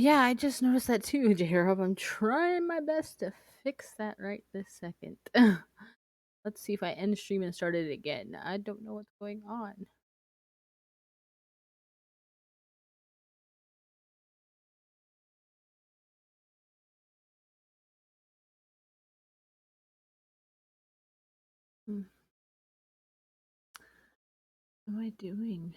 Yeah, I just noticed that too, J-Rob. I'm trying my best to fix that right this second. Let's see if I end stream and start it again. I don't know what's going on. Hmm. What am I doing?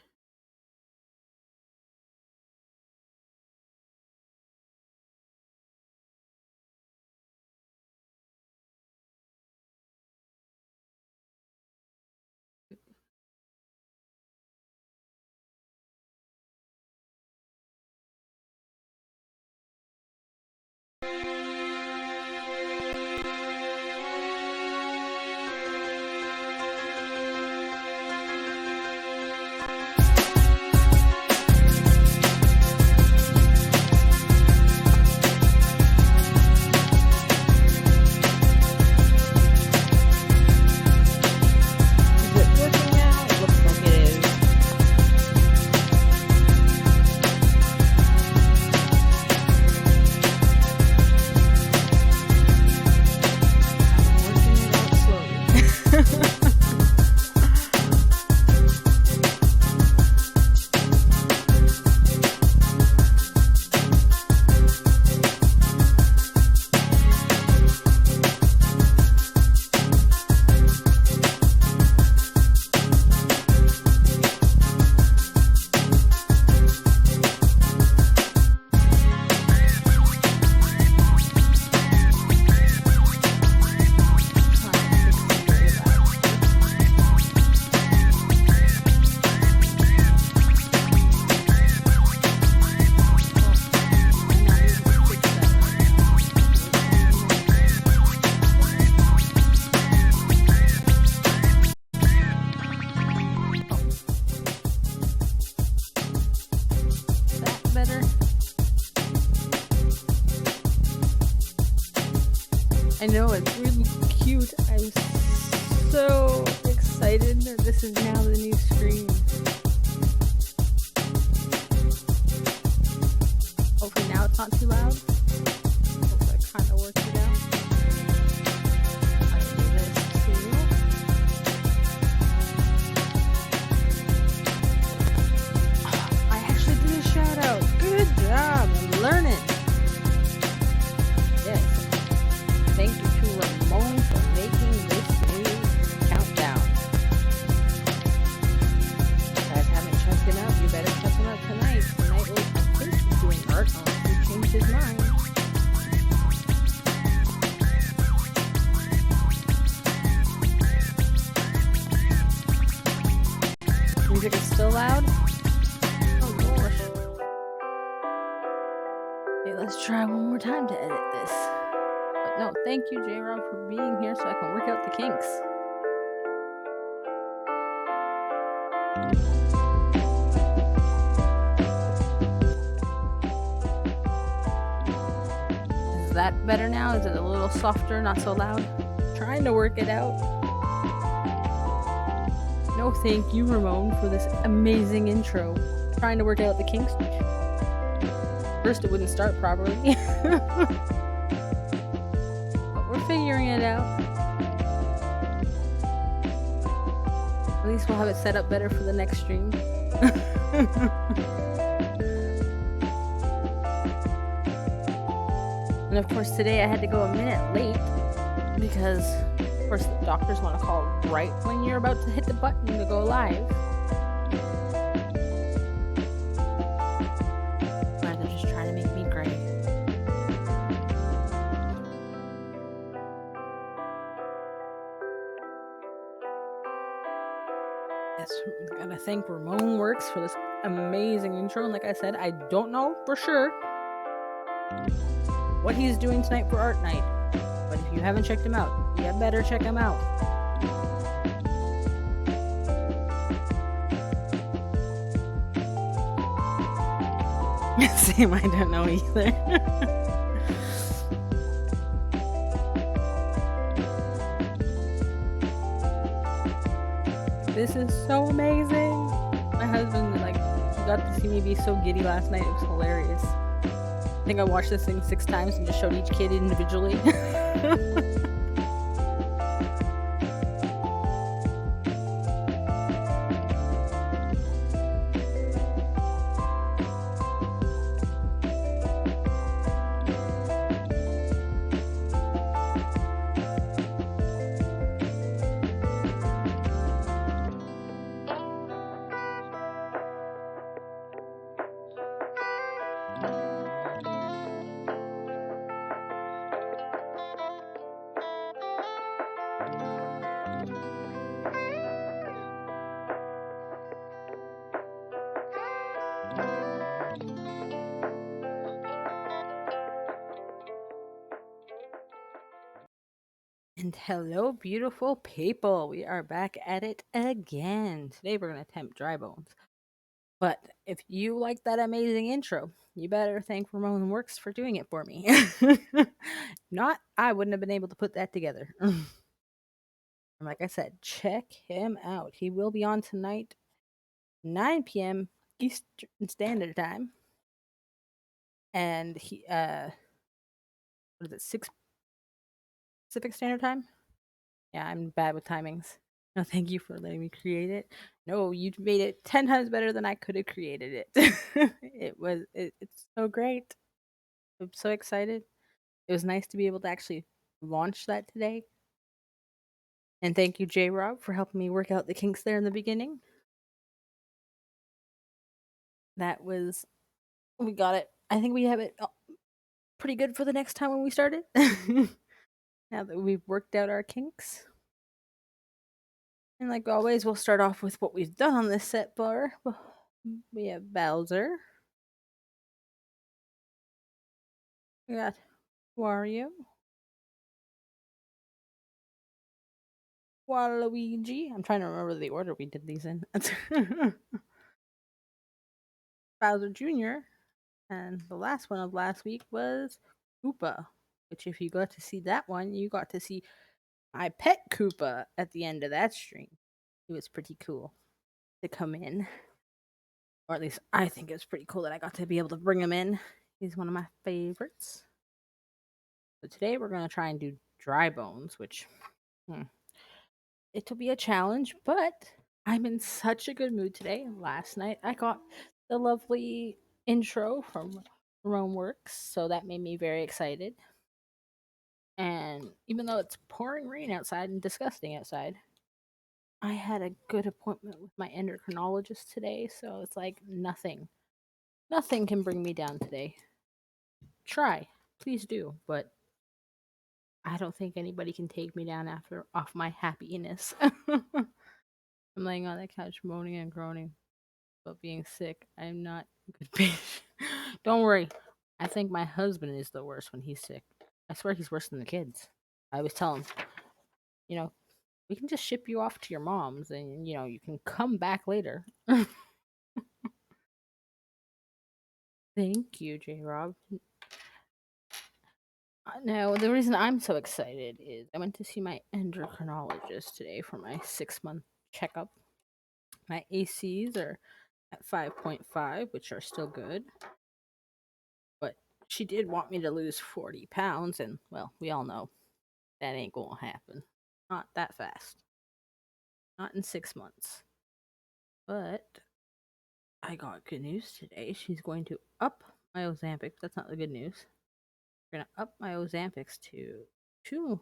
Is it working now? It looks like it is. I'm working it out slowly. That better? I know, it's really cute. I'm so excited that this is now the new screen. Hopefully now it's not too loud. Hopefully I kind of worked it out. I'll do this too. I actually did a shout out. Good job. I'm learning. Yes. Thank you to Ramon for making this new countdown. If you guys haven't checked him out, you better check him out tonight. Tonight, I think he's doing art unless he changed his mind. Music is still loud? Oh gosh. Okay, let's try one more time to edit this. But no, thank you, J-Rob, for being here so I can work out the kinks. Is that better now? Is it a little softer, not so loud? Trying to work it out. No, thank you, Ramon, for this amazing intro. Trying to work out the kinks. First, it wouldn't start properly. But we're figuring it out. At least we'll have it set up better for the next stream. And of course, today I had to go a minute late because, of course, the doctors want to call right when you're about to hit the button to go live. Or they're just trying to make me gray. Yes, I gotta thank Ramon Works for this amazing intro. And like I said, I don't know for sure what he's doing tonight for art night. But if you haven't checked him out, you better check him out. Same, I don't know either. This is so amazing. My husband, like, got to see me be so giddy last night. It was hilarious. I think I watched this thing 6 times and just showed each kid individually. And hello, beautiful people. We are back at it again. Today we're going to attempt dry bones. But if you like that amazing intro, you better thank Ramon Works for doing it for me. Not, I wouldn't have been able to put that together. And like I said, check him out. He will be on tonight, 9 p.m. Eastern Standard Time. And what is it, 6 Pacific Standard Time? Yeah, I'm bad with timings. No, thank you for letting me create it. No, you made it 10 times better than I could have created it. It's so great. I'm so excited. It was nice to be able to actually launch that today. And thank you, J Rob, for helping me work out the kinks there in the beginning. That was, we got it. I think we have it pretty good for the next time when we start it. Now that we've worked out our kinks. And like always, we'll start off with what we've done on this set bar. We have Bowser. We got Wario. Waluigi. I'm trying to remember the order we did these in. Bowser Jr. And the last one of last week was Koopa, which if you got to see that one, you got to see my pet Koopa at the end of that stream. It was pretty cool to come in. Or at least I think it was pretty cool that I got to be able to bring him in. He's one of my favorites. So today we're going to try and do dry bones, which it'll be a challenge, but I'm in such a good mood today. Last night I got the lovely intro from Rome Works, so that made me very excited. And even though it's pouring rain outside and disgusting outside, I had a good appointment with my endocrinologist today, so it's like nothing can bring me down today. Try, please do, but I don't think anybody can take me down off my happiness. I'm laying on the couch moaning and groaning about being sick. I'm not a good patient. Don't worry. I think my husband is the worst when he's sick. I swear he's worse than the kids. I always tell him, you know, we can just ship you off to your mom's and, you can come back later. Thank you, J Rob. Now, the reason I'm so excited is I went to see my endocrinologist today for my 6-month checkup. My ACs are at 5.5, which are still good. But she did want me to lose 40 pounds, and, well, we all know that ain't gonna happen. Not that fast. Not in 6 months. But I got good news today. She's going to up my Ozempic. That's not the good news. We're going to up my Ozempics to 2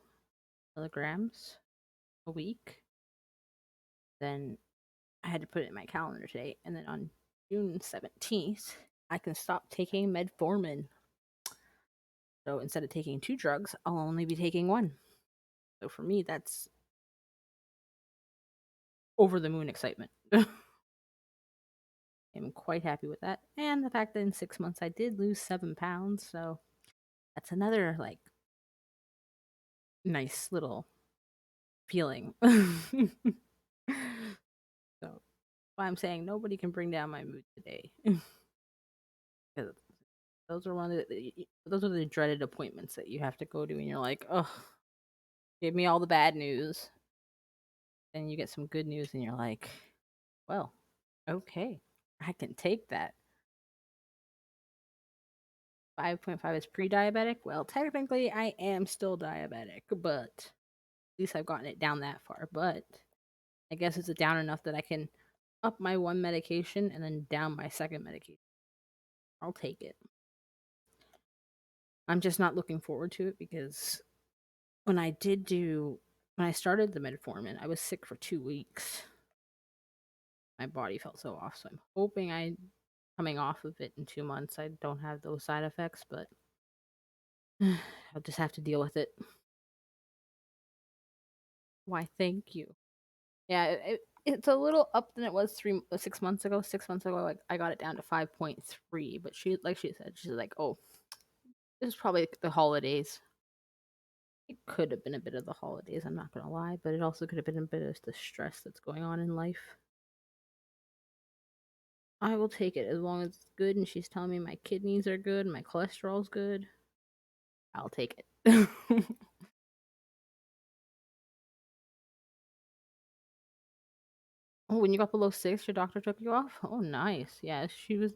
milligrams a week. Then I had to put it in my calendar today. And then on June 17th, I can stop taking metformin. So instead of taking 2 drugs, I'll only be taking 1. So for me, that's over the moon excitement. I'm quite happy with that. And the fact that in 6 months I did lose 7 pounds. So that's another, like, nice little feeling. So I'm saying nobody can bring down my mood today. Because those are those are the dreaded appointments that you have to go to, and you're like, oh, give me all the bad news. Then you get some good news, and you're like, well, okay, I can take that. 5.5 is pre-diabetic. Well, technically, I am still diabetic, but at least I've gotten it down that far. But I guess it's down enough that I can up my one medication and then down my second medication. I'll take it. I'm just not looking forward to it because when I started the metformin, I was sick for 2 weeks. My body felt so off, so I'm hoping coming off of it in 2 months, I don't have those side effects, but I'll just have to deal with it. Why, thank you. Yeah, it's a little up than it was 6 months ago. 6 months ago, like I got it down to 5.3, but she said, she's like, oh, this is probably the holidays. It could have been a bit of the holidays, I'm not gonna lie, but it also could have been a bit of the stress that's going on in life. I will take it as long as it's good and she's telling me my kidneys are good, my cholesterol's good. I'll take it. Oh, when you got below 6, your doctor took you off? Oh, nice. Yeah, she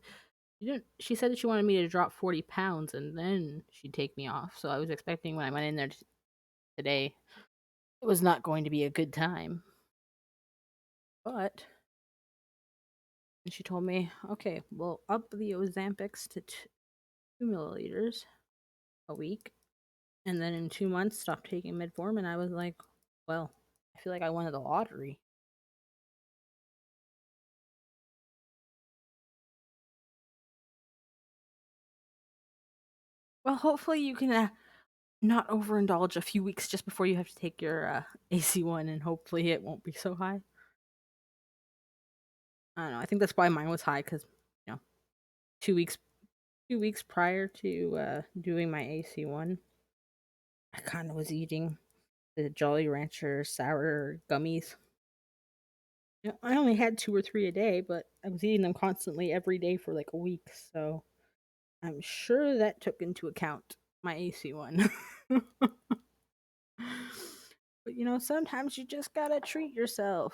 said that she wanted me to drop 40 pounds and then she'd take me off. So I was expecting when I went in there today, it was not going to be a good time. But and she told me, okay, well, up the Ozempics to 2 milliliters a week. And then in 2 months, stop taking metformin. I was like, well, I feel like I won the lottery. Well, hopefully you can not overindulge a few weeks just before you have to take your AC1, and hopefully it won't be so high. I don't know. I think that's why mine was high because, you know, 2 weeks 2 weeks prior to doing my AC1, I kind of was eating the Jolly Rancher sour gummies. You know, I only had 2 or 3 a day, but I was eating them constantly every day for like a week. So I'm sure that took into account my AC1. But you know, sometimes you just gotta treat yourself.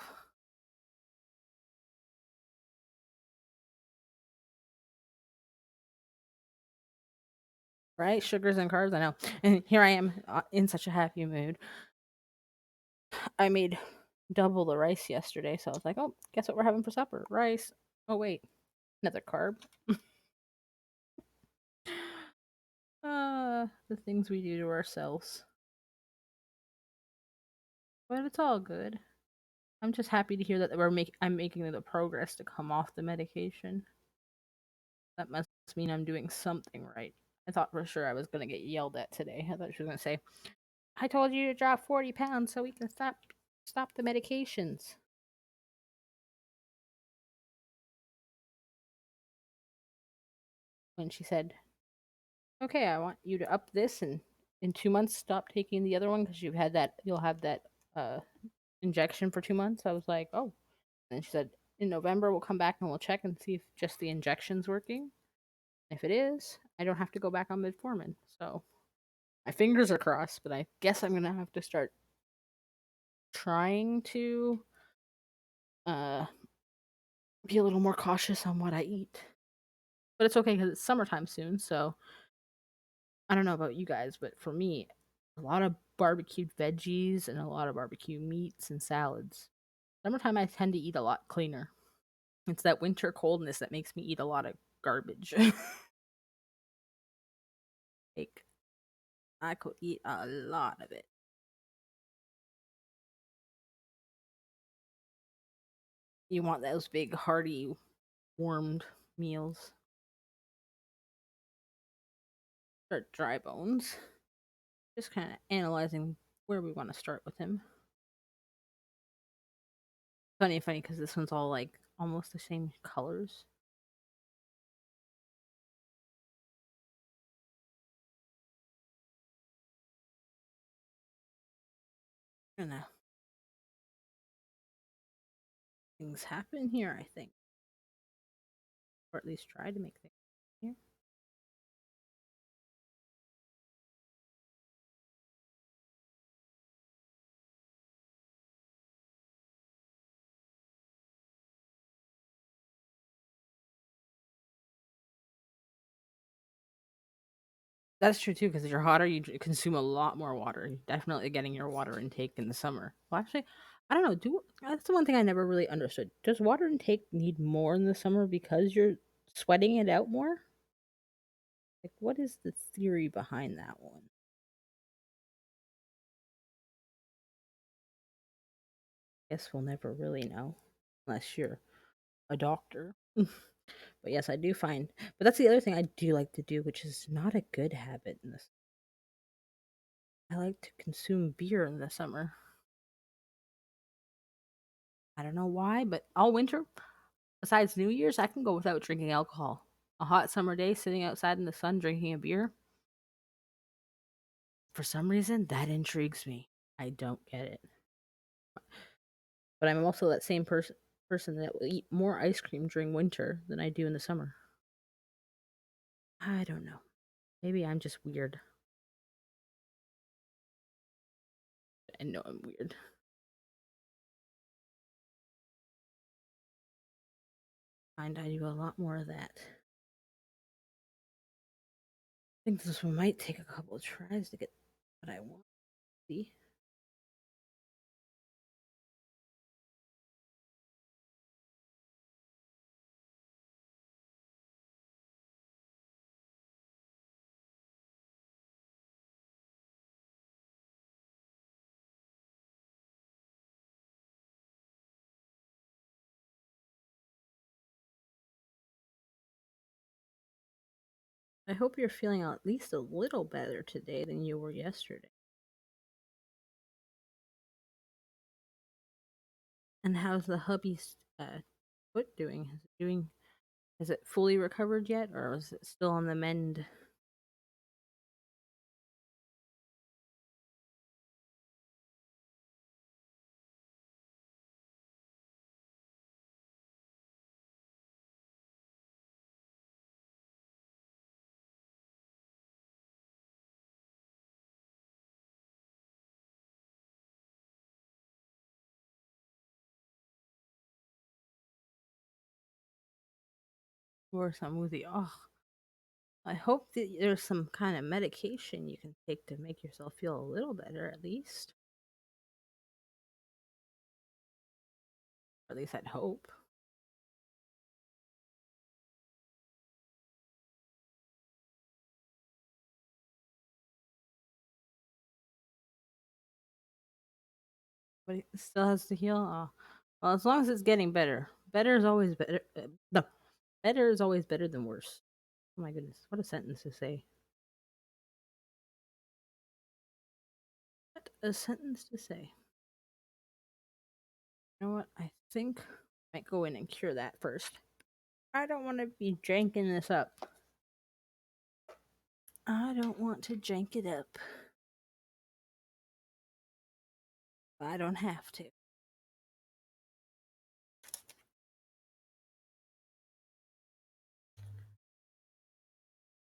Right? Sugars and carbs, I know. And here I am in such a happy mood. I made double the rice yesterday, so I was like, oh, guess what we're having for supper? Rice. Oh, wait, another carb. The things we do to ourselves. But it's all good. I'm just happy to hear that I'm making the progress to come off the medication. That must mean I'm doing something right. I thought for sure I was gonna get yelled at today. I thought she was gonna say, "I told you to drop 40 pounds so we can stop the medications." When she said, "Okay, I want you to up this and in 2 months stop taking the other one because you'll have that uh injection for 2 months." I was like, "Oh." And she said, "In November we'll come back and we'll check and see if just the injection's working. If it is, I don't have to go back on metformin." So my fingers are crossed, but I guess I'm gonna have to start trying to uh be a little more cautious on what I eat. But it's okay because it's summertime soon, so I don't know about you guys, but for me, a lot of barbecued veggies and a lot of barbecue meats and salads. Summertime, I tend to eat a lot cleaner. It's that winter coldness that makes me eat a lot of garbage. Like, I could eat a lot of it. You want those big, hearty, warmed meals. Start dry bones. Just kind of analyzing where we want to start with him. Funny, because this one's all like almost the same colors. Gonna things happen here, I think, or at least try to make things here. That's true too, because you're hotter, you consume a lot more water. You're definitely getting your water intake in the summer. Well, actually, I don't know. That's the one thing I never really understood. Does water intake need more in the summer because you're sweating it out more? Like, what is the theory behind that one? Guess we'll never really know unless you're a doctor. But yes, I do find. But that's the other thing I do like to do, which is not a good habit in this. I like to consume beer in the summer. I don't know why, but all winter, besides New Year's, I can go without drinking alcohol. A hot summer day, sitting outside in the sun drinking a beer, for some reason, that intrigues me. I don't get it. But I'm also that same person that will eat more ice cream during winter than I do in the summer. I don't know. Maybe I'm just weird. I know I'm weird. Find I do a lot more of that. I think this one might take a couple of tries to get what I want. See? I hope you're feeling at least a little better today than you were yesterday. And how's the hubby's foot doing? Is it fully recovered yet, or is it still on the mend? Or some woozy? Oh, I hope that there's some kind of medication you can take to make yourself feel a little better, at least. Or at least I'd hope. But it still has to heal. Oh. Well, as long as it's getting better. Better is always better. No, better is always better than worse. Oh my goodness, what a sentence to say. What a sentence to say. You know what? I think I might go in and cure that first. I don't want to be janking this up. I don't want to jank it up. I don't have to.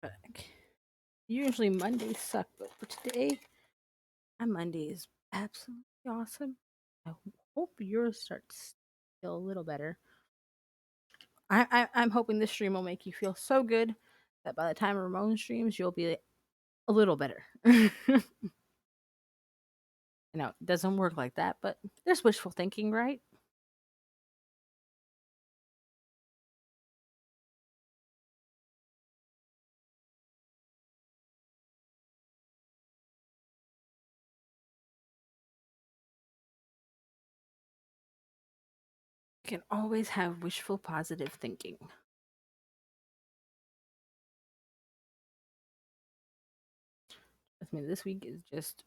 But usually Mondays suck, but for today, my Monday is absolutely awesome. I hope yours starts to feel a little better. I'm hoping this stream will make you feel so good that by the time Ramon streams, you'll be a little better. It doesn't work like that, but there's wishful thinking, right? You can always have wishful positive thinking. I mean, this week is just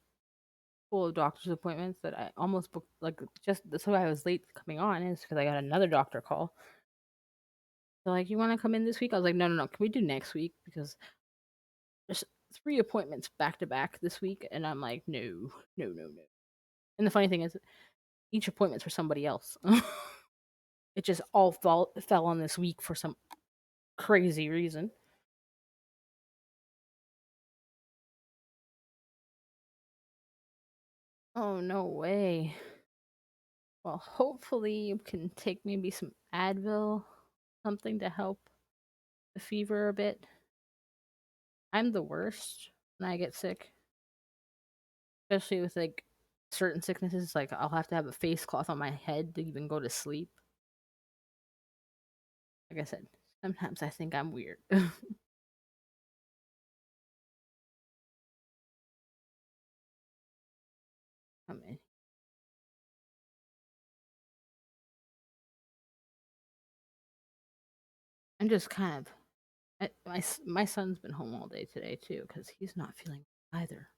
full of doctor's appointments that I almost booked. Like, just that's why I was late coming on is because I got another doctor call. They're like, "You want to come in this week?" I was like, "No, no, no. Can we do next week?" Because there's 3 appointments back to back this week, and I'm like, "No, no, no, no." And the funny thing is, each appointment's for somebody else. It just all fell on this week for some crazy reason. Oh no way. Well, hopefully you can take maybe some Advil, something to help the fever a bit. I'm the worst when I get sick, especially with like certain sicknesses. Like I'll have to have a face cloth on my head to even go to sleep. Like I said, sometimes I think I'm weird. I mean, I'm just kind of. My son's been home all day today too because he's not feeling either.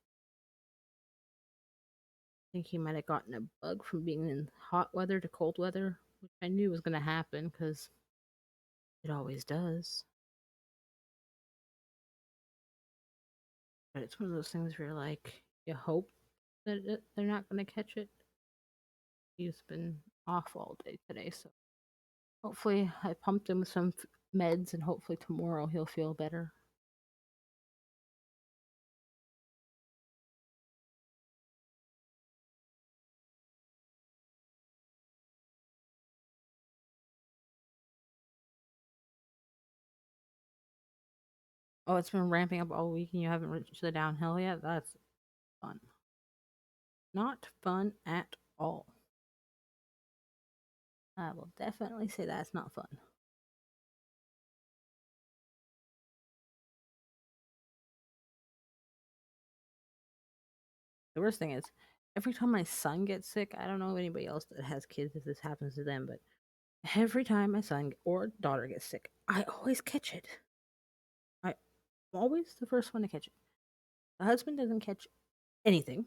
I think he might have gotten a bug from being in hot weather to cold weather, which I knew was going to happen because it always does. But it's one of those things where like you hope that they're not going to catch it. He's been off all day today, so hopefully I pumped him with some meds, and hopefully tomorrow he'll feel better. Oh, it's been ramping up all week, and you haven't reached the downhill yet. That's fun. Not fun at all. I will definitely say that's not fun. The worst thing is, every time my son gets sick, I don't know anybody else that has kids if this happens to them, but every time my son or daughter gets sick, I always catch it. I'm always the first one to catch it. The husband doesn't catch anything.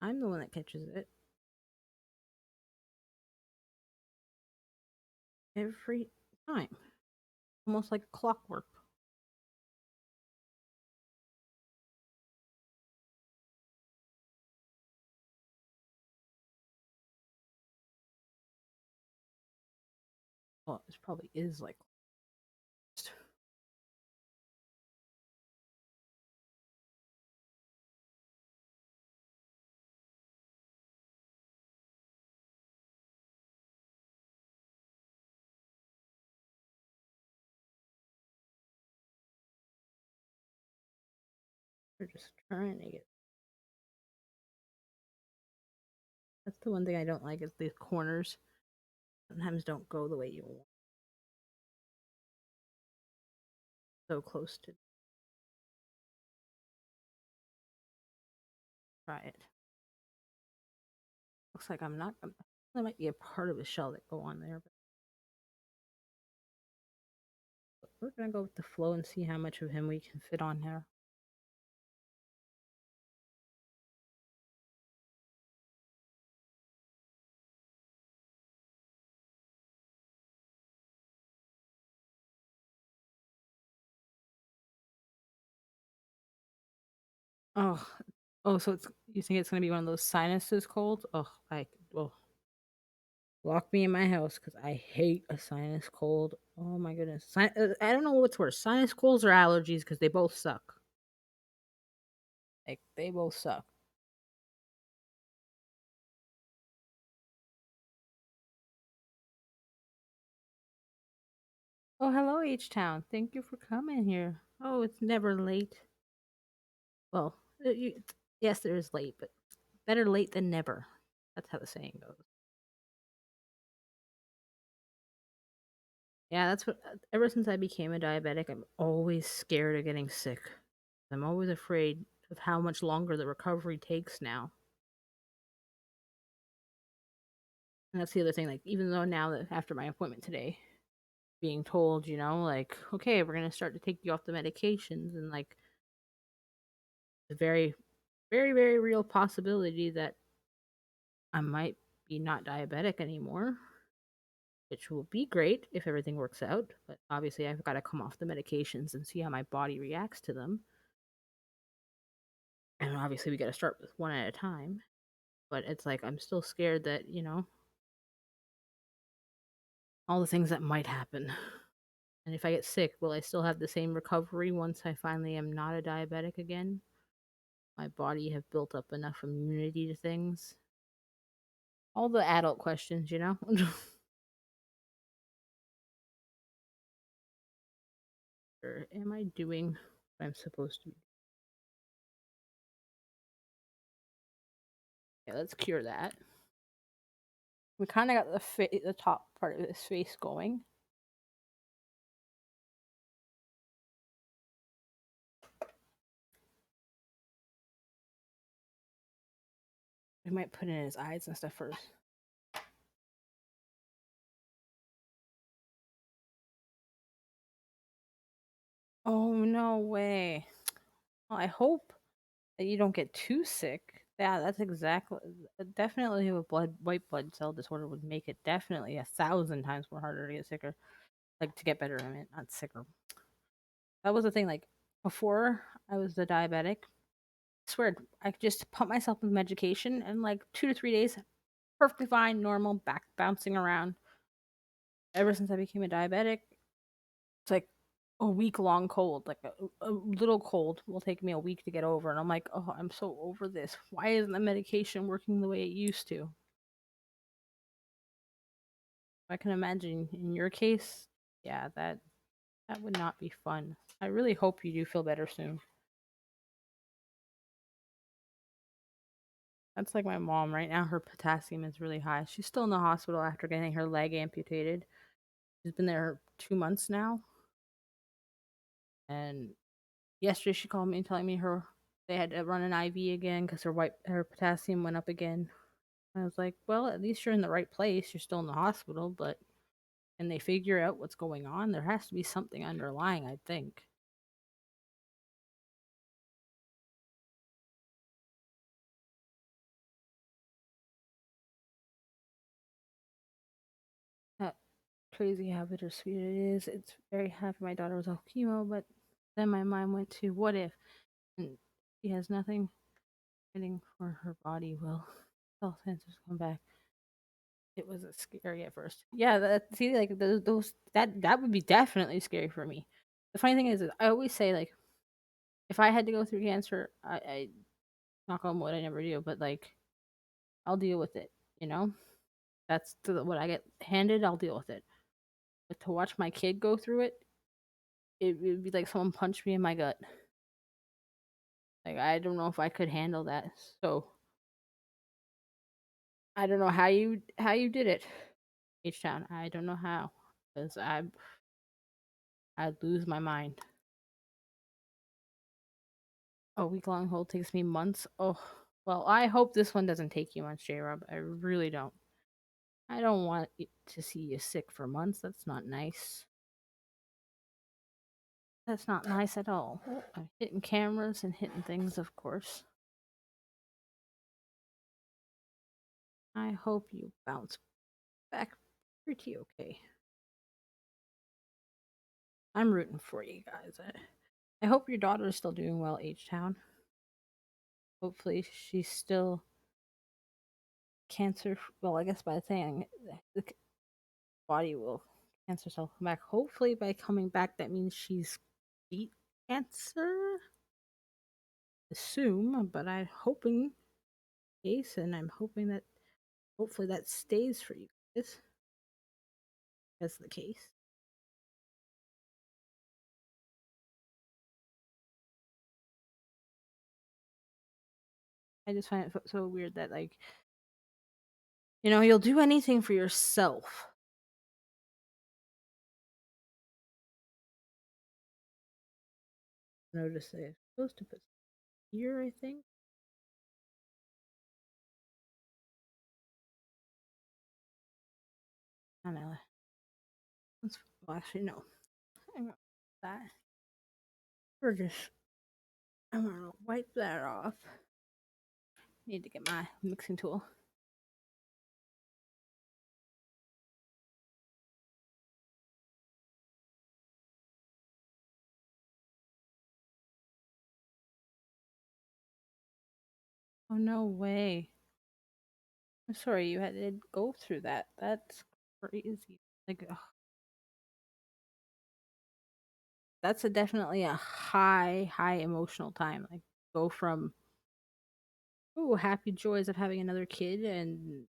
I'm the one that catches it every time, almost like clockwork. Well, it probably is like. We're just trying to get. That's the one thing I don't like is the corners sometimes don't go the way you want. So close to try it. Looks like I'm not gonna. There might be a part of the shell that go on there, but we're gonna go with the flow and see how much of him we can fit on here. Oh, oh, so it's you think it's gonna be one of those sinuses colds? Oh, I well lock me in my house because I hate a sinus cold. Oh my goodness, I don't know what's worse, sinus colds or allergies because they both suck. Like they both suck. Oh, hello, H Town. Thank you for coming here. Oh, it's never late. Well, yes, there is late, but better late than never. That's how the saying goes. Yeah, that's what. Ever since I became a diabetic, I'm always scared of getting sick. I'm always afraid of how much longer the recovery takes now. And that's the other thing. Like, even though now that after my appointment today, being told, like, okay, we're gonna start to take you off the medications, and like, the very, very, very real possibility that I might be not diabetic anymore, which will be great if everything works out. But obviously, I've got to come off the medications and see how my body reacts to them. And obviously, we got to start with one at a time. But it's like I'm still scared that all the things that might happen. And if I get sick, will I still have the same recovery once I finally am not a diabetic again? My body have built up enough immunity to things. All the adult questions. Or am I doing what I'm supposed to be? Okay, let's cure that. We kind of got the top part of his face going. We might put in his eyes and stuff first. Oh, no way. Well, I hope that you don't get too sick. Yeah, that's exactly. Definitely, a white blood cell disorder would make it definitely 1,000 times more harder to get sicker. Like, to get better, I mean, not sicker. That was the thing. Like, before I was the diabetic, I swear, I could just pump myself with medication and, like, 2 to 3 days, perfectly fine, normal, back bouncing around. Ever since I became a diabetic, it's like a week long cold, like a little cold will take me a week to get over. And I'm like, oh, I'm so over this. Why isn't the medication working the way it used to? I can imagine in your case, yeah, that would not be fun. I really hope you do feel better soon. That's like my mom right now. Her potassium is really high. She's still in the hospital after getting her leg amputated. She's been there 2 months now. And yesterday she called me telling me they had to run an IV again because her potassium went up again. I was like, well, at least you're in the right place. You're still in the hospital, but can they figure out what's going on? There has to be something underlying, I think. That crazy how bittersweet it is. It's very happy my daughter was off chemo, but then my mind went to what if? And she has nothing waiting for her body will cell sensors come back. It was scary at first. Yeah, see, like those that would be definitely scary for me. The funny thing is I always say, like, if I had to go through cancer, I knock on wood, I never do, but like I'll deal with it. You know, that's what I get handed. I'll deal with it. But to watch my kid go through it, it would be like someone punched me in my gut. Like, I don't know if I could handle that. So I don't know how you did it, H Town. I don't know how, because I'd lose my mind. A week long hold takes me months. Oh, well, I hope this one doesn't take you months, J Rob. I really don't. I don't want to see you sick for months. That's not nice. That's not nice at all. Oh, I'm hitting cameras and hitting things, of course. I hope you bounce back pretty okay. I'm rooting for you guys. I hope your daughter is still doing well, H Town. Hopefully, she's still cancer. Well, I guess by the thing, the body will cancer cell come back. Hopefully, by coming back, that means she's beat cancer. Assume, but I'm hoping case, and I'm hoping that hopefully that stays for you guys. That's the case. I just find it so weird that, like, you'll do anything for yourself. Notice they're supposed to put here, I think. I don't know. Well, actually, no. I'm gonna that. We're just. I'm gonna wipe that off. Need to get my mixing tool. Oh, no way. I'm sorry you had to go through that. That's crazy. Like, ugh. That's definitely a high emotional time. Like, go from, oh, happy joys of having another kid, and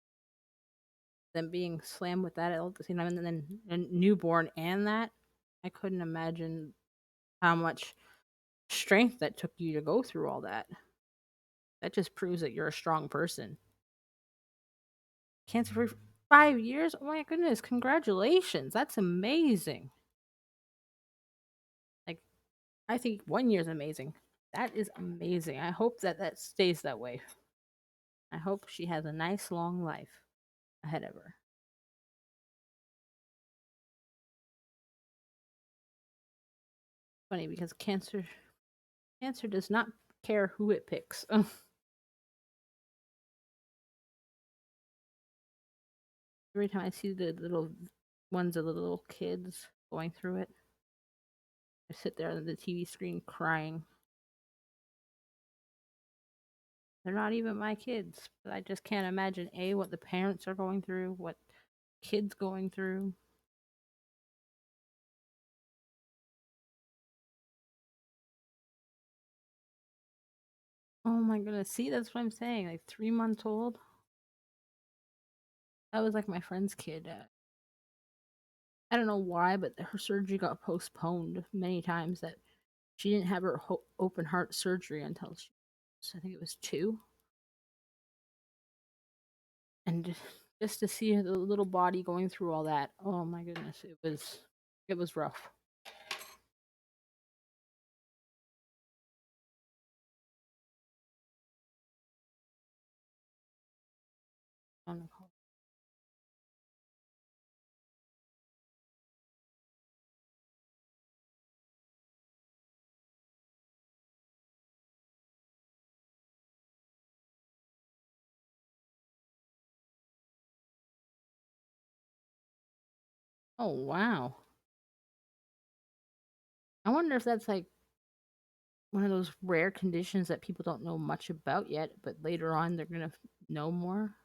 then being slammed with that all at the same time, and then a newborn and that. I couldn't imagine. how much strength that took you to go through all that. That just proves that you're a strong person. Cancer free 5 years? Oh my goodness, congratulations. That's amazing. Like, I think 1 year is amazing. That is amazing. I hope that that stays that way. I hope she has a nice long life ahead of her. Funny because cancer does not care who it picks. Every time I see the little ones of the little kids going through it, I sit there on the TV screen crying. They're not even my kids, but I just can't imagine A, what the parents are going through, what kids going through. Oh my goodness. See, that's what I'm saying. Like 3 months old. That was like my friend's kid. I don't know why, but her surgery got postponed many times. That she didn't have her open heart surgery until she, I think it was 2. And just to see the little body going through all that, oh my goodness, it was rough. Oh wow. I wonder if that's like one of those rare conditions that people don't know much about yet, but later on they're gonna know more.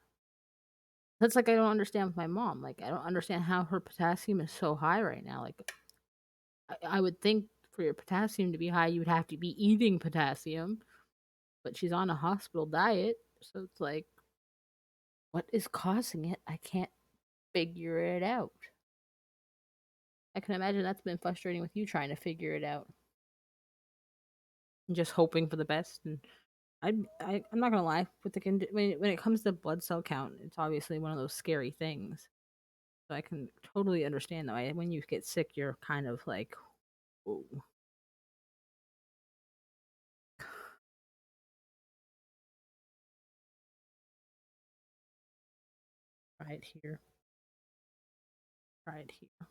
That's like I don't understand with my mom. Like I don't understand how her potassium is so high right now. Like I would think for your potassium to be high, you would have to be eating potassium, but she's on a hospital diet, so it's like, what is causing it? I can't figure it out. I can imagine that's been frustrating with you trying to figure it out and just hoping for the best. And I'm not gonna lie, with the when it comes to blood cell count, it's obviously one of those scary things. So I can totally understand that. When you get sick, you're kind of like, "Whoa." Right here, right here.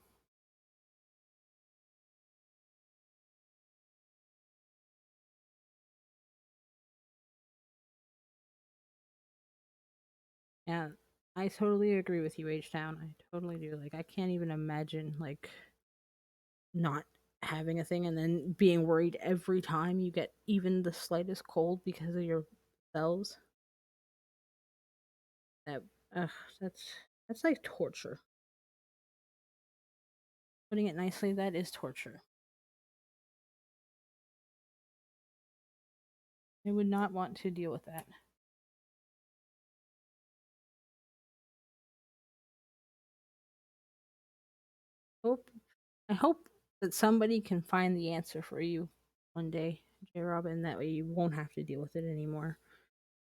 Yeah, I totally agree with you, H Town. I totally do. Like, I can't even imagine like not having a thing and then being worried every time you get even the slightest cold because of your cells. That ugh, that's like torture. Putting it nicely, that is torture. I would not want to deal with that. Hope I hope that somebody can find the answer for you one day, J Robin. That way you won't have to deal with it anymore.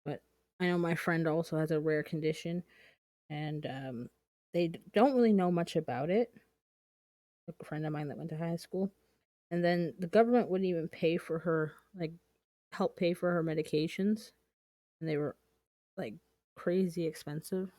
But I know my friend also has a rare condition, and they don't really know much about it. A friend of mine that went to high school, and then the government wouldn't even pay for her, like help pay for her medications, and they were like crazy expensive.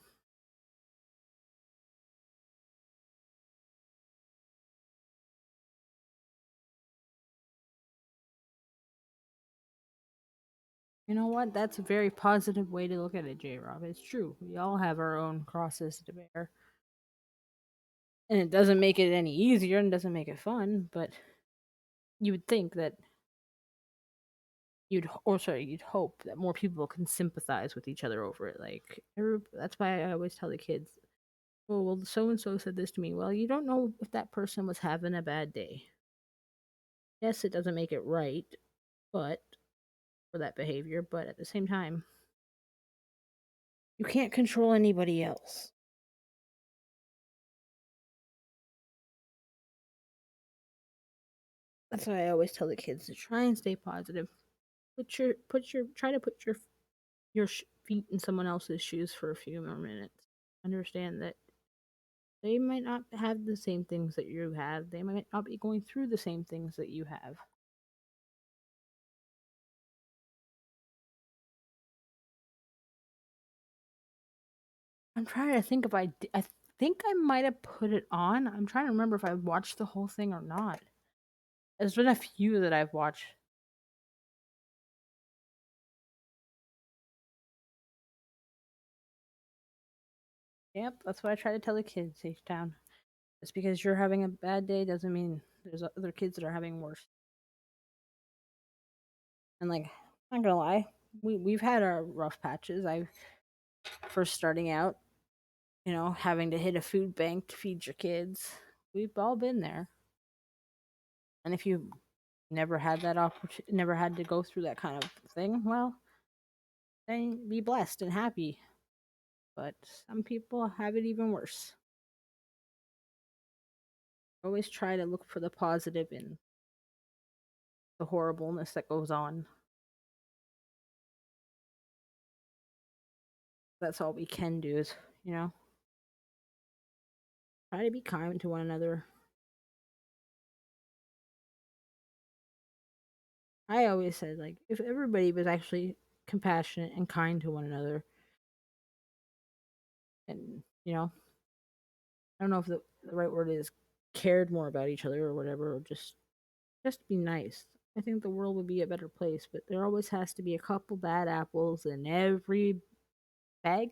You know what? That's a very positive way to look at it, J Rob. It's true. We all have our own crosses to bear. And it doesn't make it any easier and doesn't make it fun, but you would think that you'd hope that more people can sympathize with each other over it. Like, that's why I always tell the kids, oh, well, so and so said this to me. Well, you don't know if that person was having a bad day. Yes, it doesn't make it right, but for that behavior, but at the same time, you can't control anybody else. That's why I always tell the kids to try and stay positive. Try to put your feet in someone else's shoes for a few more minutes. Understand that they might not have the same things that you have. They might not be going through the same things that you have. I'm trying to think if I think I might have put it on. I'm trying to remember if I watched the whole thing or not. There's been a few that I've watched. Yep, that's what I try to tell the kids each time. Just because you're having a bad day doesn't mean there's other kids that are having worse. And like, I'm not gonna lie, we've had our rough patches. I first starting out, having to hit a food bank to feed your kids. We've all been there. And if you never had that opportunity, never had to go through that kind of thing, well, then be blessed and happy. But some people have it even worse. Always try to look for the positive in the horribleness that goes on. That's all we can do is, try to be kind to one another. I always said, like, if everybody was actually compassionate and kind to one another, and, I don't know if the right word is cared more about each other or whatever, or just be nice. I think the world would be a better place, but there always has to be a couple bad apples in every bag.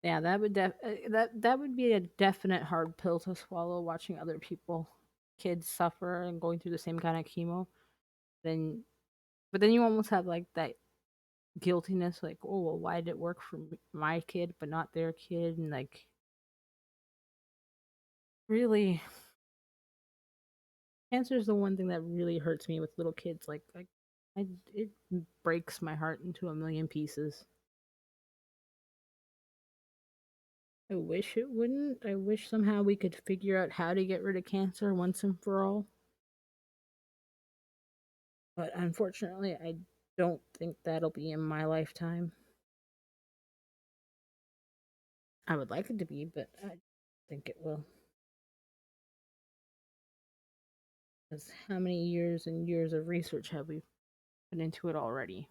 Yeah, that would be a definite hard pill to swallow. Watching other people, kids suffer and going through the same kind of chemo, then, but then you almost have like that guiltiness, like, oh well, why did it work for my kid but not their kid, and like really, cancer is the one thing that really hurts me with little kids. It breaks my heart into a million pieces. I wish it wouldn't. I wish somehow we could figure out how to get rid of cancer once and for all. But unfortunately, I don't think that'll be in my lifetime. I would like it to be, but I think it will. Because how many years and years of research have we put into it already?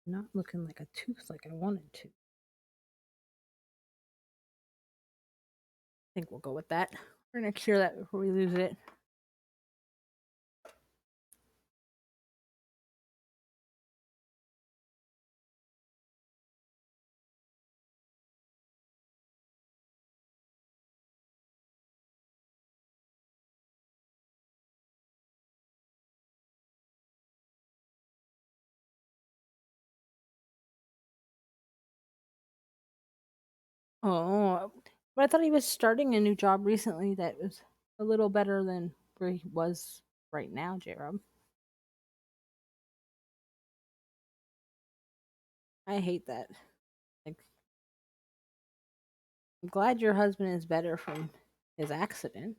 Not looking like a tooth like I wanted to. I think we'll go with that. We're gonna cure that before we lose it. Oh, but I thought he was starting a new job recently that was a little better than where he was right now, J Rob. I hate that. Like, I'm glad your husband is better from his accident,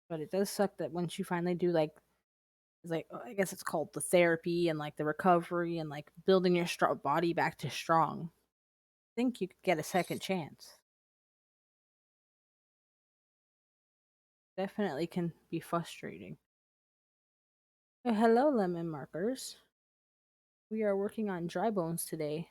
but it does suck that once you finally do like, it's like, I guess it's called the therapy and like the recovery and like building your body back to strong. I think you could get a second chance. Definitely can be frustrating. Oh, hello, lemon markers. We are working on dry bones today.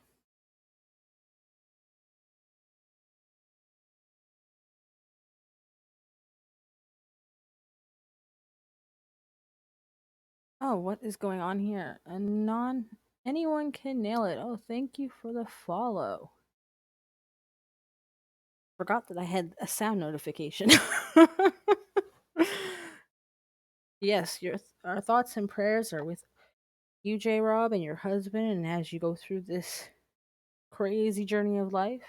Oh, what is going on here? Anyone can nail it. Oh, thank you for the follow. Forgot that I had a sound notification. Yes, our thoughts and prayers are with you, J. Rob, and your husband, and as you go through this crazy journey of life.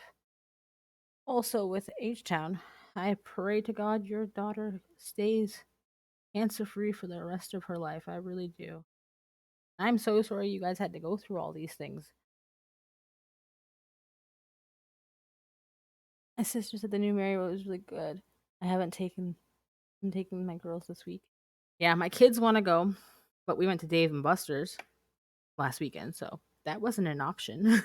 Also, with H Town, I pray to God your daughter stays cancer free for the rest of her life. I really do. I'm so sorry you guys had to go through all these things. My sister said the new Mario was really good. I haven't taken. I'm taking my girls this week. Yeah, my kids want to go, but we went to Dave and Buster's last weekend, so that wasn't an option.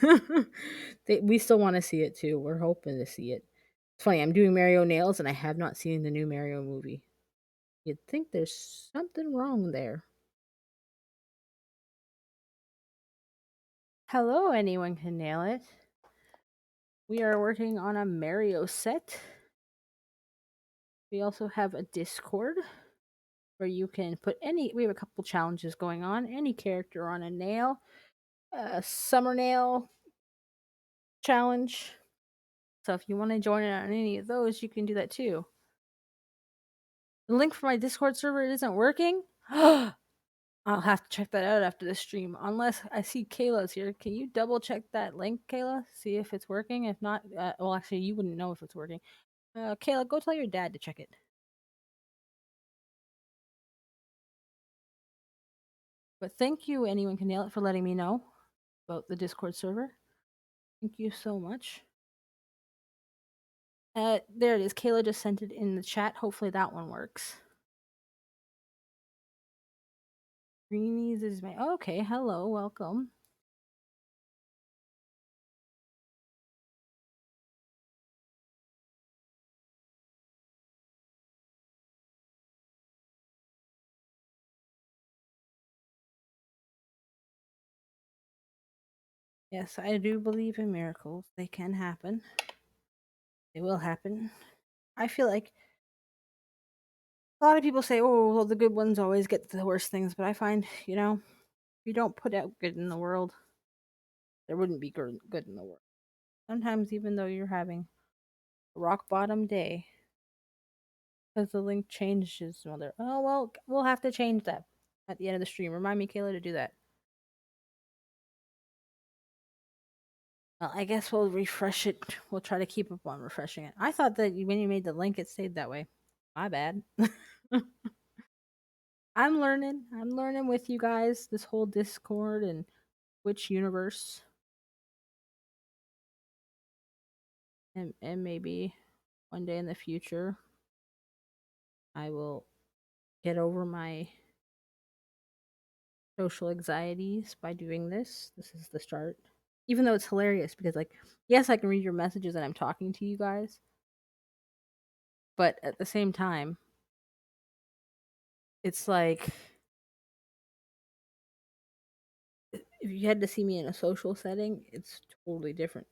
We still want to see it too. We're hoping to see it. It's funny. I'm doing Mario nails, and I have not seen the new Mario movie. You'd think there's something wrong there. Hello, anyone can nail it. We are working on a Mario set. We also have a Discord where you can put any. We have a couple challenges going on. Any character on a nail, a summer nail challenge. So if you want to join in on any of those, you can do that too. The link for my Discord server isn't working. I'll have to check that out after the stream. Unless I see Kayla's here. Can you double check that link, Kayla? See if it's working. If not, well, actually, you wouldn't know if it's working. Kayla, go tell your dad to check it. But thank you, anyone can nail it, for letting me know about the Discord server. Thank you so much. There it is. Kayla just sent it in the chat. Hopefully that one works. Greenies is my okay. Hello, welcome. Yes, I do believe in miracles. They can happen. They will happen. I feel like a lot of people say, "Oh, well, the good ones always get the worst things," but I find, if you don't put out good in the world, there wouldn't be good in the world. Sometimes, even though you're having a rock bottom day, because the link changes, oh well, we'll have to change that at the end of the stream. Remind me, Kayla, to do that. Well, I guess we'll refresh it. We'll try to keep up on refreshing it. I thought that when you made the link, it stayed that way. My bad. I'm learning. I'm learning with you guys this whole Discord and Twitch universe. And maybe one day in the future I will get over my social anxieties by doing this. This is the start. Even though it's hilarious because like yes, I can read your messages and I'm talking to you guys. But at the same time, it's like if you had to see me in a social setting, it's totally different.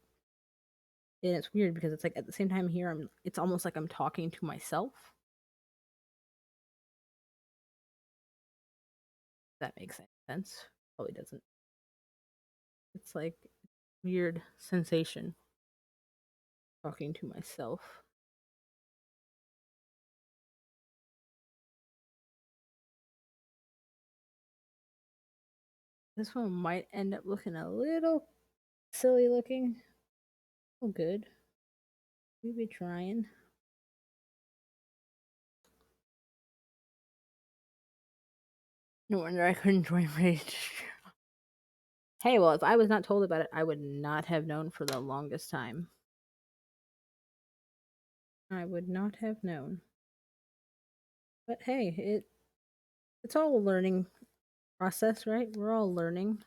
And it's weird because it's like at the same time here it's almost like I'm talking to myself. If that makes any sense. Probably doesn't. It's like weird sensation talking to myself. This one might end up looking a little silly looking. Oh, good. We be trying. No wonder I couldn't join Rage. Hey, well, if I was not told about it, I would not have known for the longest time. I would not have known. But hey, it's all a learning process, right? We're all learning.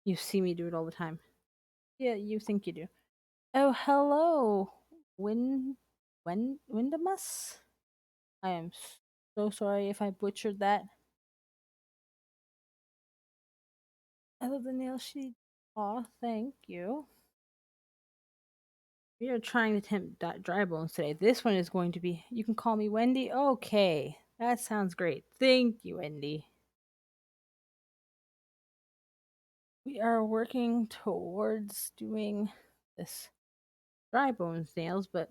You see me do it all the time. Yeah, you think you do. Oh, hello, Windamus. I am so sorry if I butchered that. I love the nail sheet. Aw, thank you. We are trying to attempt dry bones today. This one is going to be. You can call me Wendy. Okay, that sounds great. Thank you, Wendy. We are working towards doing this dry bones nails, but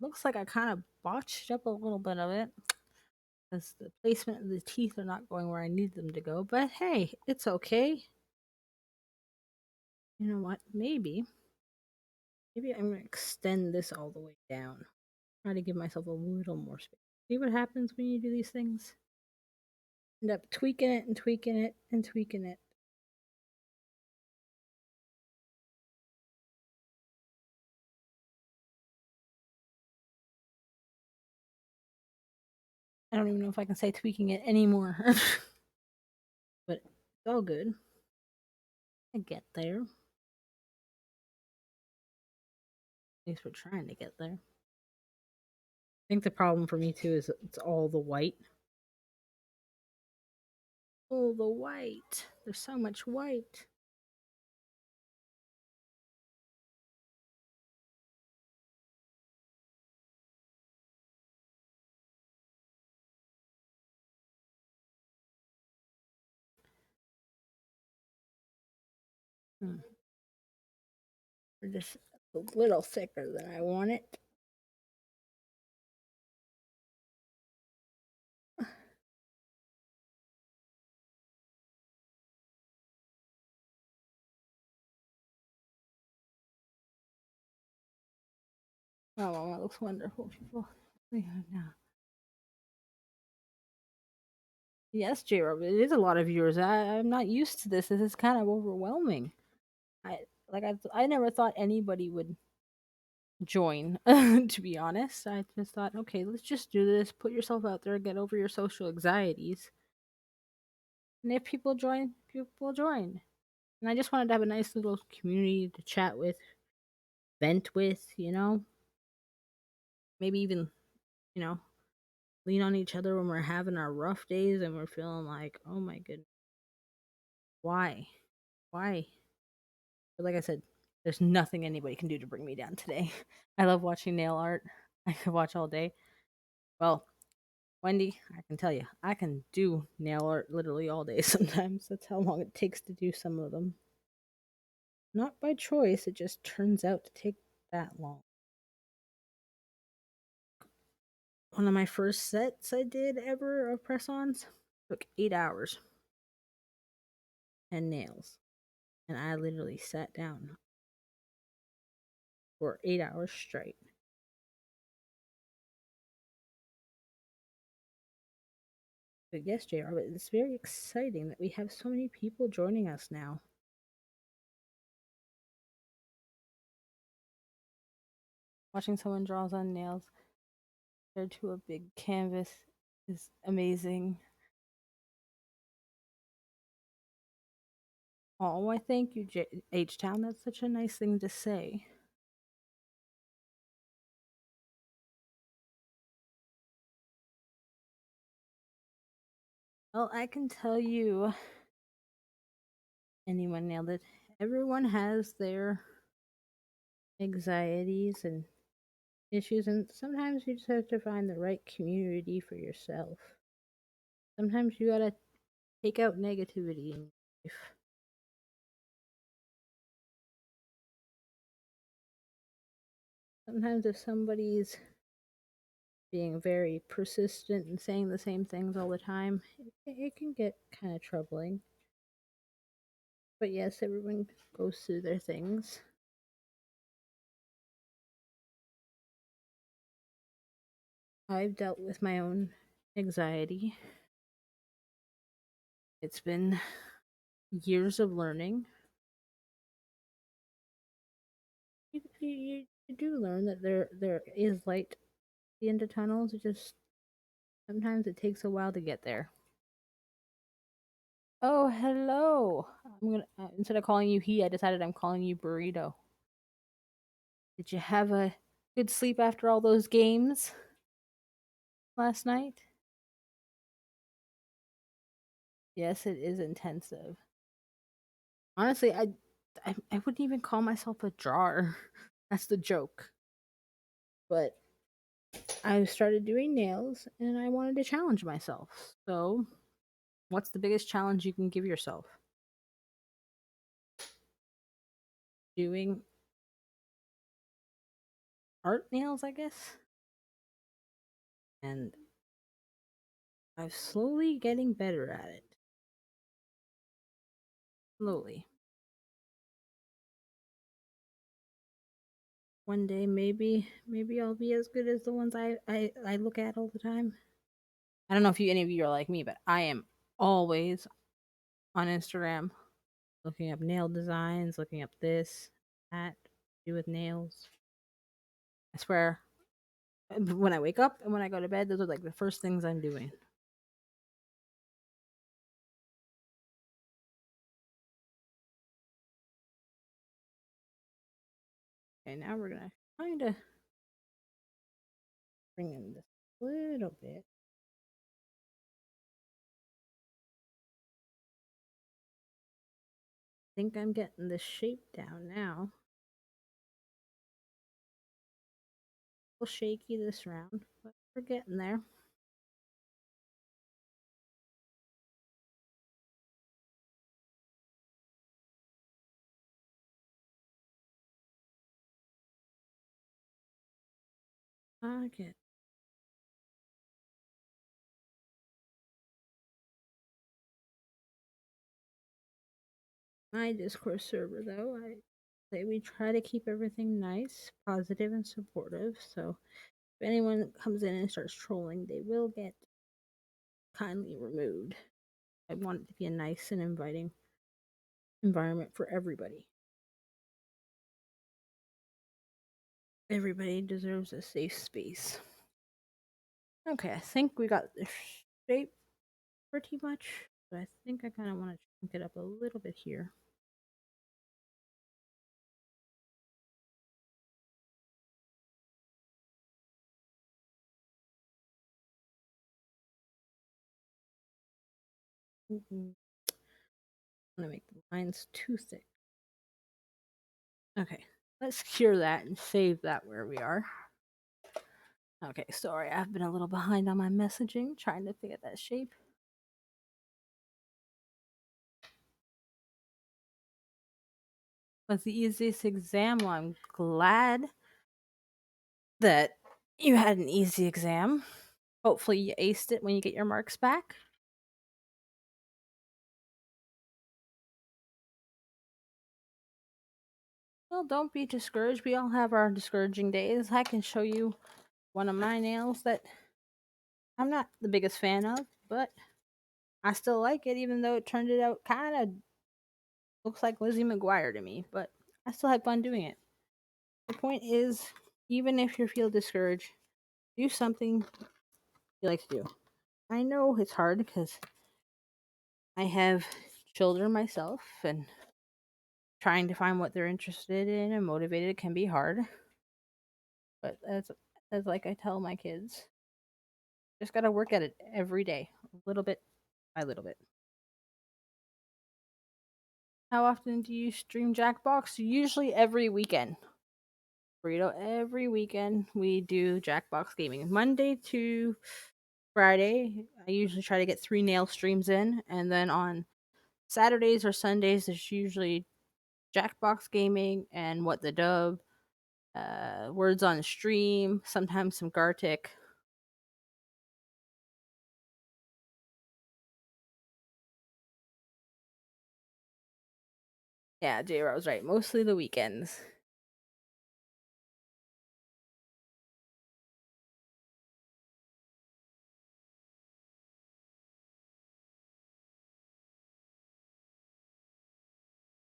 looks like I kind of botched up a little bit of it because the placement of the teeth are not going where I need them to go. But hey, it's okay. You know what? Maybe I'm gonna extend this all the way down. Try to give myself a little more space. See what happens when you do these things? End up tweaking it and tweaking it and tweaking it. I don't even know if I can say tweaking it anymore. But it's all good. I get there. At least we're trying to get there. I think the problem for me too is it's all the white. Oh, the white. There's so much white. Hmm. We're just a little thicker than I want it. Oh, well, that looks wonderful, people. We have now. Yes, J Rob, it is a lot of viewers. I'm not used to this. This is kind of overwhelming. I never thought anybody would join. To be honest, I just thought, okay, let's just do this. Put yourself out there, get over your social anxieties, and if people join, people join. And I just wanted to have a nice little community to chat with, vent with, maybe even, you know, lean on each other when we're having our rough days and we're feeling like, oh my goodness, why? Why? But like I said, there's nothing anybody can do to bring me down today. I love watching nail art. I could watch all day. Well, Wendy, I can tell you, I can do nail art literally all day sometimes. That's how long it takes to do some of them. Not by choice, it just turns out to take that long. One of my first sets I did ever of press ons took 8 hours and nails. And I literally sat down for 8 hours straight. But yes, JR, but it's very exciting that we have so many people joining us now. Watching someone draws on nails compared to a big canvas is amazing. Oh, why thank you, H Town. That's such a nice thing to say. Well, I can tell you, anyone nailed it. Everyone has their anxieties and issues, and sometimes you just have to find the right community for yourself. Sometimes you gotta take out negativity in life. Sometimes if somebody's being very persistent and saying the same things all the time, it can get kind of troubling. But yes, everyone goes through their things. I've dealt with my own anxiety. It's been years of learning. You do learn that there is light at the end of tunnels. It just sometimes it takes a while to get there. Oh, hello. I'm gonna instead of calling you he, I decided I'm calling you burrito. Did you have a good sleep after all those games last night? Yes, it is intensive. Honestly, I wouldn't even call myself a drawer. That's the joke. But I started doing nails and I wanted to challenge myself. So, what's the biggest challenge you can give yourself? Doing art nails, I guess. And I'm slowly getting better at it. Slowly. One day, maybe I'll be as good as the ones I look at all the time. I don't know if any of you are like me, but I am always on Instagram looking up nail designs, looking up this, that, to do with nails. I swear, when I wake up and when I go to bed, those are like the first things I'm doing. Okay, now we're gonna kind of bring in this a little bit. I think I'm getting the shape down now. A little shaky this round, but we're getting there. I get my Discord server though. I say we try to keep everything nice, positive, and supportive. So if anyone comes in and starts trolling, they will get kindly removed. I want it to be a nice and inviting environment for everybody. Everybody deserves a safe space. Okay, I think we got the shape pretty much, but I think I kind of want to chunk it up a little bit here. I'm gonna make the lines too thick. Okay, let's cure that and save that where we are. Okay, sorry, I've been a little behind on my messaging, trying to figure that shape. Was the easiest exam? Well, I'm glad that you had an easy exam. Hopefully, you aced it when you get your marks back. Well, don't be discouraged. We all have our discouraging days. I can show you one of my nails that I'm not the biggest fan of, but I still like it, even though it turned it out kind of looks like Lizzie McGuire to me. But I still had fun doing it. The point is, even if you feel discouraged, do something you like to do. I know it's hard because I have children myself, and trying to find what they're interested in and motivated can be hard. But as like I tell my kids, just gotta work at it every day, a little bit by little bit. How often do you stream Jackbox? Usually every weekend. Burrito, every weekend we do Jackbox gaming. Monday to Friday, I usually try to get 3 nail streams in, and then on Saturdays or Sundays, there's usually Jackbox gaming and What the Dub, Words on Stream, sometimes some Gartic. Yeah, J Rose right. Mostly the weekends.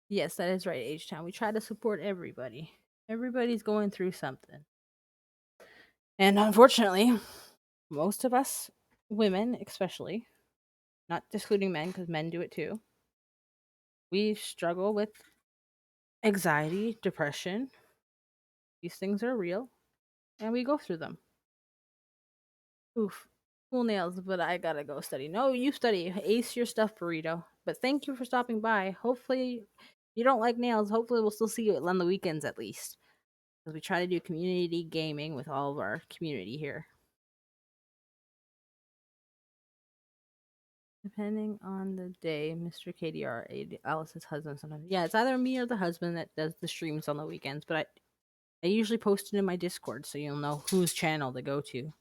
Yes, that is right, H Town. We try to support everybody. Everybody's going through something. And unfortunately, most of us women, especially, not excluding men because men do it too, we struggle with anxiety, depression. These things are real and we go through them. Oof. Cool nails, but I gotta go study. No, you study. Ace your stuff, burrito. But thank you for stopping by. Hopefully, you don't like nails. Hopefully, we'll still see you on the weekends at least. Because we try to do community gaming with all of our community here. Depending on the day, Mr. KDR, Alice's husband sometimes. Yeah, it's either me or the husband that does the streams on the weekends. But I usually post it in my Discord so you'll know whose channel to go to.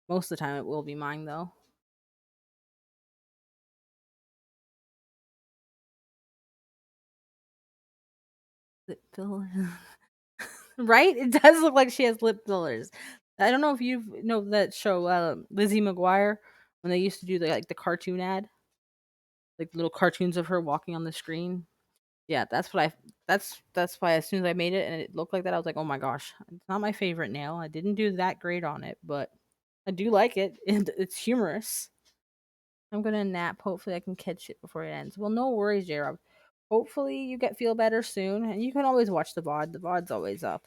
Most of the time it will be mine though. Lip fillers. Right? It does look like she has lip fillers. I don't know if you know that show, Lizzie McGuire, when they used to do the cartoon ad, like little cartoons of her walking on the screen. Yeah, that's what I. That's why as soon as I made it and it looked like that, I was like, oh my gosh, it's not my favorite nail. I didn't do that great on it, but I do like it, and it's humorous. I'm gonna nap. Hopefully, I can catch it before it ends. Well, no worries, J Rob. Hopefully, you feel better soon, and you can always watch the VOD. The VOD's always up.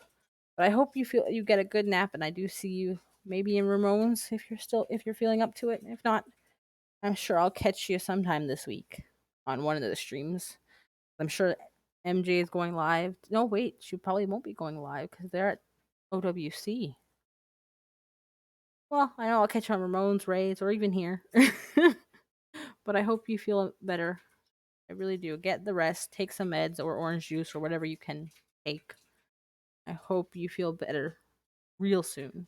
But I hope you get a good nap, and I do see you maybe in Ramones if you're feeling up to it. If not, I'm sure I'll catch you sometime this week on one of the streams. I'm sure MJ is going live. No, wait, she probably won't be going live because they're at OWC. Well, I know I'll catch you on Ramones, Rays, or even here. But I hope you feel better. I really do. Get the rest, take some meds or orange juice or whatever you can take. I hope you feel better real soon.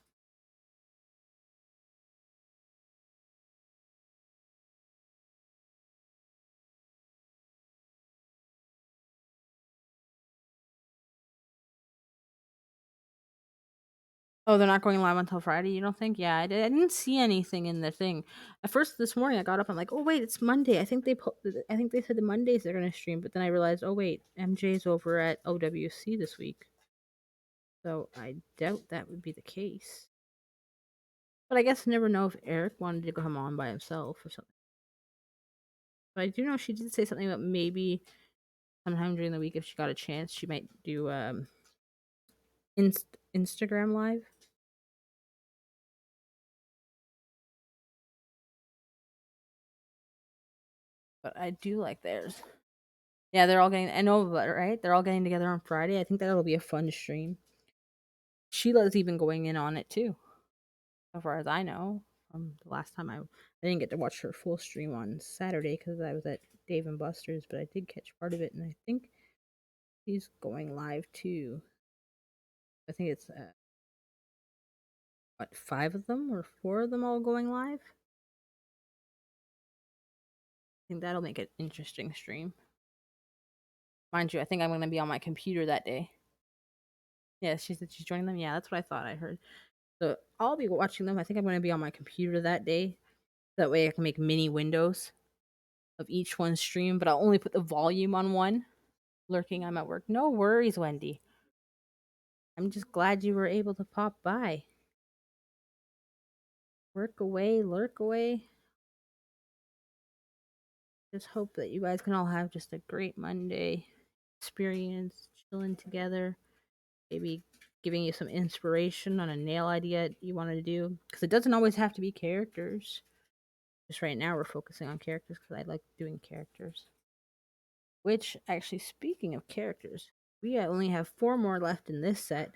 Oh, they're not going live until Friday, you don't think? Yeah, I didn't see anything in the thing. At first this morning I got up, I'm like, "Oh wait, it's Monday." I think they said the Mondays they're going to stream, but then I realized, "Oh wait, MJ's over at OWC this week." So I doubt that would be the case. But I guess I never know if Eric wanted to come on by himself or something. But I do know she did say something about maybe sometime during the week if she got a chance, she might do Instagram live. But I do like theirs. Yeah, they're all getting. I know, right? They're all getting together on Friday. I think that'll be a fun stream. Sheila's even going in on it too, as far as I know. From the last time I didn't get to watch her full stream on Saturday because I was at Dave and Buster's, but I did catch part of it, and I think he's going live too. I think it's what, 5 of them or 4 of them all going live. I think that'll make it interesting stream. Mind you, I think I'm gonna be on my computer that day. Yeah, she said she's joining them. Yeah, that's what I thought I heard. So I'll be watching them. I think I'm gonna be on my computer that day. That way I can make mini windows of each one's stream, but I'll only put the volume on one. Lurking, I'm at work. No worries, Wendy. I'm just glad you were able to pop by. Work away, lurk away. Just hope that you guys can all have just a great Monday experience, chilling together, maybe giving you some inspiration on a nail idea you want to do. Because it doesn't always have to be characters. Just right now, we're focusing on characters because I like doing characters. Which, actually, speaking of characters, we only have 4 more left in this set.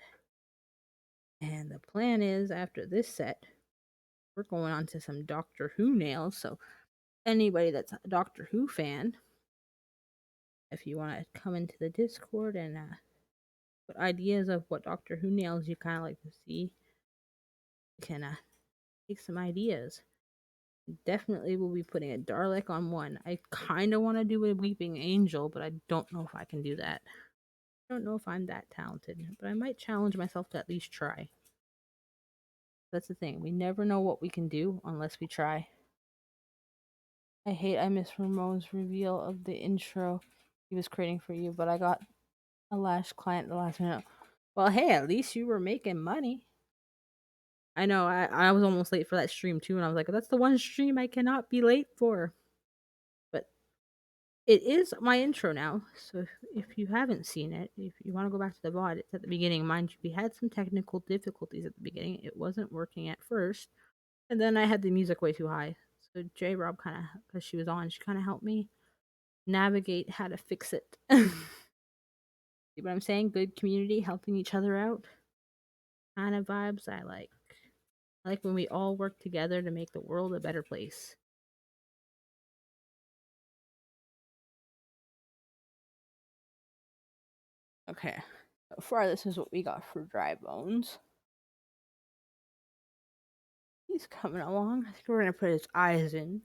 And the plan is, after this set, we're going on to some Doctor Who nails. So, anybody that's a Doctor Who fan, if you want to come into the Discord and put ideas of what Doctor Who nails you kind of like to see, you can take some ideas. Definitely will be putting a Dalek on one. I kind of want to do a Weeping Angel, but I don't know if I can do that. I don't know if I'm that talented, but I might challenge myself to at least try. That's the thing. We never know what we can do unless we try. I miss Ramon's reveal of the intro he was creating for you, but I got a Lash client at the last minute. Well, hey, at least you were making money. I know, I was almost late for that stream too, and I was like, that's the one stream I cannot be late for. But it is my intro now, so if you haven't seen it, if you want to go back to the VOD, it's at the beginning. Mind you, we had some technical difficulties at the beginning. It wasn't working at first, and then I had the music way too high. So J Rob kind of, because she was on, she kind of helped me navigate how to fix it. See what I'm saying? Good community, helping each other out. Kind of vibes I like. I like when we all work together to make the world a better place. Okay. So far, this is what we got for Dry Bones. He's coming along. I think we're gonna put his eyes in.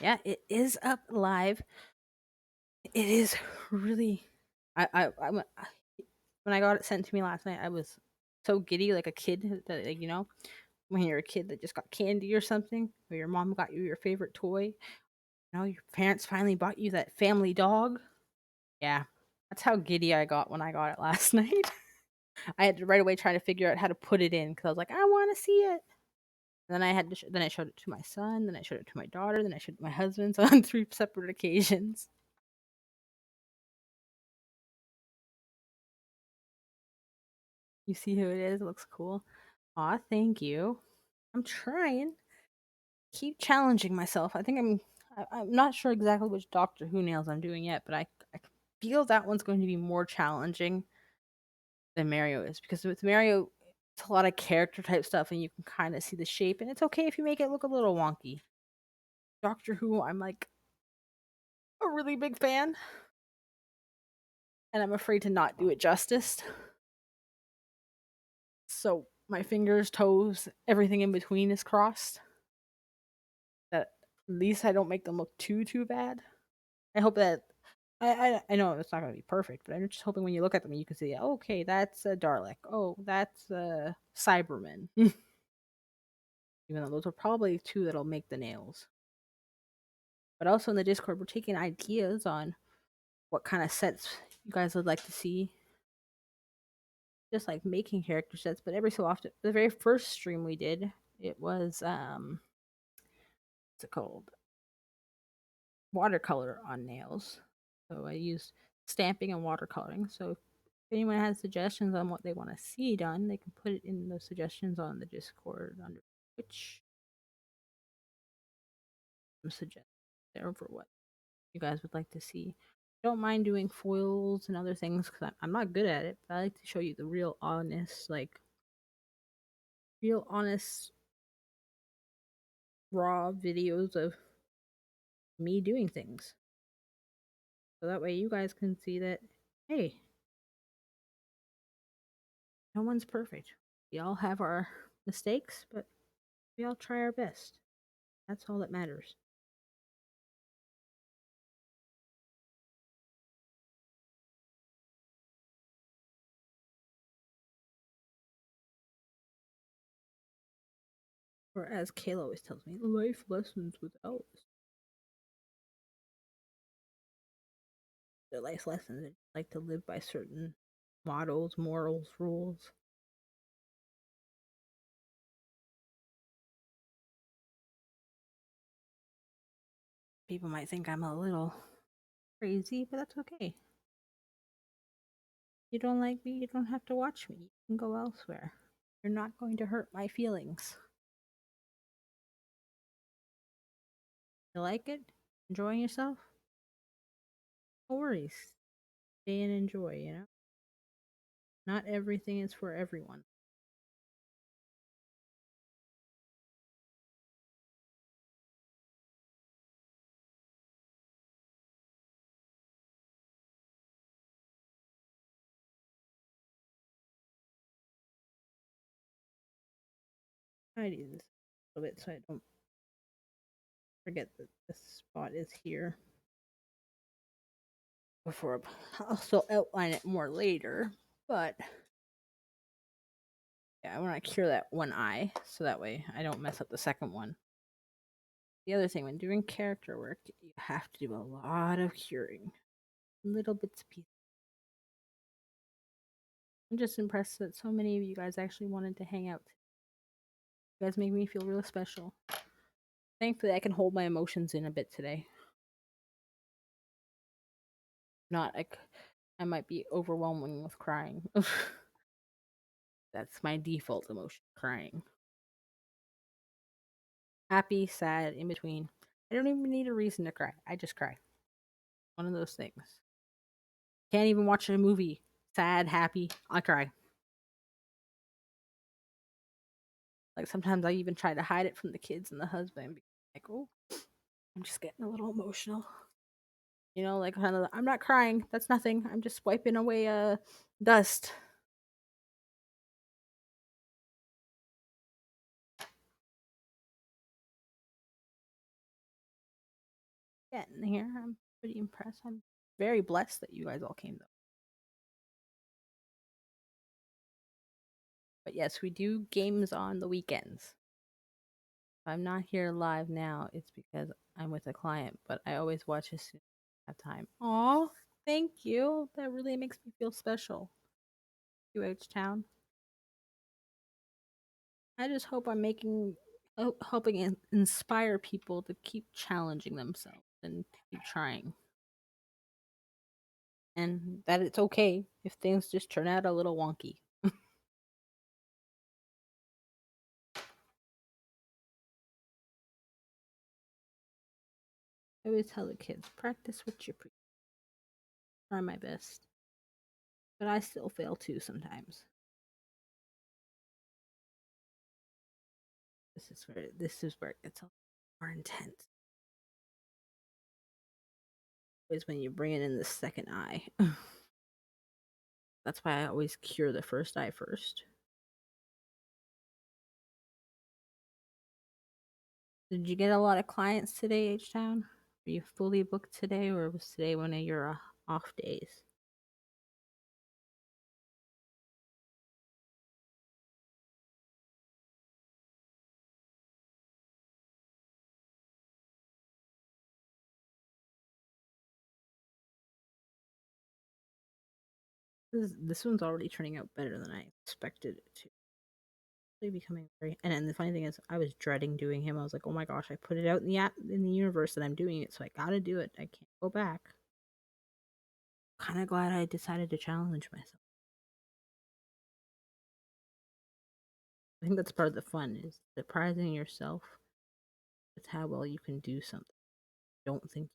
Yeah, it is up live. It is really. I'm when I got it sent to me last night, I was so giddy, like a kid that, like, when you're a kid that just got candy or something, or your mom got you your favorite toy. Your parents finally bought you that family dog. Yeah, that's how giddy I got when I got it last night. I had to right away try to figure out how to put it in because I was like, I want to see it. And then I had to. Then I showed it to my son. Then I showed it to my daughter. Then I showed it to my husband. So on three separate occasions. You see who it is? It looks cool. Aw, thank you. I'm trying. Keep challenging myself. I think I'm not sure exactly which Doctor Who nails I'm doing yet, but I feel that one's going to be more challenging than Mario is because with Mario, it's a lot of character type stuff, and you can kind of see the shape, and it's okay if you make it look a little wonky. Doctor Who, I'm like a really big fan, and I'm afraid to not do it justice. So my fingers, toes, everything in between is crossed. That at least I don't make them look too bad. I hope that I know it's not gonna be perfect, but I'm just hoping when you look at them, you can see, okay, that's a Dalek. Oh, that's a Cyberman. Even though those are probably two that'll make the nails. But also in the Discord, we're taking ideas on what kind of sets you guys would like to see. Just like making character sets, but every so often, the very first stream we did, it was what's it called? Watercolor on nails. So I used stamping and watercoloring. So if anyone has suggestions on what they want to see done, they can put it in the suggestions on the Discord under which suggest there for what you guys would like to see. I don't mind doing foils and other things because I'm not good at it, but I like to show you the real honest, real honest, raw videos of me doing things. So that way you guys can see that, hey, no one's perfect. We all have our mistakes, but we all try our best. That's all that matters. Or as Kayla always tells me, life lessons with Alice. They're life lessons. They like to live by certain models, morals, rules. People might think I'm a little crazy, but that's okay. You don't like me, you don't have to watch me. You can go elsewhere. You're not going to hurt my feelings. You like it? Enjoying yourself? No worries. Stay and enjoy. Not everything is for everyone. I do this a little bit so I don't forget that this spot is here. Before I'll still outline it more later, but yeah, I want to cure that one eye so that way I don't mess up the second one. The other thing, when doing character work, you have to do a lot of curing, little bits of pieces. I'm just impressed that so many of you guys actually wanted to hang out. You guys make me feel real special. Thankfully, I can hold my emotions in a bit today. Not like I might be overwhelming with crying. That's my default emotion, crying. Happy, sad, in between. I don't even need a reason to cry. I just cry. One of those things. Can't even watch a movie. Sad, happy, I cry. Like sometimes I even try to hide it from the kids and the husband. Like, oh, I'm just getting a little emotional. Like kind of, I'm not crying. That's nothing. I'm just wiping away dust. Getting here. I'm pretty impressed. I'm very blessed that you guys all came though. But yes, we do games on the weekends. If I'm not here live now, it's because I'm with a client, but I always watch as soon as I have time. Aw, thank you. That really makes me feel special. UH Town. I just hope I'm helping inspire people to keep challenging themselves and keep trying. And that it's okay if things just turn out a little wonky. I always tell the kids, practice what you preach. Try my best. But I still fail too sometimes. This is where it gets a little more intense. Is when you bring it in the second eye. That's why I always cure the first eye first. Did you get a lot of clients today, H Town? Are you fully booked today, or was today one of your off days? This one's already turning out better than I expected it to. Really becoming very. And then the funny thing is, I was dreading doing him. I was like, oh my gosh, I put it out in the universe that I'm doing it, so I gotta do it. I can't go back. Kind of glad I decided to challenge myself. I think that's part of the fun is surprising yourself with how well you can do something. Don't think.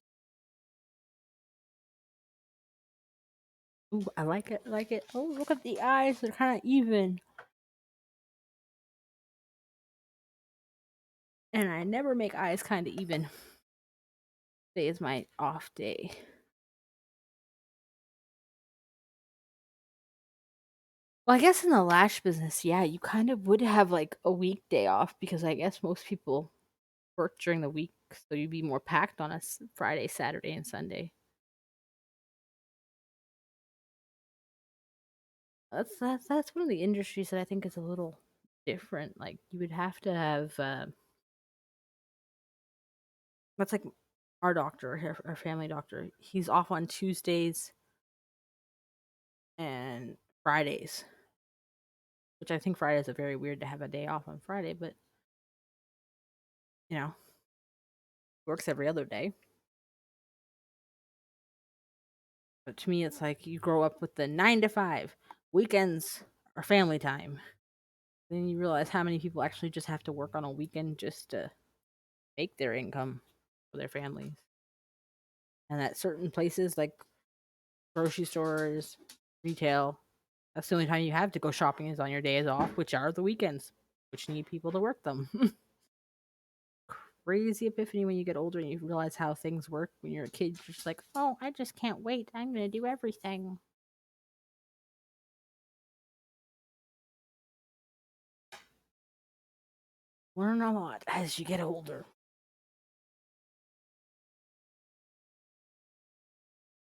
Ooh, I like it. I like it. Oh, look at the eyes. They're kind of even. And I never make eyes kind of even. Today is my off day. Well, I guess in the lash business, yeah, you kind of would have like a weekday off because I guess most people work during the week, so you'd be more packed on a Friday, Saturday, and Sunday. That's one of the industries that I think is a little different. Like you would have to have that's like our doctor, our family doctor. He's off on Tuesdays and Fridays, which I think Fridays are very weird to have a day off on Friday, but you know, works every other day. But to me, it's like you grow up with the 9 to 5 weekends are family time. Then you realize how many people actually just have to work on a weekend just to make their income for their families. And at certain places like grocery stores, retail, that's the only time you have to go shopping is on your days off, which are the weekends, which need people to work them. Crazy epiphany when you get older and you realize how things work. When you're a kid, you're just like, oh, I just can't wait. I'm going to do everything. Learn a lot as you get older.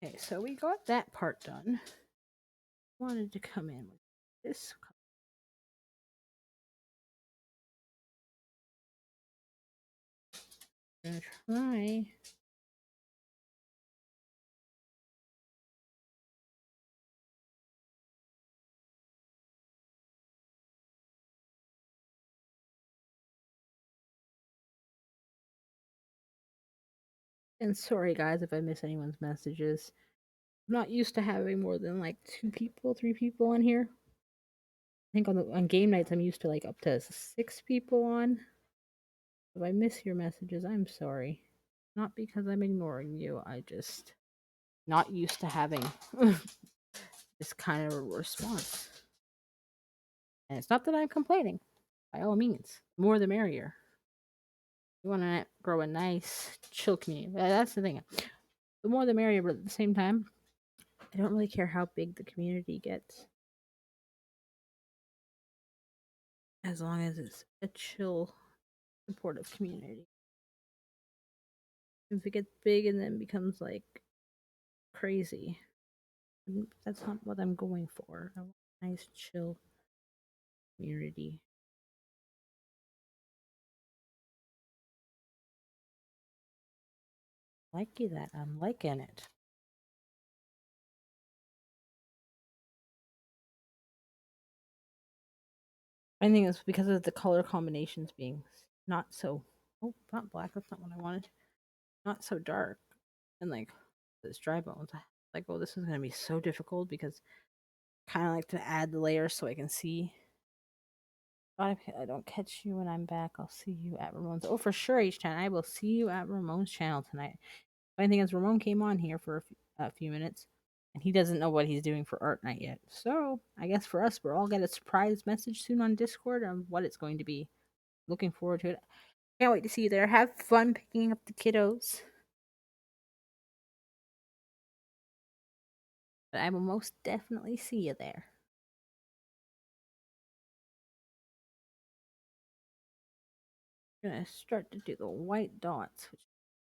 Okay, so we got that part done. Wanted to come in with this. Gonna try. And sorry, guys, if I miss anyone's messages. I'm not used to having more than like 2 people, 3 people on here. I think on game nights I'm used to like up to 6 people on. If I miss your messages, I'm sorry. Not because I'm ignoring you. I just not used to having this kind of a response. And it's not that I'm complaining. by all means, the more the merrier. You want to grow a nice, chill community. That's the thing. The more the merrier, but at the same time, I don't really care how big the community gets, as long as it's a chill, supportive community. If it gets big and then becomes like crazy, that's not what I'm going for. I want a nice, chill community. Liking that. I'm liking it. I think it's because of the color combinations being not so. Oh, not black. That's not what I wanted. Not so dark. And like this dry bones. Like, oh, this is gonna be so difficult because I kind of like to add the layers so I can see. I don't catch you when I'm back. I'll see you at Ramon's. Oh, for sure, H10. I will see you at Ramon's channel tonight. Funny thing is, Ramon came on here for a few minutes, and he doesn't know what he's doing for art night yet. So I guess for us, we're all get a surprise message soon on Discord on what it's going to be. Looking forward to it. Can't wait to see you there. Have fun picking up the kiddos. But I will most definitely see you there. I'm gonna start to do the white dots, which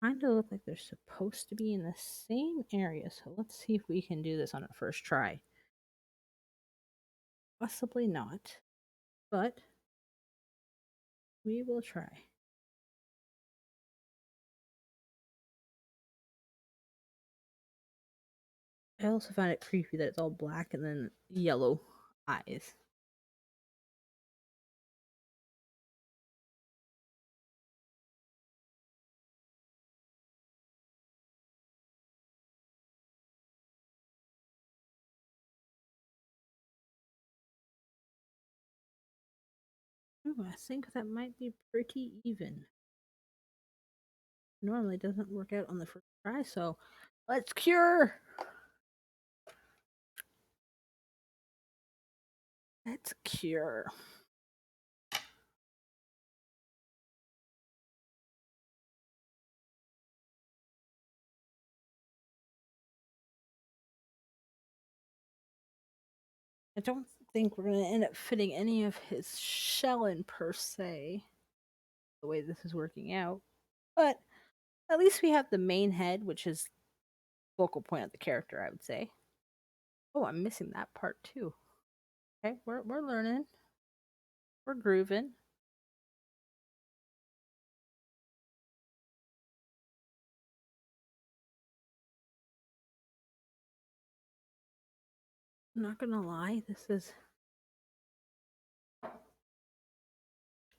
kind of look like they're supposed to be in the same area. So let's see if we can do this on a first try. Possibly not, but we will try. I also find it creepy that it's all black and then yellow eyes. Ooh, I think that might be pretty even. Normally doesn't work out on the first try, so let's cure. Let's cure. I don't think we're going to end up fitting any of his shell in per se, the way this is working out. But at least we have the main head, which is focal point of the character, I would say. Oh, I'm missing that part too. Okay, we're learning. We're grooving. I'm not gonna lie, this is.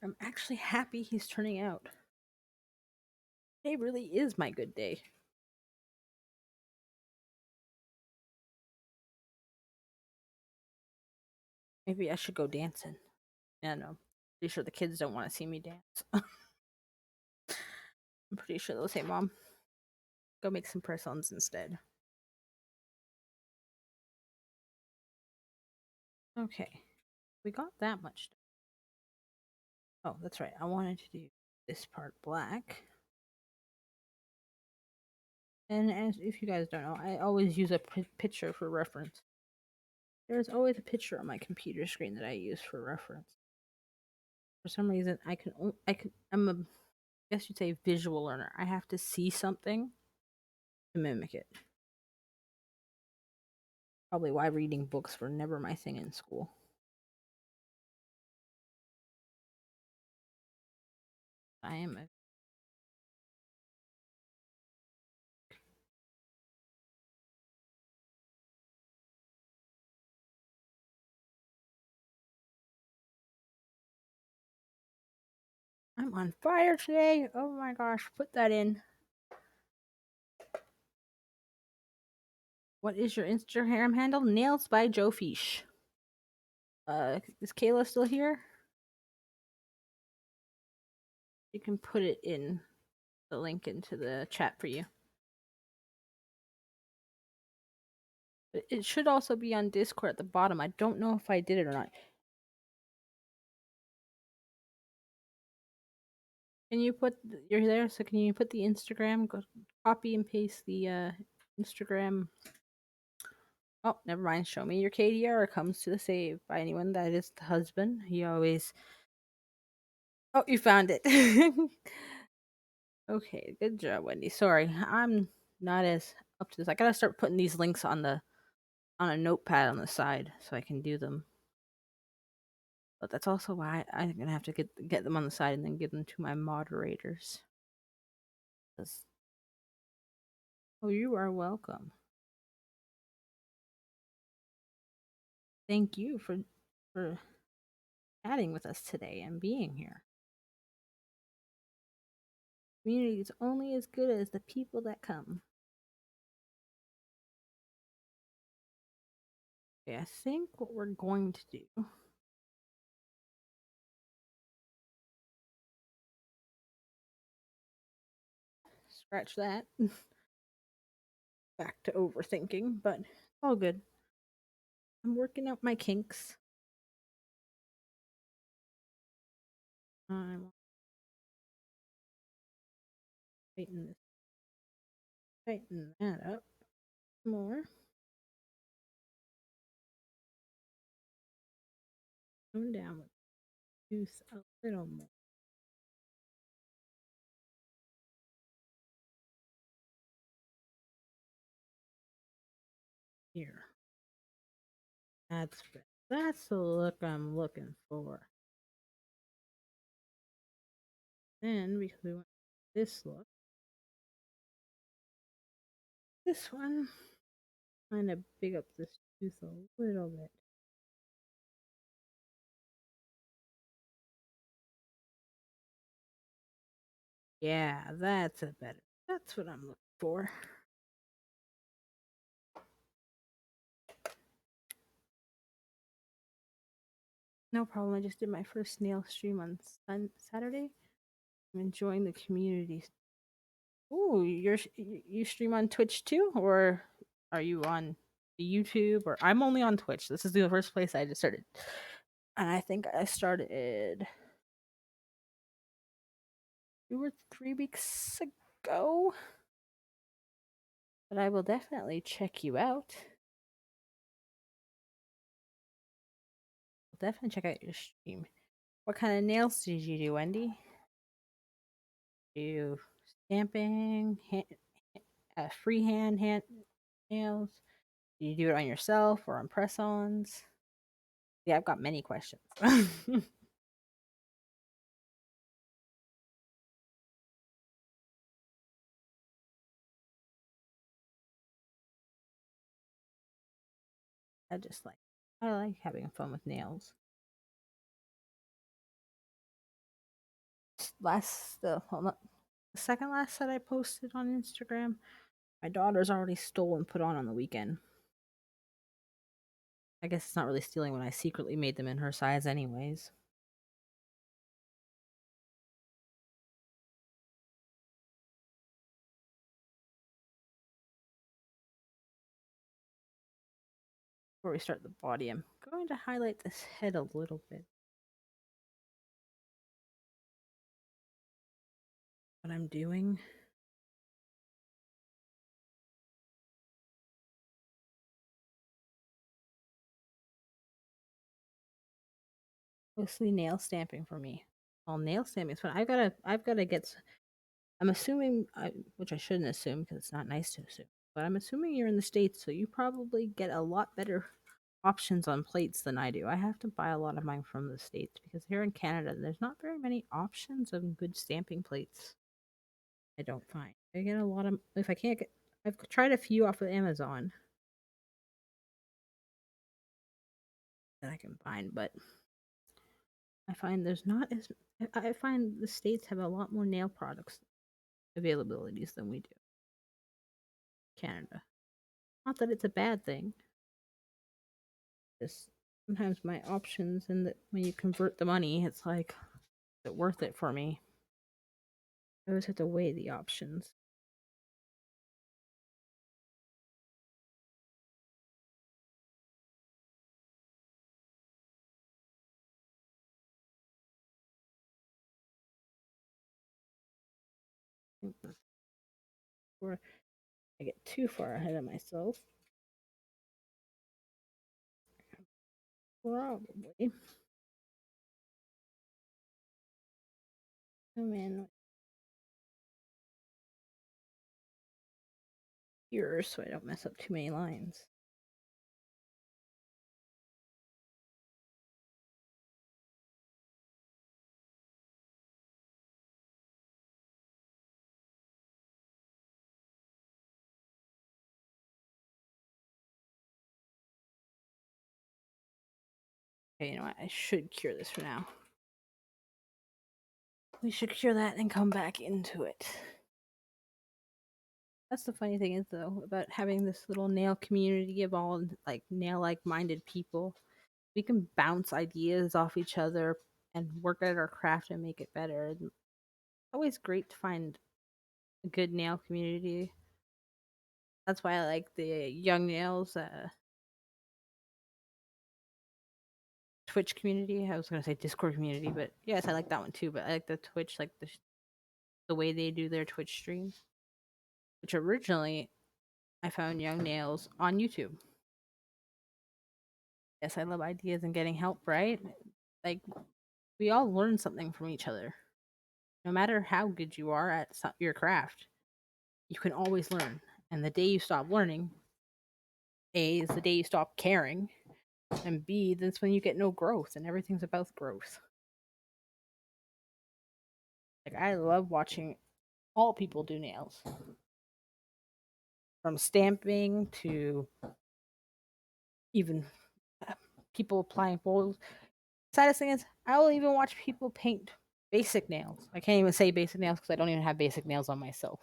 I'm actually happy he's turning out. Today really is my good day. Maybe I should go dancing. Yeah, no. Pretty sure the kids don't want to see me dance. I'm pretty sure they'll say, Mom, go make some press-ons instead. Okay. We got that much done. Oh, that's right. I wanted to do this part black. And as if you guys don't know, I always use a picture for reference. There's always a picture on my computer screen that I use for reference. For some reason, I'm a, I guess you'd say, visual learner. I have to see something to mimic it. Probably why reading books were never my thing in school. I am a I'm on fire today. Oh my gosh, put that in. What is your Instagram handle? Nails by Joe Fish. Is Kayla still here? You can put it in the link into the chat for you. It should also be on Discord at the bottom. I don't know if I did it or not. Can you put you're there? So can you put the Instagram? Go copy and paste the Instagram. Oh, never mind. Show me your KDR comes to the save by anyone that is the husband. He always. Oh, you found it. Okay, good job, Wendy. Sorry, I'm not as up to this. I gotta start putting these links on the on a notepad on the side so I can do them. But that's also why I'm gonna have to get them on the side and then give them to my moderators. 'Cause- Oh, you are welcome. Thank you for chatting with us today and being here. Community is only as good as the people that come. Okay, I think what we're going to do. Scratch that. Back to overthinking, but all good. I'm working out my kinks. I'm tighten that up more. Come down with juice a little more. Here. That's the look I'm looking for. Then because we want this look. This one kind of big up this tooth a little bit. Yeah, that's a better. That's what I'm looking for. No problem. I just did my first nail stream on Saturday. I'm enjoying the community. Ooh, you stream on Twitch too, or are you on YouTube? Or I'm only on Twitch. This is the first place I just started, and I think I started 2 or 3 weeks ago. But I will definitely check you out. I'll definitely check out your stream. What kind of nails did you do, Wendy? Do stamping, freehand hand nails? Do you do it on yourself or on press-ons? Yeah, I've got many questions. I just like I like having fun with nails. The second last set I posted on Instagram, my daughter's already stole and put on the weekend. I guess it's not really stealing when I secretly made them in her size, anyways. Before we start the body, I'm going to highlight this head a little bit. What I'm doing. Mostly nail stamping for me. Well, nail stamping is fun. I've gotta get. I'm assuming, which I shouldn't assume because it's not nice to assume, but I'm assuming you're in the States, so you probably get a lot better options on plates than I do. I have to buy a lot of mine from the States because here in Canada, there's not very many options of good stamping plates. I don't find. I get a lot of, if I can't get, I've tried a few off of Amazon that I can find, but I find there's not as, I find the States have a lot more nail products availabilities than we do. Canada. Not that it's a bad thing. Just sometimes my options and when you convert the money, it's like, is it worth it for me? I always have to weigh the options. think before I get too far ahead of myself. Probably. Come in here so I don't mess up too many lines. Okay, you know what? I should cure this for now. We should cure that and come back into it. That's the funny thing is though about having this little nail community of all like nail like minded people. We can bounce ideas off each other and work at our craft and make it better. It's always great to find a good nail community. That's why I like the Young Nails Twitch community. I was gonna say Discord community, but yes, I like that one too. But I like the Twitch, like the way they do their Twitch streams. Which originally I found Young Nails on YouTube. Yes, I love ideas and getting help. Right? Like we all learn something from each other. No matter how good you are at your craft, you can always learn. And the day you stop learning, A is the day you stop caring, and B, that's when you get no growth, and everything's about growth. Like I love watching all people do nails, from stamping to even people applying foils. Saddest thing is, I will even watch people paint basic nails. I can't even say basic nails because I don't even have basic nails on myself.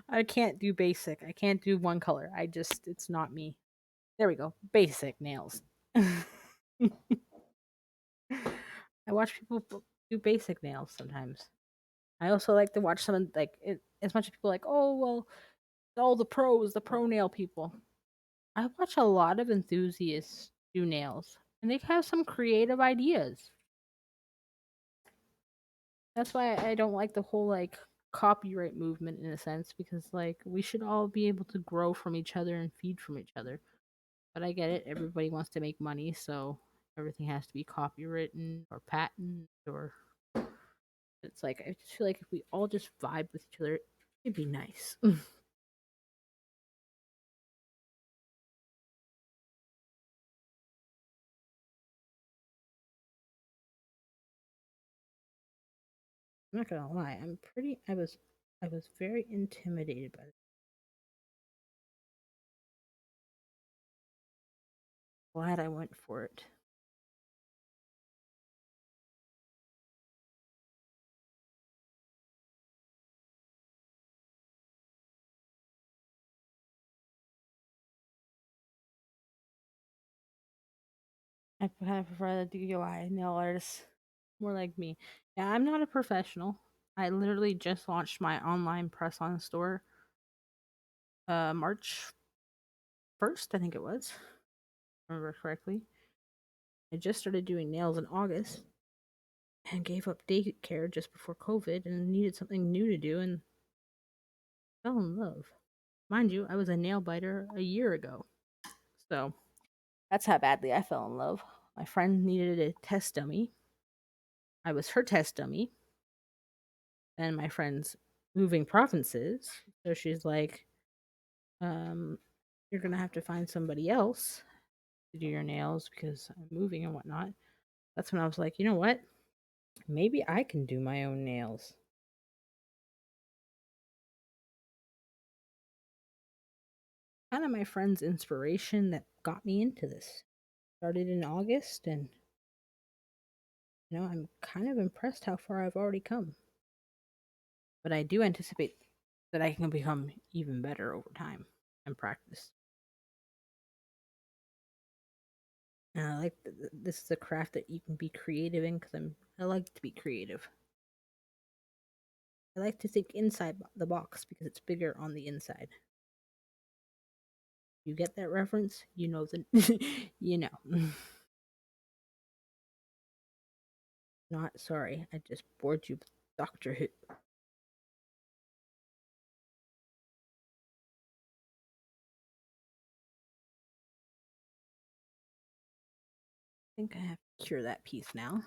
I can't do basic. I can't do one color. It's not me. There we go. Basic nails. I watch people do basic nails sometimes. I also like to watch someone like as much as people like, oh well, all the pros, the pro nail people. I watch a lot of enthusiasts do nails, and they have some creative ideas. That's why I don't like the whole like copyright movement in a sense because like we should all be able to grow from each other and feed from each other. But I get it, everybody wants to make money, so everything has to be copywritten or patent or it's like I just feel like if we all just vibe with each other, it'd be nice. I'm not gonna lie, I was very intimidated by it. Glad I went for it. I kind of prefer the DIY nail artists. More like me. Yeah, I'm not a professional. I literally just launched my online press on store March 1st, I think it was. If I remember correctly. I just started doing nails in August and gave up daycare just before COVID and needed something new to do and fell in love. Mind you, I was a nail biter a year ago. So that's how badly I fell in love. My friend needed a test dummy. I was her test dummy. And my friend's moving provinces. So she's like, you're going to have to find somebody else to do your nails because I'm moving and whatnot. That's when I was like, you know what? Maybe I can do my own nails. Kind of my friend's inspiration that got me into this. Started in August, and I'm kind of impressed how far I've already come. But I do anticipate that I can become even better over time and practice. And I like this is a craft that you can be creative in because I like to be creative. I like to think inside the box because it's bigger on the inside. You get that reference? You know the you know. Not sorry, I just bored you with Doctor Who. think I have to cure that piece now.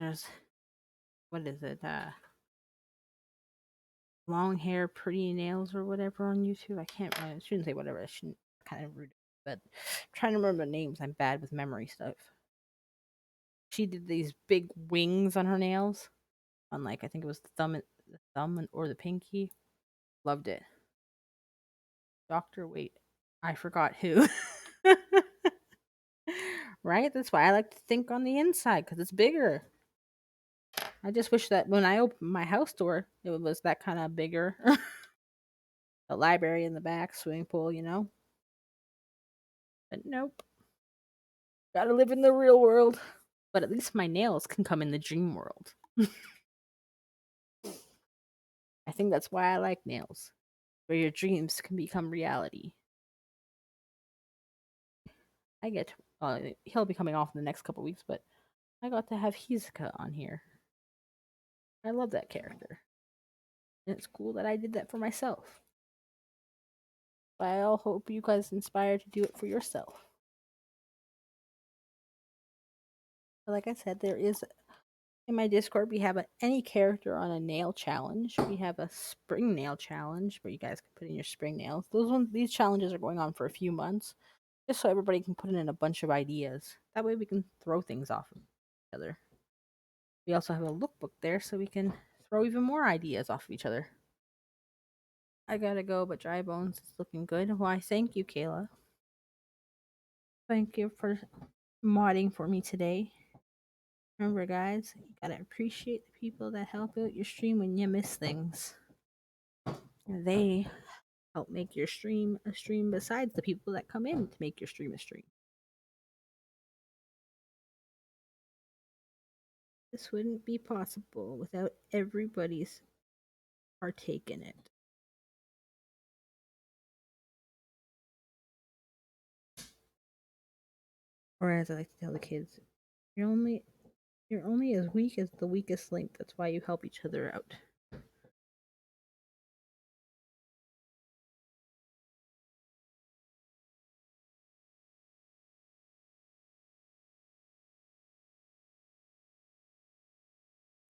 There's, what is it? Long hair, pretty nails, or whatever on YouTube. I shouldn't say whatever. I shouldn't kind of rude, but I'm trying to remember names. I'm bad with memory stuff. She did these big wings on her nails, on like I think it was or the pinky. Loved it. Doctor, wait, I forgot who. Right? That's why I like to think on the inside because it's bigger. I just wish that when I opened my house door, it was that kind of bigger. The library in the back, swimming pool, you know? But nope. Gotta live in the real world. But at least my nails can come in the dream world. I think that's why I like nails, where your dreams can become reality. I get, he'll be coming off in the next couple weeks, but I got to have Hizuka on here. I love that character. And it's cool that I did that for myself. But I all hope you guys inspire to do it for yourself. But like I said, there is in my Discord, we have any character on a nail challenge. We have a spring nail challenge where you guys can put in your spring nails. These challenges are going on for a few months, just so everybody can put in a bunch of ideas. That way, we can throw things off of each other. We also have a lookbook there, so we can throw even more ideas off of each other. I gotta go, but Dry Bones is looking good. Why, thank you, Kayla. Thank you for modding for me today. Remember, guys, you gotta appreciate the people that help out your stream when you miss things. They help make your stream a stream besides the people that come in to make your stream a stream. This wouldn't be possible without everybody's partake in it. Or as I like to tell the kids, you're only as weak as the weakest link. That's why you help each other out.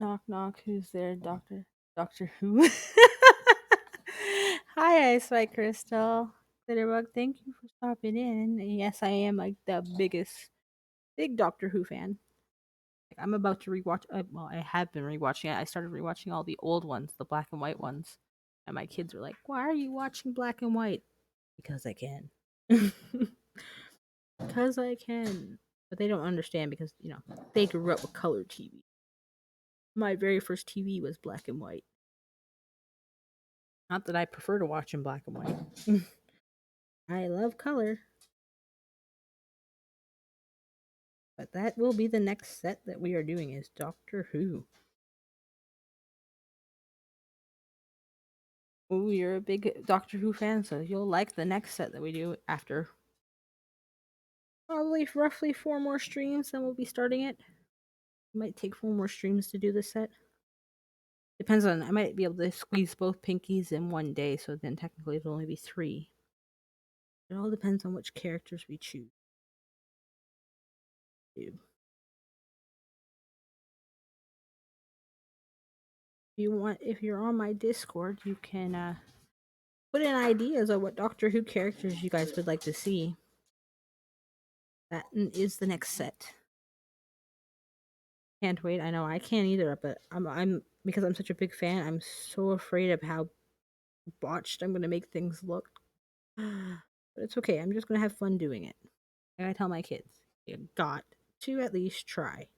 Knock knock, who's there? Doctor Who? Hi, Ice White Crystal. Glitterbug, thank you for stopping in. Yes, I am like the big Doctor Who fan. I'm about to rewatch. Well, I have been rewatching it. I started rewatching all the old ones, the black and white ones, and my kids were like, "Why are you watching black and white?" Because I can. Because I can. But they don't understand because they grew up with color TV. My very first TV was black and white. Not that I prefer to watch in black and white. I love color. But that will be the next set that we are doing is Doctor Who. Oh, you're a big Doctor Who fan, so you'll like the next set that we do after probably roughly 4 more streams, then we'll be starting it. It might take 4 more streams to do this set. Depends on, I might be able to squeeze both pinkies in one day, so then technically it'll only be 3. It all depends on which characters we choose. If you're on my Discord, you can put in ideas of what Doctor Who characters you guys would like to see. That is the next set. Can't wait. I know I can't either, but I'm because I'm such a big fan. I'm so afraid of how botched I'm gonna make things look. But it's okay. I'm just gonna have fun doing it. I tell my kids, you got to at least try,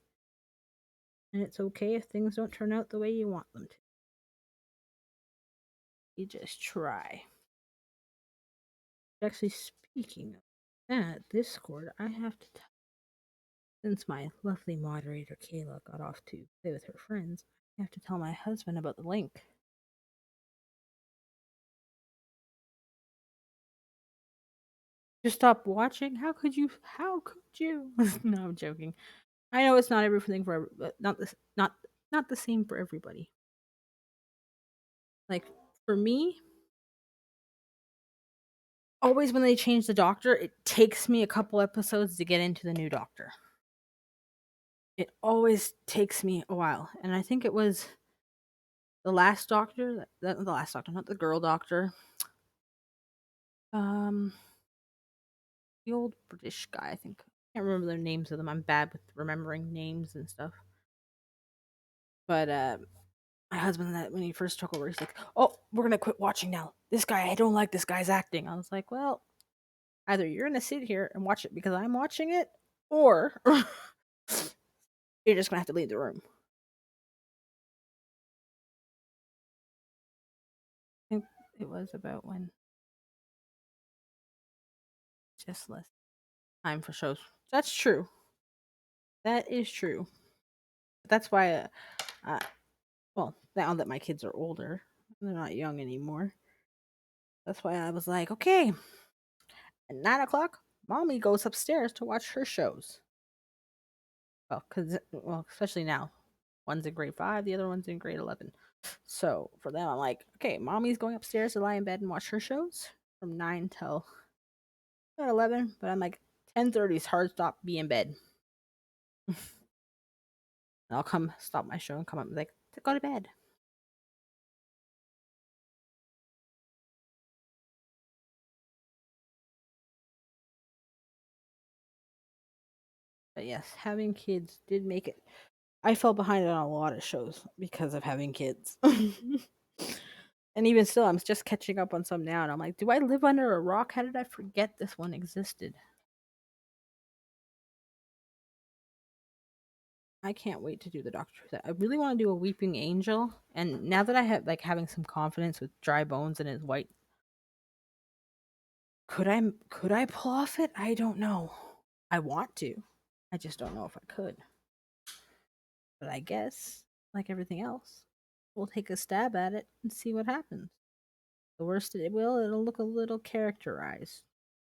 and it's okay if things don't turn out the way you want them to. You just try. Actually, speaking of that, Discord, I have to since my lovely moderator Kayla got off to play with her friends, I have to tell my husband about the link. Just stop watching? How could you? How could you? No, I'm joking. I know it's not everything for not the same for everybody. Like for me, always when they change the doctor, it takes me a couple episodes to get into the new doctor. It always takes me a while. And I think it was the last doctor, the last doctor, not the girl doctor. Um, the old British guy, I think. I can't remember their names of them. I'm bad with remembering names and stuff. But my husband, that when he first took over, he's like, "Oh, we're gonna quit watching now. This guy, I don't like this guy's acting." I was like, "Well, either you're gonna sit here and watch it because I'm watching it, or you're just gonna have to leave the room." I think it was about when just less time for shows. That's true. That is true. That's why, uh, well, now that my kids are older, they're not young anymore. That's why I was like, okay, at 9 o'clock, mommy goes upstairs to watch her shows. Well, especially now, one's in grade 5, the other one's in grade 11. So for them, I'm like, okay, mommy's going upstairs to lie in bed and watch her shows from 9 till about 11. But I'm like, 10:30 is hard stop, be in bed. And I'll come stop my show and come up and be like, go to bed. But yes, having kids did make it. I fell behind on a lot of shows because of having kids. And even still, I'm just catching up on some now. And I'm like, do I live under a rock? How did I forget this one existed? I can't wait to do the Doctor Who. I really want to do a Weeping Angel. And now that I have like having some confidence with Dry Bones and his white, could I pull off it? I don't know. I want to. I just don't know if I could. But I guess, like everything else, we'll take a stab at it and see what happens. The worst it'll look a little characterized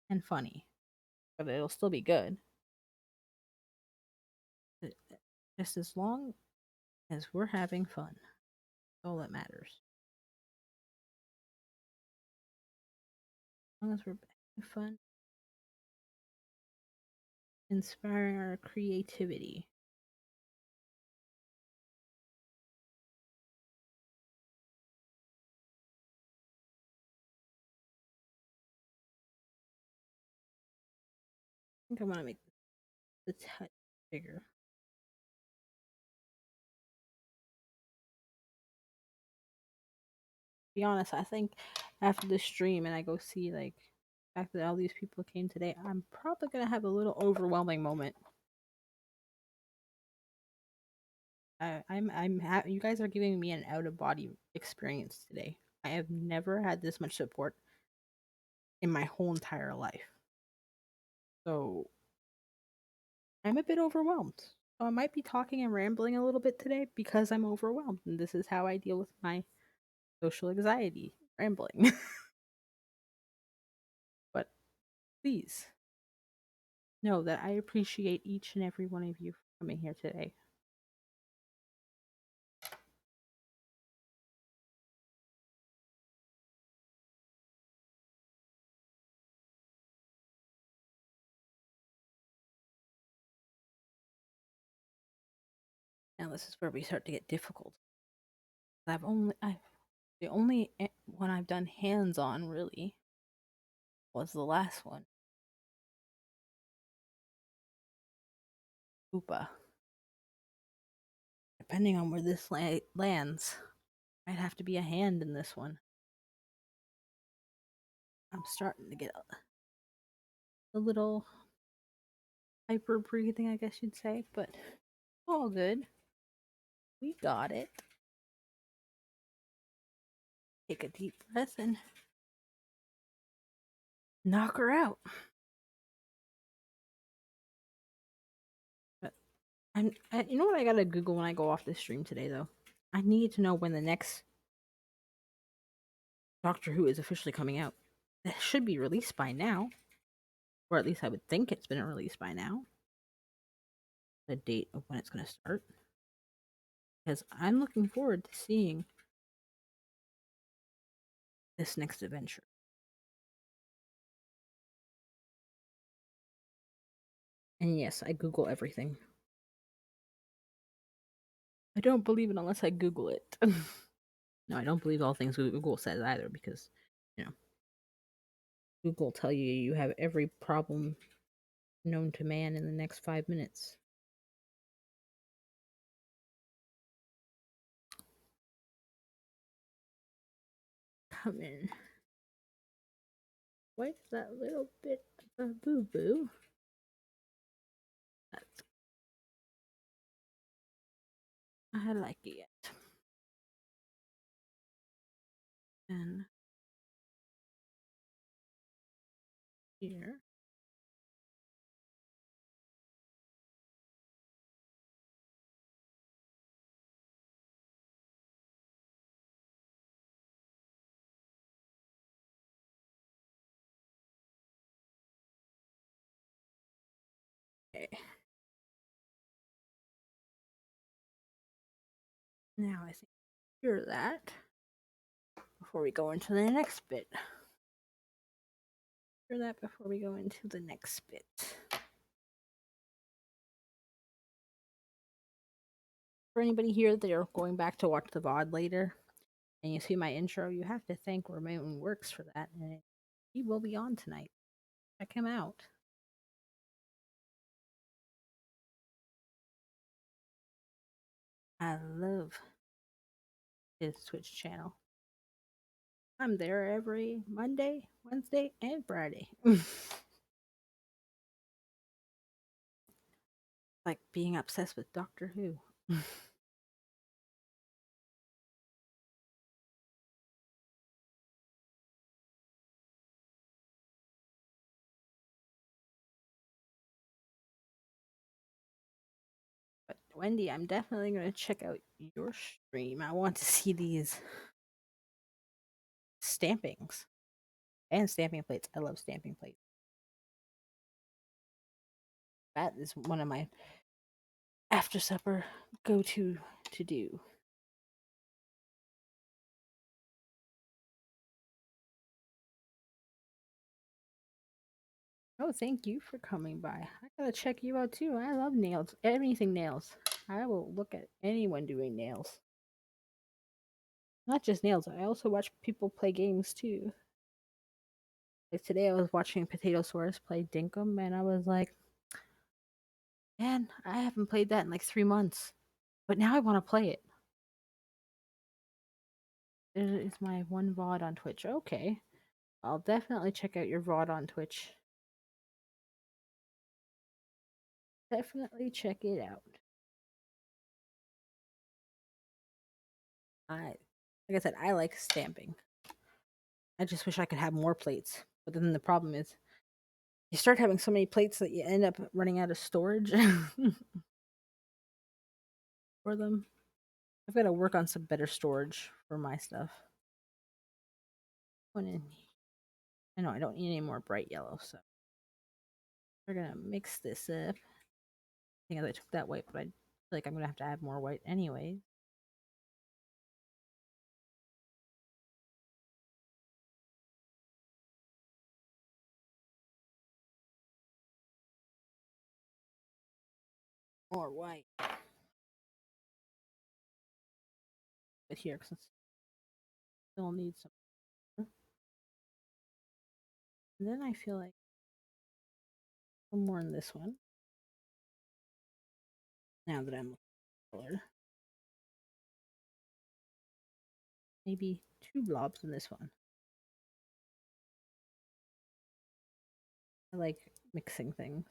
and funny, but it'll still be good. Just as long as we're having fun, that's all that matters. As long as we're having fun, inspiring our creativity. I think I want to make the touch bigger. To be honest, I think after the stream and I go see like the fact that all these people came today, I'm probably gonna have a little overwhelming moment. You guys are giving me an out of body experience today. I have never had this much support in my whole entire life. So I'm a bit overwhelmed. So I might be talking and rambling a little bit today because I'm overwhelmed. And this is how I deal with my social anxiety rambling. But please know that I appreciate each and every one of you for coming here today. Now this is where we start to get difficult. The only one I've done hands on really was the last one. Koopa. Depending on where this lands, I'd have to be a hand in this one. I'm starting to get a little hyper breathing, I guess you'd say, but all good. We got it. Take a deep breath and knock her out. But you know what I gotta Google when I go off this stream today, though? I need to know when the next Doctor Who is officially coming out. It should be released by now, or at least I would think it's been released by now. The date of when it's going to start, because I'm looking forward to seeing this next adventure. And yes, I Google everything. I don't believe it unless I Google it. No, I don't believe all things Google says either because, you know, Google tell you have every problem known to man in the next 5 minutes. Come in. What's that little bit of a boo boo? I like it. And here. Okay. Now I think cure that before we go into the next bit. Cure that before we go into the next bit. For anybody here that are going back to watch the VOD later and you see my intro, you have to thank Ramon Works for that. And he will be on tonight. Check him out. I love his Twitch channel. I'm there every Monday, Wednesday, and Friday. Like being obsessed with Doctor Who. But Wendy, I'm definitely going to check out your stream. I want to see these stampings and stamping plates. I love stamping plates. That is one of my after supper go to do. Oh, thank you for coming by. I gotta check you out too. I love nails. Anything nails. I will look at anyone doing nails. Not just nails. I also watch people play games too. Like today, I was watching Potatosaurus play Dinkum, and I was like, "Man, I haven't played that in like 3 months, but now I want to play it." It is my one VOD on Twitch. Okay, I'll definitely check out your VOD on Twitch. Definitely check it out. Like I said, I like stamping. I just wish I could have more plates. But then the problem is, you start having so many plates that you end up running out of storage for them. I've got to work on some better storage for my stuff. I know I don't need any more bright yellow, so we're gonna mix this up. I think I took that white, but I feel like I'm gonna have to add more white anyway. More white. But here, because still need some. And then I feel like some more in this one. Now that I'm colored. Maybe 2 blobs in this one. I like mixing things.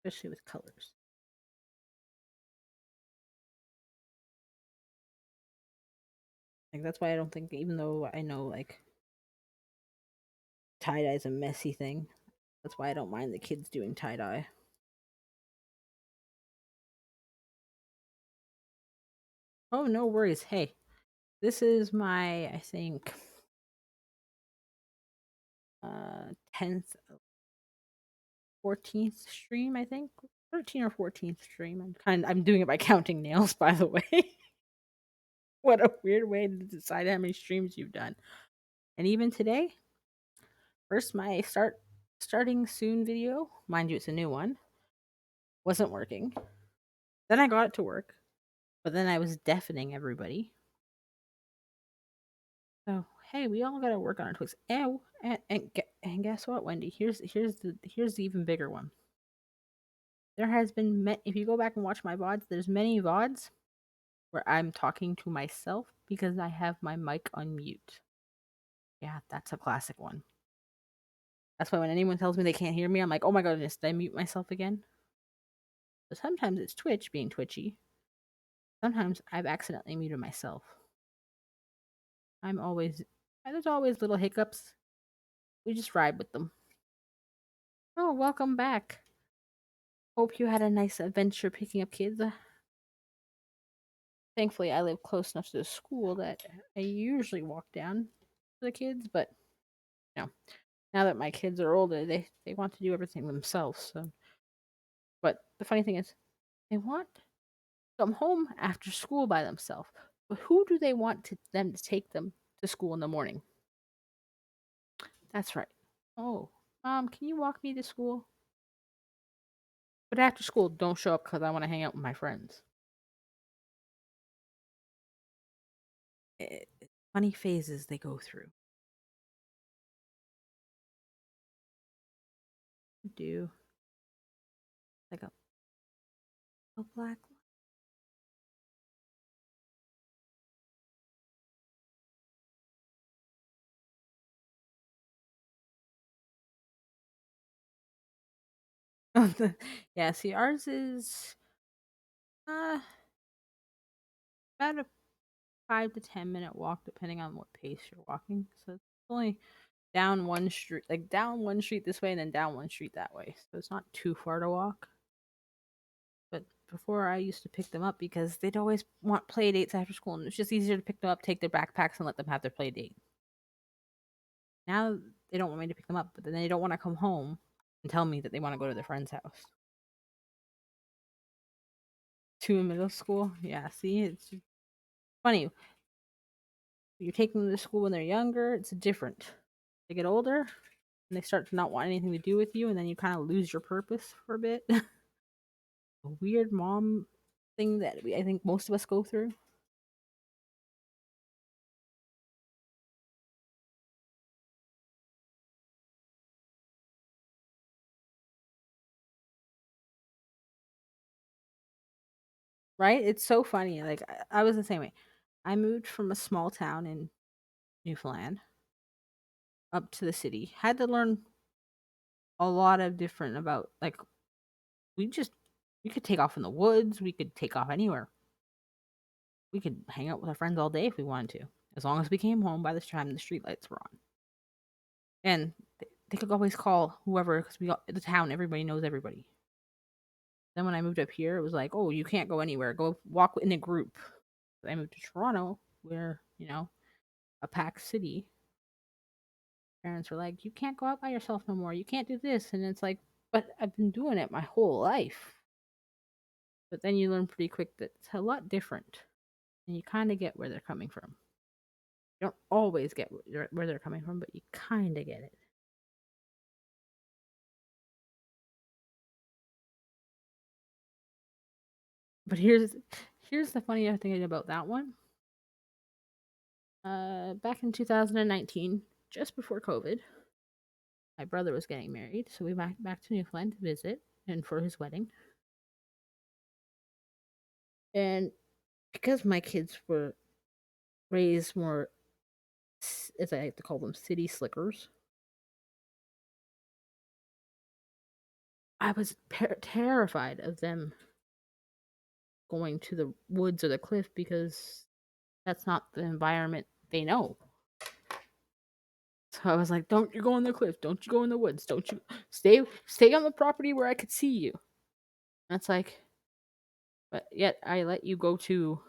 Especially with colors. Like that's why I don't think, even though I know like tie dye is a messy thing, that's why I don't mind the kids doing tie dye. Oh, no worries. Hey, this is my, I think, 10th, 14th stream. I think 13 or 14th stream. I'm doing it by counting nails, by the way. What a weird way to decide how many streams you've done. And even today, first my start starting soon video. Mind you, it's a new one. Wasn't working. Then I got it to work, but then I was deafening everybody. So hey, we all gotta work on our tweaks. And guess what, Wendy? Here's the even bigger one. There has been if you go back and watch my VODs, there's many VODs where I'm talking to myself because I have my mic on mute. Yeah, that's a classic one. That's why when anyone tells me they can't hear me, I'm like, oh my goodness, did I mute myself again? But sometimes it's Twitch being twitchy. Sometimes I've accidentally muted myself. There's always little hiccups. We just ride with them. Oh, welcome back. Hope you had a nice adventure picking up kids. Thankfully, I live close enough to the school that I usually walk down to the kids, but you know, now that my kids are older, they want to do everything themselves. So, but the funny thing is, they want to come home after school by themselves. But who do they want them to take them to school in the morning? That's right. Oh, can you walk me to school? But after school, don't show up because I want to hang out with my friends. Funny phases they go through. Do like a black. Yeah, see, ours is about a 5 to 10 minute walk, depending on what pace you're walking. So it's only down one street this way, and then down one street that way. So it's not too far to walk. But before, I used to pick them up because they'd always want play dates after school, and it's just easier to pick them up, take their backpacks, and let them have their play date. Now they don't want me to pick them up, but then they don't want to come home and tell me that they want to go to their friend's house. Two in middle school, yeah. See, it's funny. You're taking them to school when they're younger. It's different. They get older and they start to not want anything to do with you, and then you kind of lose your purpose for a bit. A weird mom thing that I think most of us go through. Right? It's so funny. Like I was the same way. I moved from a small town in Newfoundland up to the city. Had to learn a lot of different about like we just we could take off in the woods, we could take off anywhere. We could hang out with our friends all day if we wanted to, as long as we came home by the time the streetlights were on. And they could always call whoever because the town, everybody knows everybody. Then when I moved up here, it was like, oh, you can't go anywhere. Go walk in a group. I moved to Toronto, where a packed city. Parents were like, you can't go out by yourself no more. You can't do this, and it's like, but I've been doing it my whole life. But then you learn pretty quick that it's a lot different, and you kind of get where they're coming from. You don't always get where they're coming from, but you kind of get it. But here's the funny thing about that one. Back in 2019, just before COVID, my brother was getting married, so we went back to Newfoundland to visit and for his wedding. And because my kids were raised more, as I like to call them, city slickers, I was terrified of them going to the woods or the cliff because that's not the environment they know. So I was like, "Don't you go on the cliff? Don't you go in the woods? Don't you stay on the property where I could see you?" And it's like, but yet I let you go to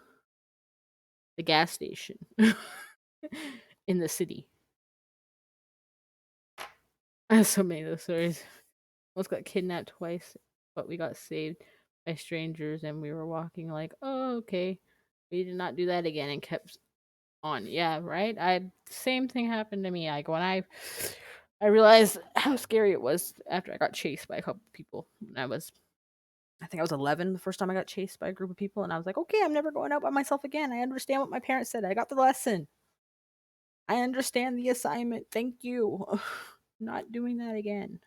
the gas station in the city. I have so many of those stories. Almost got kidnapped twice, but we got saved by strangers, and we were walking like, "Oh, okay." We did not do that again, and kept on. Yeah, right. Same thing happened to me. Like when I I realized how scary it was after I got chased by a couple people. When I think I was 11 the first time I got chased by a group of people, and I was like, okay, I'm never going out by myself again. I understand what my parents said. I got the lesson. I understand the assignment. Thank you. Not doing that again.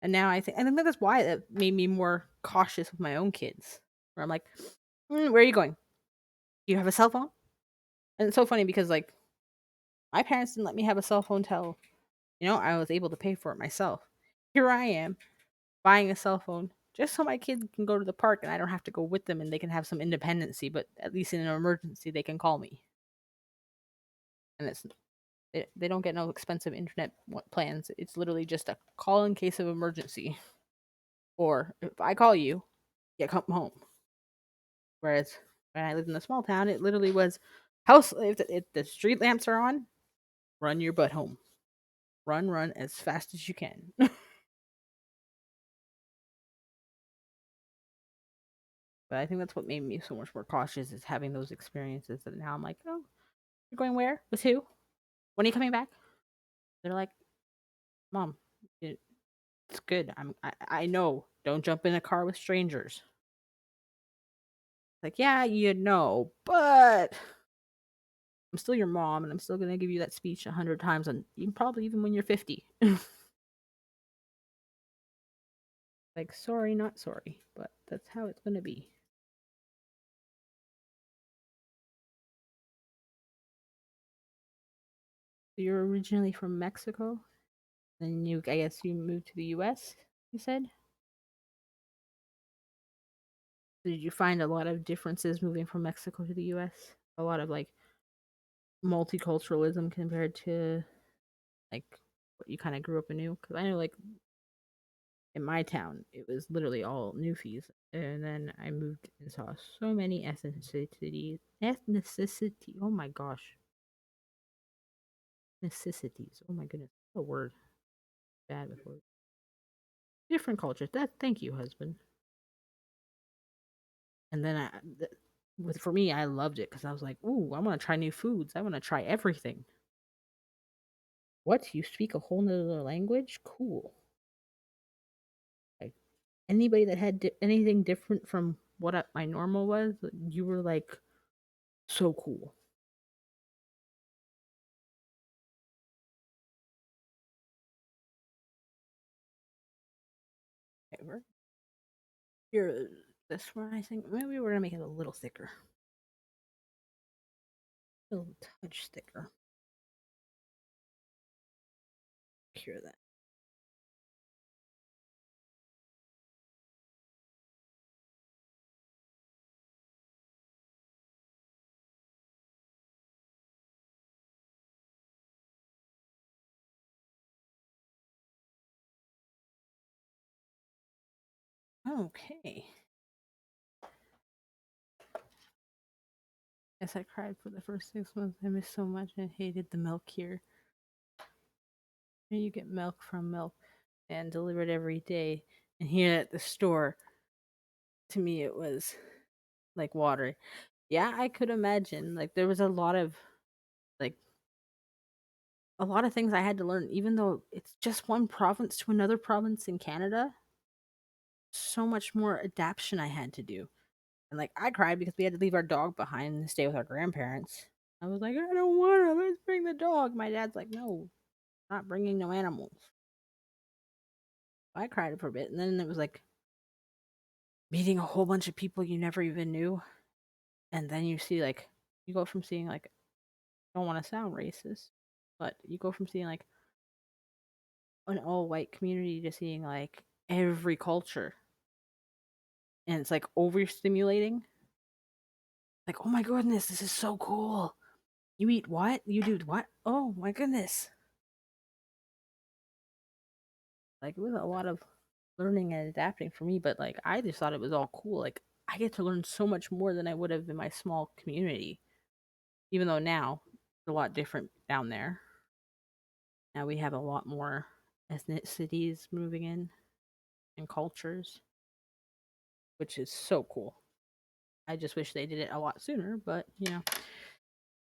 And now I think that's why that made me more cautious with my own kids. Where I'm like, where are you going? Do you have a cell phone? And it's so funny because like my parents didn't let me have a cell phone till I was able to pay for it myself. Here I am buying a cell phone just so my kids can go to the park and I don't have to go with them and they can have some independency. But at least in an emergency, they can call me. And they don't get no expensive internet plans. It's literally just a call in case of emergency. Or if I call you, you come home. Whereas when I lived in a small town, it literally was house. If the street lamps are on, run your butt home. Run as fast as you can. But I think that's what made me so much more cautious is having those experiences. And now I'm like, oh, you're going where? With who? When are you coming back? They're like, Mom, it's good. I know. Don't jump in a car with strangers. Like, yeah, but I'm still your mom, and I'm still gonna give you that speech 100 times, and probably even when you're 50. Like, sorry, not sorry, but that's how it's gonna be. So you're originally from Mexico, and I guess you moved to the U.S. You said. Did you find a lot of differences moving from Mexico to the U.S.? A lot of like multiculturalism compared to like what you kind of grew up and knew? Because I know like in my town, it was literally all Newfies. And then I moved and saw so many ethnicities. Ethnicity. Oh my gosh. Necessities. Oh my goodness. What a word. Bad with words. Different cultures. Thank you, husband. And then for me, I loved it because I was like, ooh, I want to try new foods. I want to try everything. What? You speak a whole nother language? Cool. Like anybody that had anything different from what my normal was, you were like so cool. Okay, here, this one, I think maybe we're gonna make it a little thicker, a little touch thicker. Hear that? Okay. Yes, I cried for the first 6 months. I missed so much. I hated the milk here. You get milk from milk and delivered every day. And here at the store, to me, it was like water. Yeah, I could imagine. Like there was like a lot of things I had to learn, even though it's just one province to another province in Canada. So much more adaptation I had to do. And like I cried because we had to leave our dog behind and stay with our grandparents. I was like, I don't want to. Let's bring the dog. My dad's like, no, not bringing no animals. I cried for a bit, and then it was like meeting a whole bunch of people you never even knew, and then you see like you go from seeing like I don't want to sound racist, but you go from seeing like an all white community to seeing like every culture, and it's like overstimulating. Like, oh my goodness, this is so cool. You eat what? You do what? Oh my goodness. Like it was a lot of learning and adapting for me, but like I just thought it was all cool. Like I get to learn so much more than I would have in my small community. Even though now it's a lot different down there. Now we have a lot more ethnicities moving in and cultures, which is so cool. I just wish they did it a lot sooner, but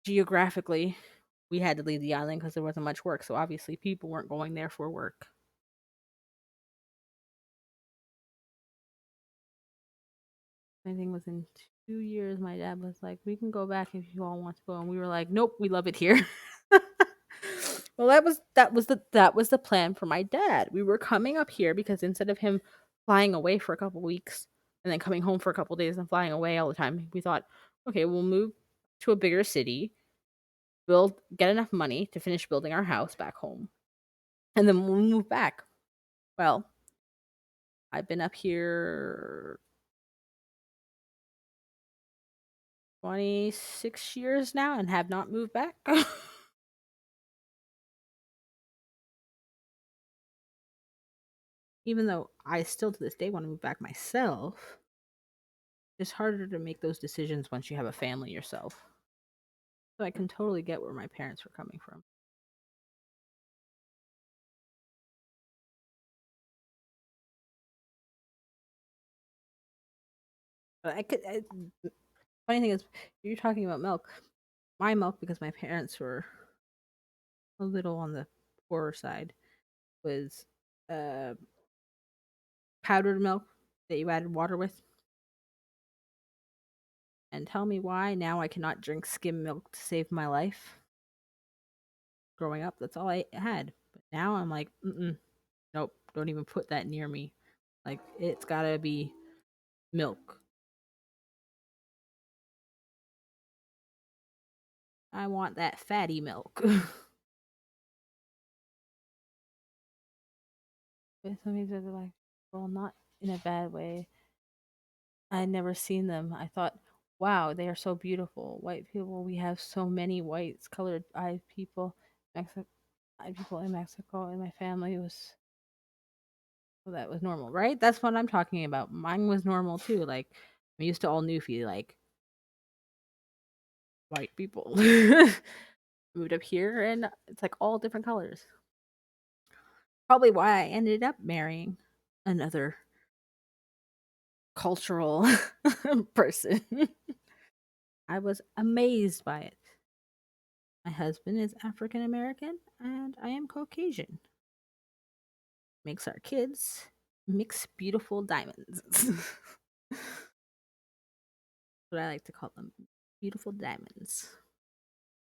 geographically, we had to leave the island because there wasn't much work. So obviously, people weren't going there for work. I think within 2 years, my dad was like, "We can go back if you all want to go," and we were like, "Nope, we love it here." Well, that was the plan for my dad. We were coming up here because instead of him flying away for a couple weeks and then coming home for a couple days and flying away all the time, we thought, okay, we'll move to a bigger city, get enough money to finish building our house back home, and then we'll move back. Well, I've been up here 26 years now and have not moved back. Even though I still to this day want to move back myself, it's harder to make those decisions once you have a family yourself. So I can totally get where my parents were coming from. But funny thing is, you're talking about milk. My milk, because my parents were a little on the poorer side, was uh, powdered milk that you added water with. And tell me why now I cannot drink skim milk to save my life. Growing up, that's all I had. But now I'm like, nope, don't even put that near me. Like, it's gotta be milk. I want that fatty milk. But some people are like, well, not in a bad way. I'd never seen them. I thought, wow, they are so beautiful. White people, we have so many whites, colored eyed people. Eyed people in Mexico, and my family was, well, that was normal, right? That's what I'm talking about. Mine was normal too. Like, I'm used to all Newfie, like white people. Moved up here, and it's like all different colors. Probably why I ended up marrying another cultural person. I was amazed by it. My husband is African American and I am Caucasian. Makes our kids mix beautiful diamonds. What I like to call them, beautiful diamonds.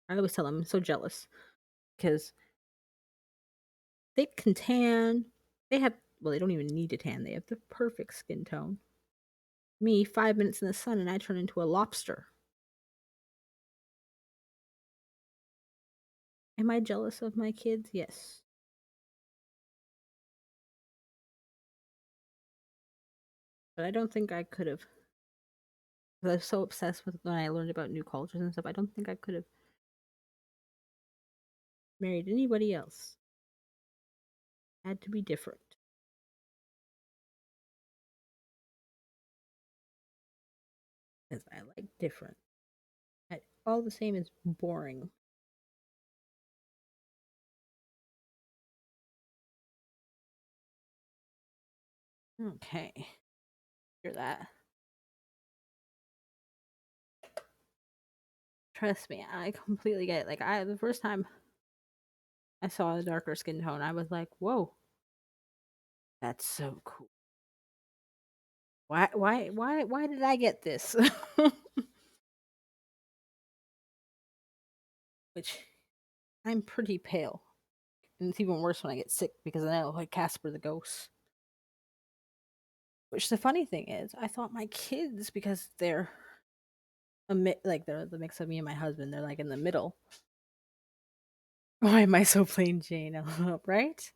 I always tell them I'm so jealous because they can tan. They have, well, they don't even need to tan. They have the perfect skin tone. Me, 5 minutes in the sun and I turn into a lobster. Am I jealous of my kids? Yes. But I don't think I could have. I was so obsessed with when I learned about new cultures and stuff. I don't think I could have married anybody else. Had to be different. Because I like different. All the same is boring. Okay. Hear that. Trust me, I completely get it. Like the first time I saw a darker skin tone, I was like, whoa, that's so cool. Why did I get this? Which I'm pretty pale. And it's even worse when I get sick because then I look like Casper the Ghost. Which the funny thing is, I thought my kids, because they're like they're the mix of me and my husband, they're like in the middle. Why am I so plain Jane? Right?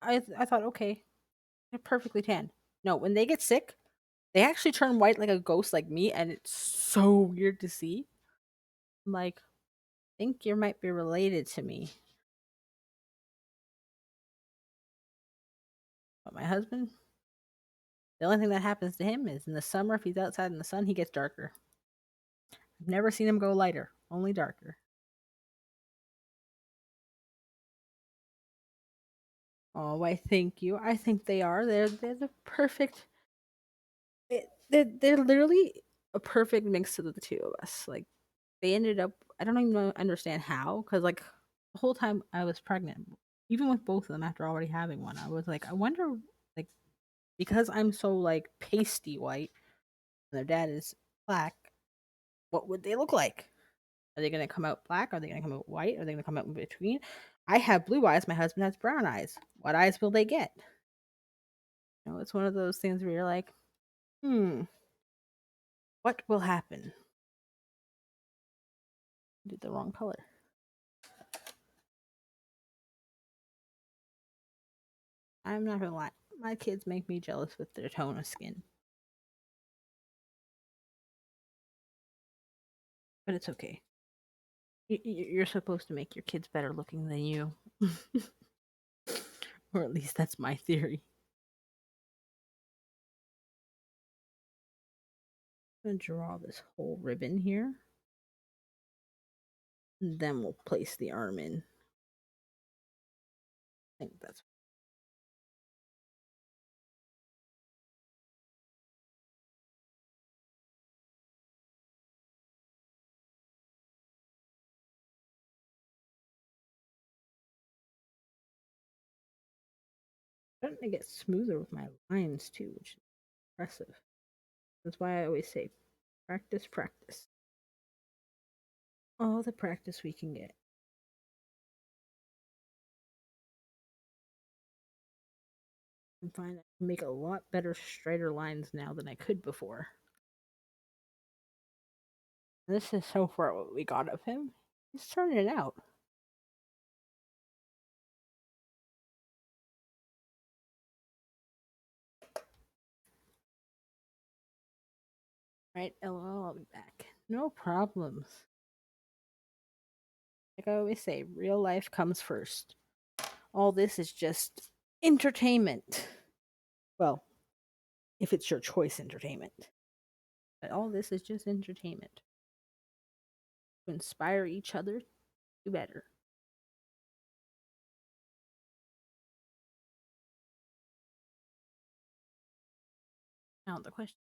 I thought, okay, they're perfectly tan. No, when they get sick, they actually turn white like a ghost, like me, and it's so weird to see. I'm like, I think you might be related to me. But my husband, the only thing that happens to him is in the summer, if he's outside in the sun, he gets darker. I've never seen him go lighter, only darker. Oh, why? Thank you. I think they are. They're the perfect. They're literally a perfect mix of the two of us. Like they ended up, I don't even understand how, because like the whole time I was pregnant, even with both of them after already having one, I was like, I wonder, like, because I'm so like pasty white and their dad is black, what would they look like? Are they gonna come out black? Are they gonna come out white? Are they gonna come out in between? I have blue eyes, my husband has brown eyes. What eyes will they get? You know, it's one of those things where you're like, what will happen? I did the wrong color. I'm not gonna lie. My kids make me jealous with their tone of skin. But it's okay. You're supposed to make your kids better looking than you. Or at least that's my theory. I'm gonna draw this whole ribbon here. And then we'll place the arm in. I think that's starting to get smoother with my lines too, which is impressive. That's why I always say practice, practice. All the practice we can get. I find I can make a lot better straighter lines now than I could before. This is so far what we got of him. He's turning it out. Right, LOL, I'll be back. No problems. Like I always say, real life comes first. All this is just entertainment. Well, if it's your choice entertainment. But all this is just entertainment. To inspire each other to do better. Now the question,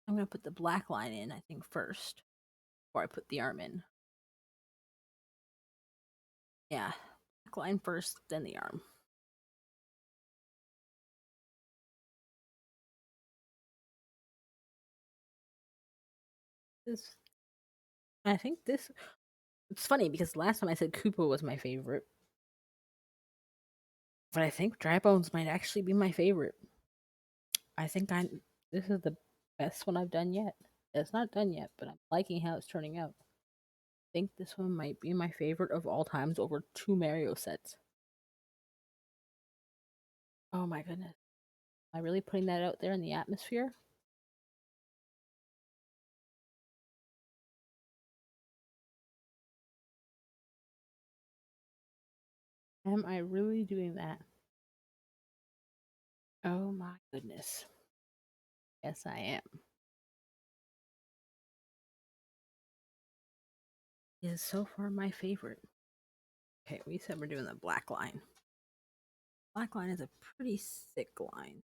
I'm gonna put the black line in, I think, first. Before I put the arm in. Yeah. Black line first, then the arm. This I think this it's funny because last time I said Koopa was my favorite. But I think Dry Bones might actually be my favorite. I think I this is the best one I've done yet. It's not done yet, but I'm liking how it's turning out. I think this one might be my favorite of all times over two Mario sets. Oh my goodness. Am I really putting that out there in the atmosphere? Am I really doing that? Oh my goodness. Yes, I am. It is so far my favorite. Okay, we said we're doing the black line. Black line is a pretty thick line.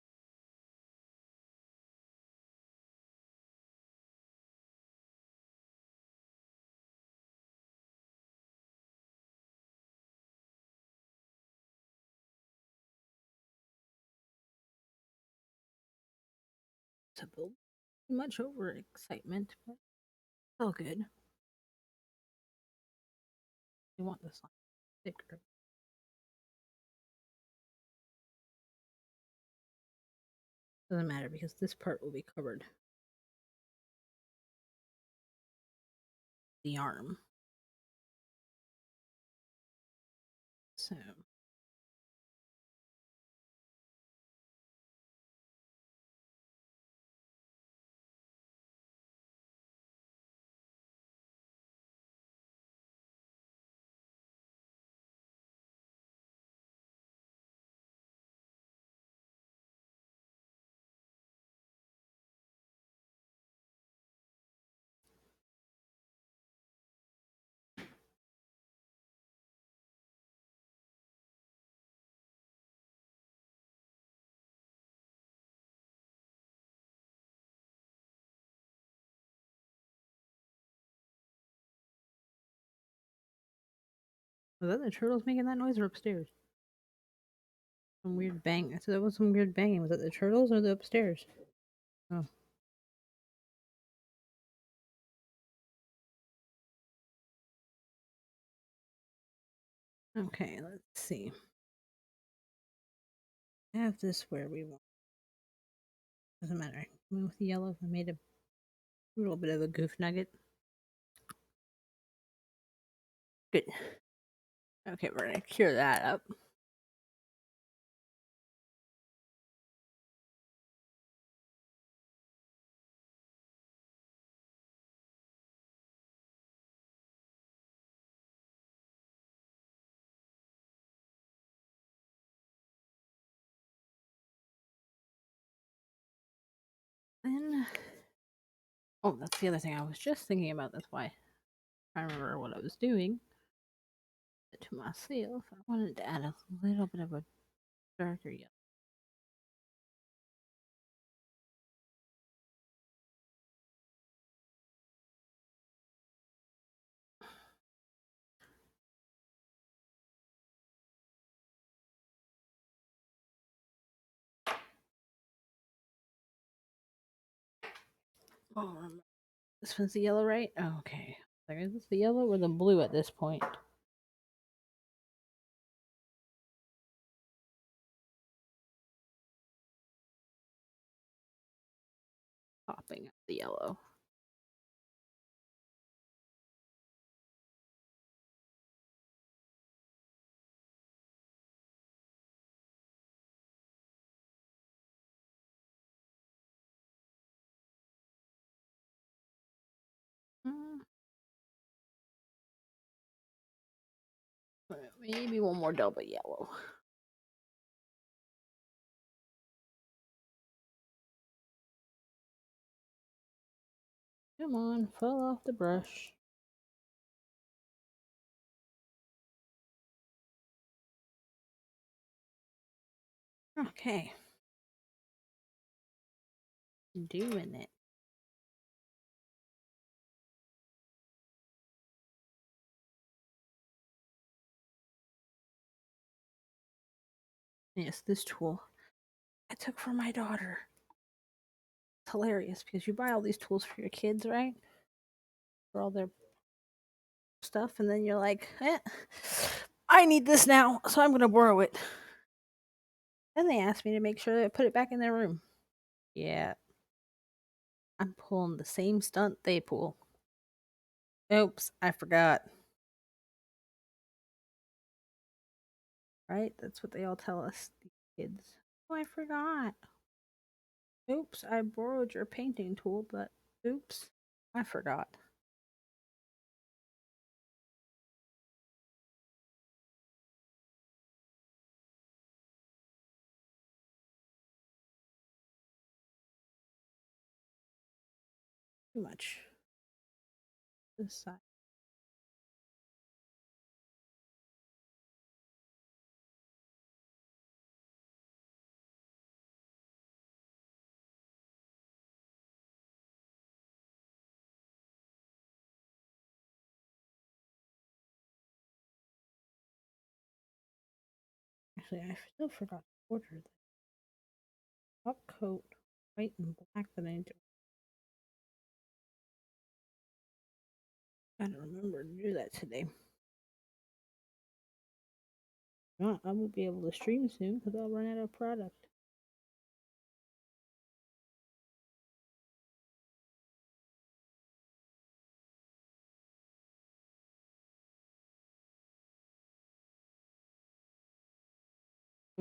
To build too much over excitement, but it's all good. We want this line thicker. Doesn't matter because this part will be covered. The arm. So Was that the turtles making that noise or upstairs? Some weird bang. I said that was some weird banging. Was that the turtles or the upstairs? Oh. Okay, let's see. Have this where we want. Doesn't matter. With the yellow, I made a little bit of a goof nugget. Good. Okay, we're gonna cure that up. Then, oh, that's the other thing I was just thinking about. That's why I remember what I was doing. To myself, I wanted to add a little bit of a darker yellow. Oh, this one's the yellow, right? Oh, okay. Like, is this the yellow or the blue at this point? Popping up the yellow. Mm. Maybe one more double yellow. Come on, fall off the brush. Okay. Doing it. Yes, this tool I took for my daughter. It's hilarious because you buy all these tools for your kids, right? For all their stuff, and then you're like, I need this now, so I'm going to borrow it. Then they asked me to make sure that I put it back in their room. Yeah, I'm pulling the same stunt they pull. Oops, I forgot. Right? That's what they all tell us, these kids. Oh, I forgot. Oops, I borrowed your painting tool, but oops, I forgot. Too much. This side. Actually, I still forgot to order the top coat, white and black that I do. I don't remember to do that today. I won't be able to stream soon because I'll run out of product.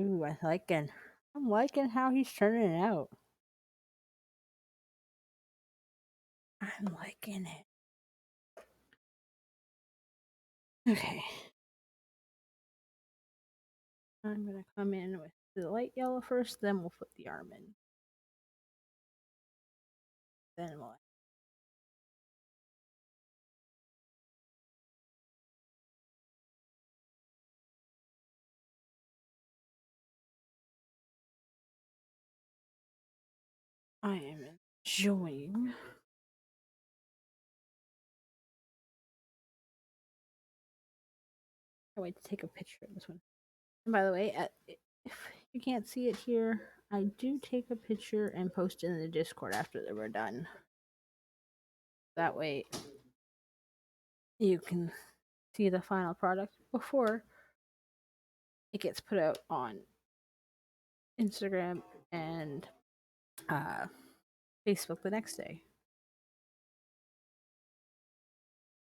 Ooh, I'm liking how he's turning it out. I'm liking it. Okay. I'm gonna come in with the light yellow first, then we'll put the arm in. Then we'll. I am enjoying. Can't wait to take a picture of this one. And by the way, if you can't see it here, I do take a picture and post it in the Discord after they were done. That way, you can see the final product before it gets put out on Instagram and uh, Facebook the next day.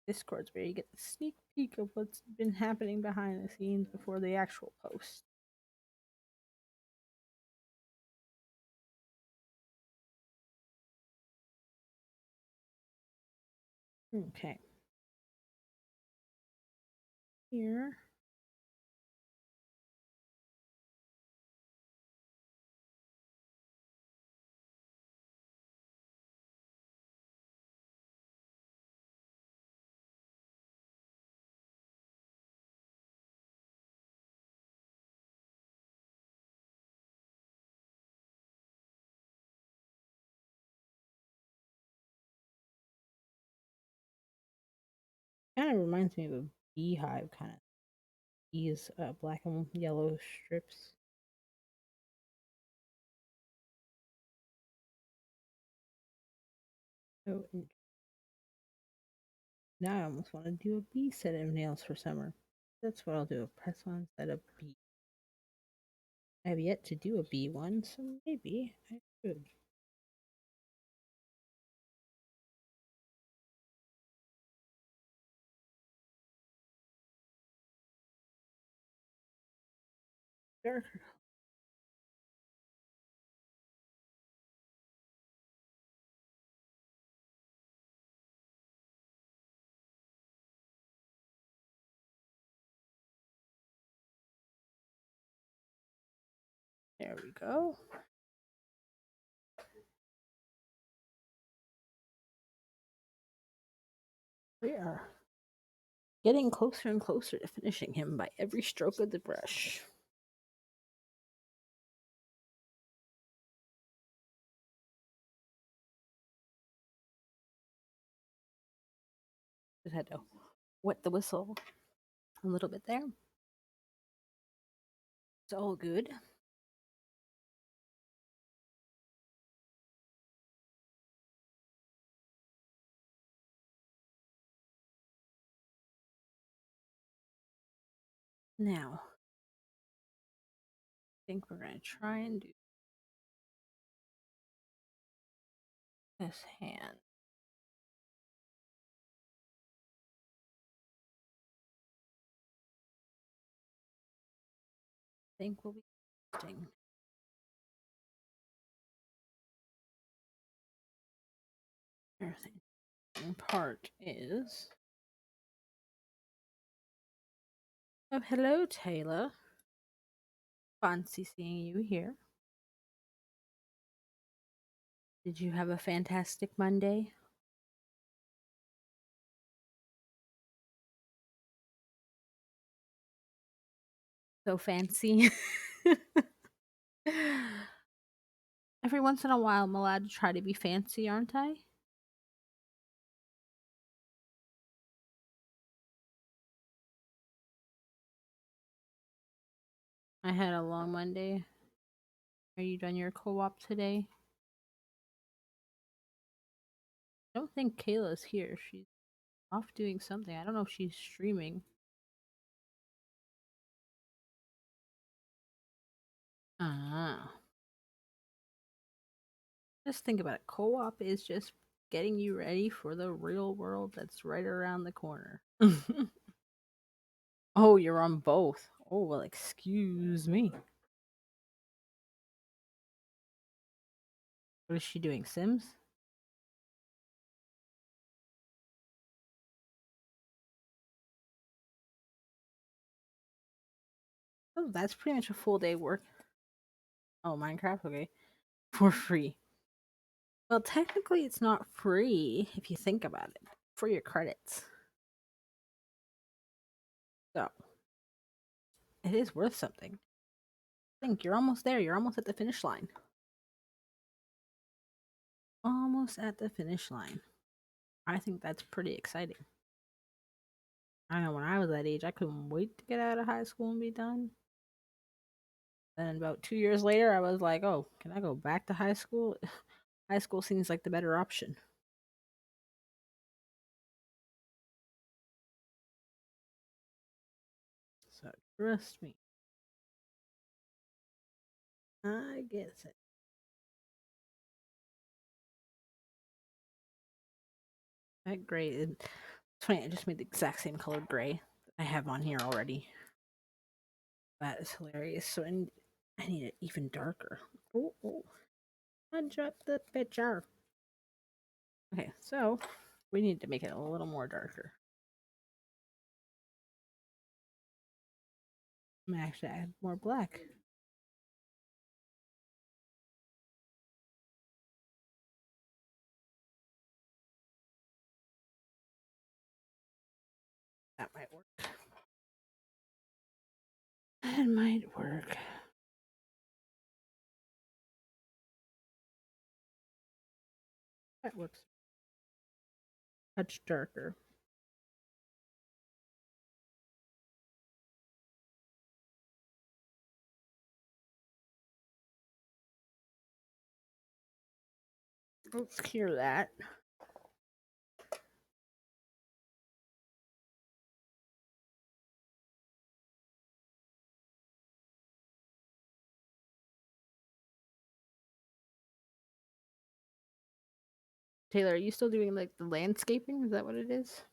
Discord's where you get the sneak peek of what's been happening behind the scenes before the actual post. Okay. Here. Kind of reminds me of a beehive kind of. These black and yellow strips. So now I almost want to do a bee set of nails for summer. That's what I'll do, a press-on set of bee. I have yet to do a bee one, so maybe I should. Darker. There we go. We are getting closer and closer to finishing him by every stroke of the brush. Just had to wet the whistle a little bit there. It's all good. Now, I think we're going to try and do this hand. I think we'll be testing. Everything. Part is. Oh, hello, Taylor. Fancy seeing you here. Did you have a fantastic Monday? So fancy. Every once in a while, I'm allowed to try to be fancy, aren't I? I had a long Monday. Are you done your co-op today? I don't think Kayla's here. She's off doing something. I don't know if she's streaming. Ah. Just think about it. Co-op is just getting you ready for the real world that's right around the corner. Oh, you're on both. Oh, well, excuse me. What is she doing? Sims? Oh, that's pretty much a full day work. Oh, Minecraft? Okay. For free. Well, technically, it's not free if you think about it. For your credits. So, it is worth something. Think you're almost there. You're almost at the finish line. Almost at the finish line. I think that's pretty exciting. I know when I was that age, I couldn't wait to get out of high school and be done. Then about 2 years later, I was like, oh, can I go back to high school? High school seems like the better option. So trust me, I guess it. That gray, it's funny. I just made the exact same colored gray that I have on here already. That is hilarious. So I need it even darker. Oh, oh. I dropped the picture. Okay, so we need to make it a little more darker. I'm gonna actually add more black. That might work. That might work. That works. Much darker. Let's clear that. Taylor, are you still doing like the landscaping? Is that what it is?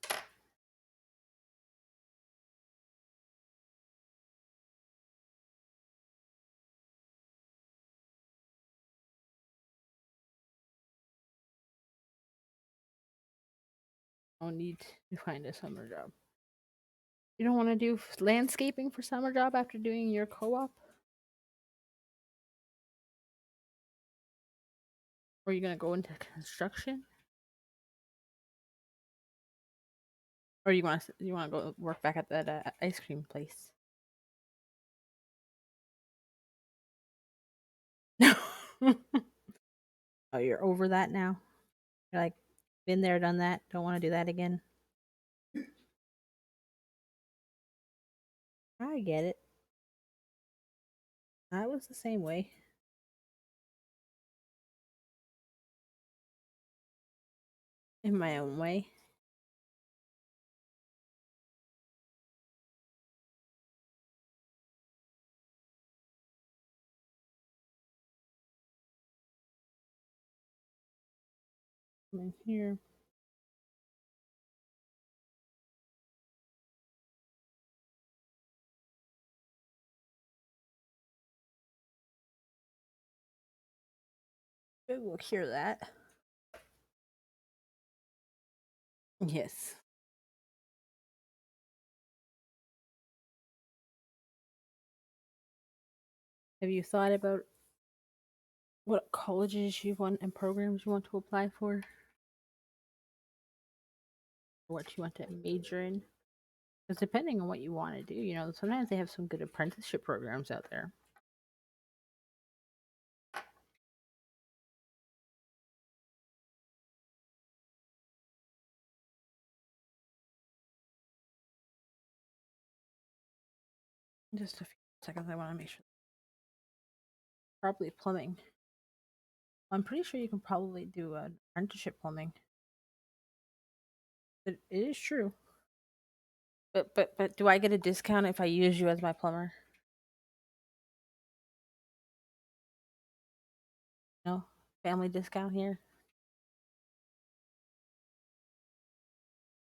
I'll need to find a summer job. You don't want to do landscaping for summer job after doing your co-op? Or are you gonna go into construction? Or you want to go work back at that ice cream place? No. Oh, you're over that now. You're like, been there, done that. Don't want to do that again. I get it. I was the same way. In my own way. Come in here. We'll cure that. Yes. Have you thought about what colleges you want and programs you want to apply for? Or what you want to major in? Because depending on what you want to do, sometimes they have some good apprenticeship programs out there. Just a few seconds, I want to make sure. Probably plumbing. I'm pretty sure you can probably do an apprenticeship plumbing. It is true. But do I get a discount if I use you as my plumber? No, family discount here.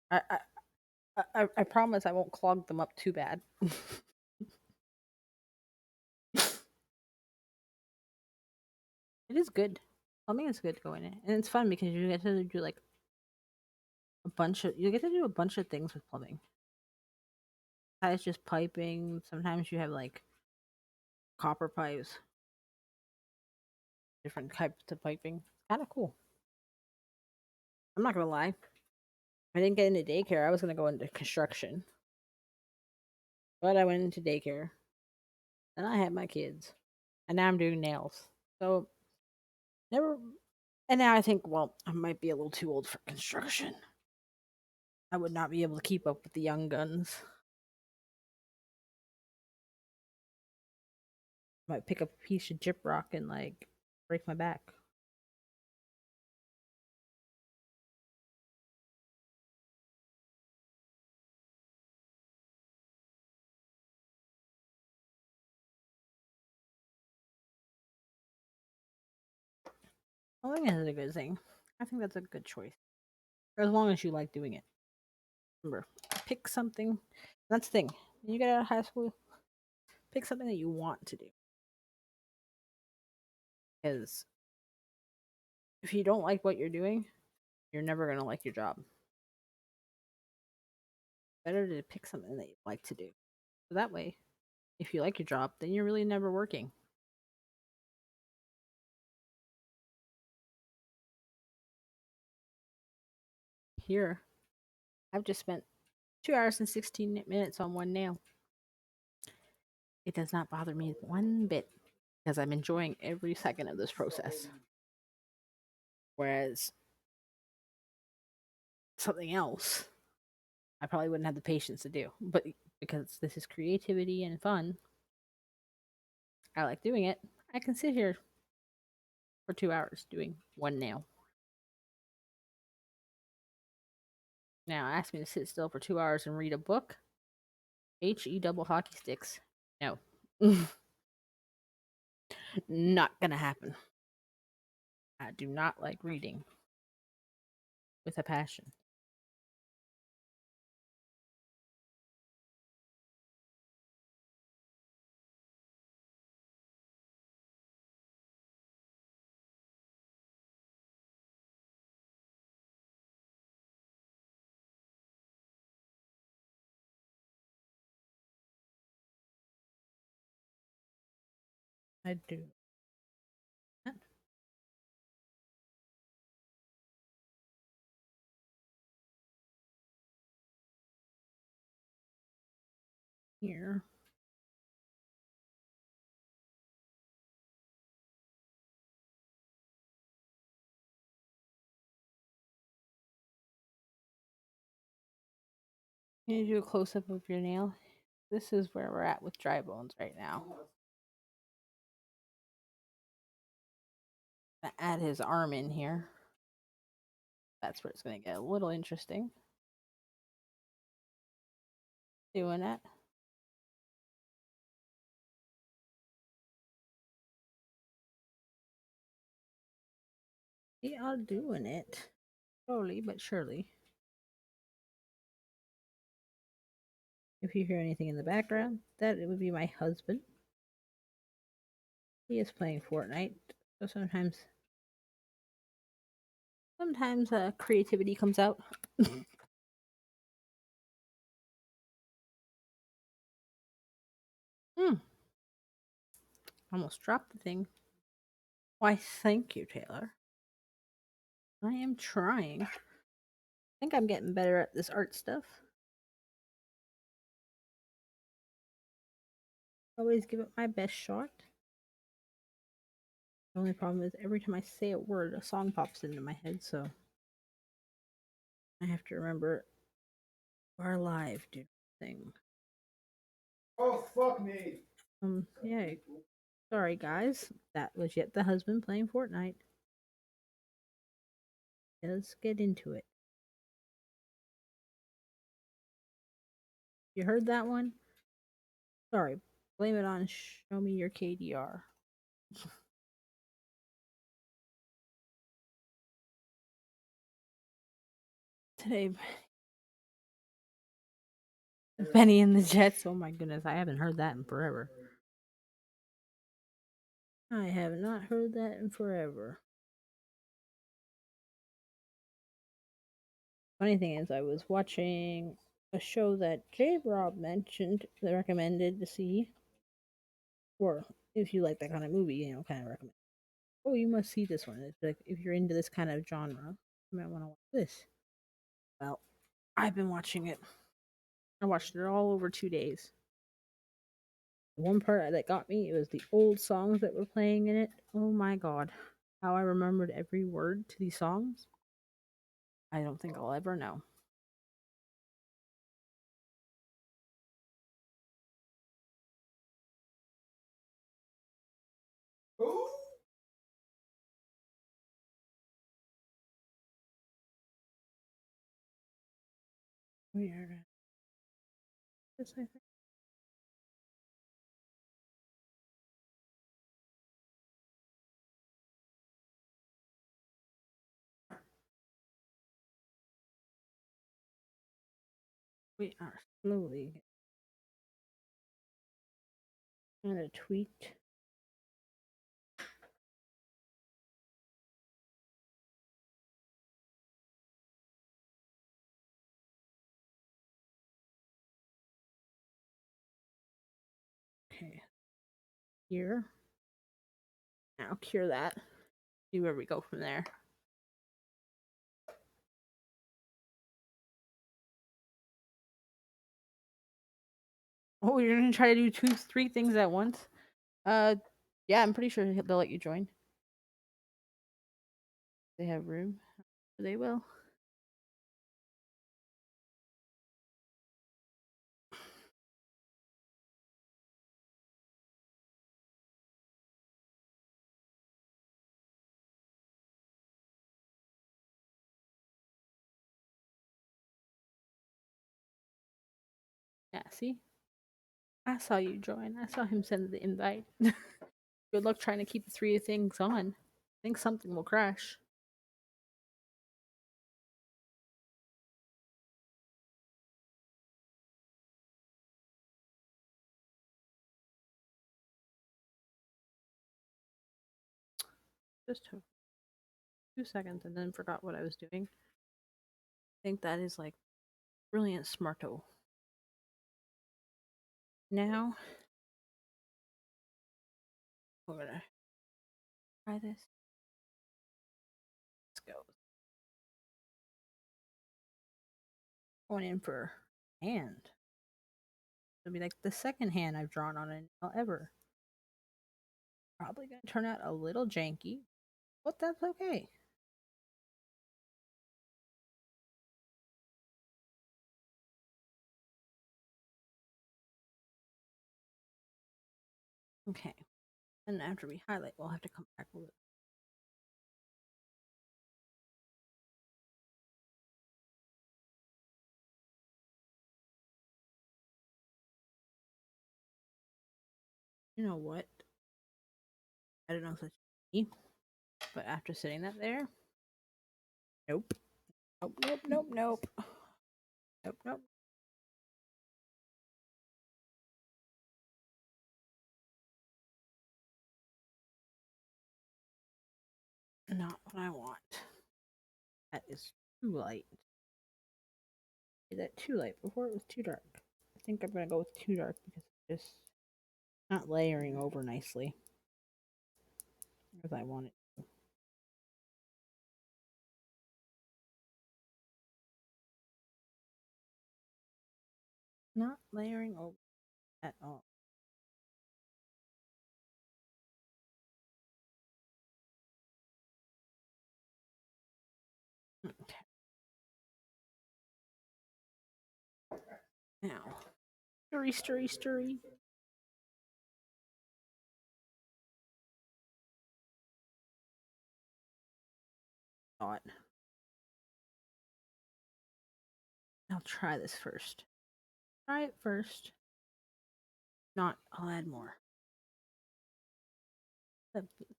I I I promise I won't clog them up too bad. It is good. Plumbing is good going in, and it's fun because you get to do like you get to do a bunch of things with plumbing. It's just piping. Sometimes you have like copper pipes, different types of piping. Kind of cool. I'm not gonna lie. If I didn't get into daycare, I was gonna go into construction, but I went into daycare. Then I had my kids, and now I'm doing nails. So never. And now I think, well, I might be a little too old for construction. I would not be able to keep up with the young guns. Might pick up a piece of gyprock and like break my back. I think that's a good thing. I think that's a good choice. As long as you like doing it. Remember, pick something. That's the thing. When you get out of high school, pick something that you want to do. Because if you don't like what you're doing, you're never going to like your job. Better to pick something that you like to do. So that way, if you like your job, then you're really never working. Here, I've just spent 2 hours and 16 minutes on one nail. It does not bother me one bit because I'm enjoying every second of this process. Whereas something else, I probably wouldn't have the patience to do. But because this is creativity and fun, I like doing it. I can sit here for 2 hours doing one nail. Now, ask me to sit still for 2 hours and read a book. HE double hockey sticks. No. Not gonna happen. I do not like reading with a passion. I do not. Here. Can you do a close up of your nail? This is where we're at with dry bones right now. Add his arm in here. That's where it's going to get a little interesting. Doing it. We are doing it. Slowly but surely. If you hear anything in the background, that it would be my husband. He is playing Fortnite, so sometimes creativity comes out. Hmm. Almost dropped the thing. Why, thank you, Taylor. I am trying. I think I'm getting better at this art stuff. Always give it my best shot. The only problem is every time I say a word, a song pops into my head, so I have to remember our live do thing. Oh, fuck me. Yeah. Sorry, guys. That was yet the husband playing Fortnite. Let's get into it. You heard that one? Sorry. Blame it on Show Me Your KDR. Today, Benny and the Jets. Oh my goodness, I haven't heard that in forever. I have not heard that in forever. Funny thing is, I was watching a show that J Rob mentioned, that recommended to see. Or if you like that kind of movie, kind of recommend. Oh, you must see this one. It's like if you're into this kind of genre, you might want to watch this. Well, I've been watching it. I watched it all over 2 days. The one part that got me, it was the old songs that were playing in it. Oh my god. How I remembered every word to these songs, I don't think I'll ever know. We are this, I think. We are slowly kind of tweaked. Okay, here. Now cure that. See where we go from there. Oh, you're gonna try to do 3 things at once? Yeah, I'm pretty sure they'll let you join. They have room. They will. Yeah, see? I saw you join. I saw him send the invite. Good luck trying to keep the 3 things on. I think something will crash. Just took 2 seconds and then forgot what I was doing. I think that is like brilliant smarto. Now we're gonna try this. Let's go. Going in for hand. It'll be like the second hand I've drawn on it ever. Probably gonna turn out a little janky, but that's okay. Okay. And after we highlight, we'll have to come back with it. You know what? I don't know if that's me, but after sitting that there, nope. Nope, nope, nope, nope. Nope, nope. Not what I want. That is too light. Is that too light? Before it was too dark. I think I'm gonna go with too dark because it's just not layering over nicely as I want it. Not layering over at all. Okay. Now, stirry, stirry, stirry. Thought. I'll try this first. Try it first. Not, I'll add more.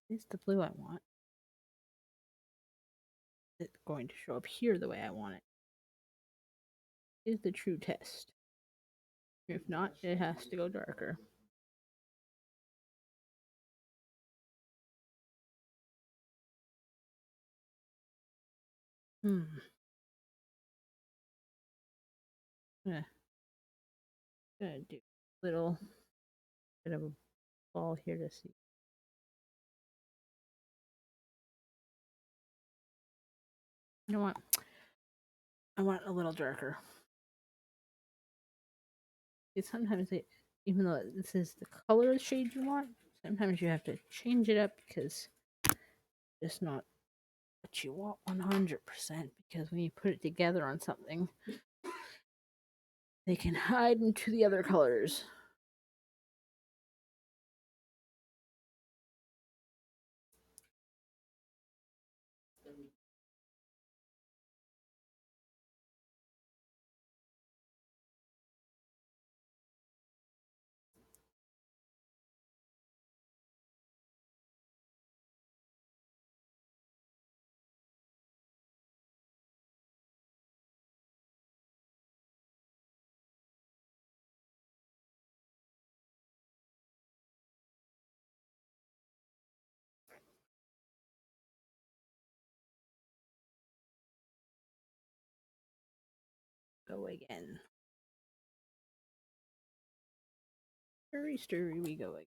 It's the blue I want. It's going to show up here the way I want it. Is the true test. If not, it has to go darker. Yeah. Gonna do a little bit of a ball here to see. You know what? I want a little darker. Sometimes even though this is the color shade you want, sometimes you have to change it up because it's not what you want 100%. Because when you put it together on something, they can hide into the other colors. Go again. Stirry, stirry, we go again.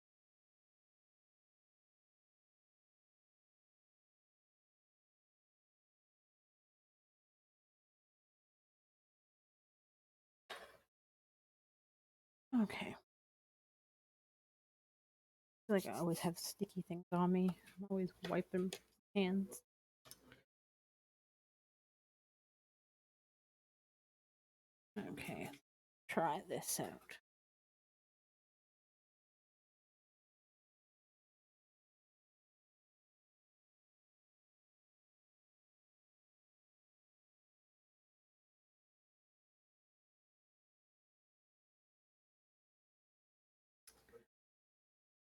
Okay. I feel like I always have sticky things on me. I'm always wiping hands. Okay. Try this out.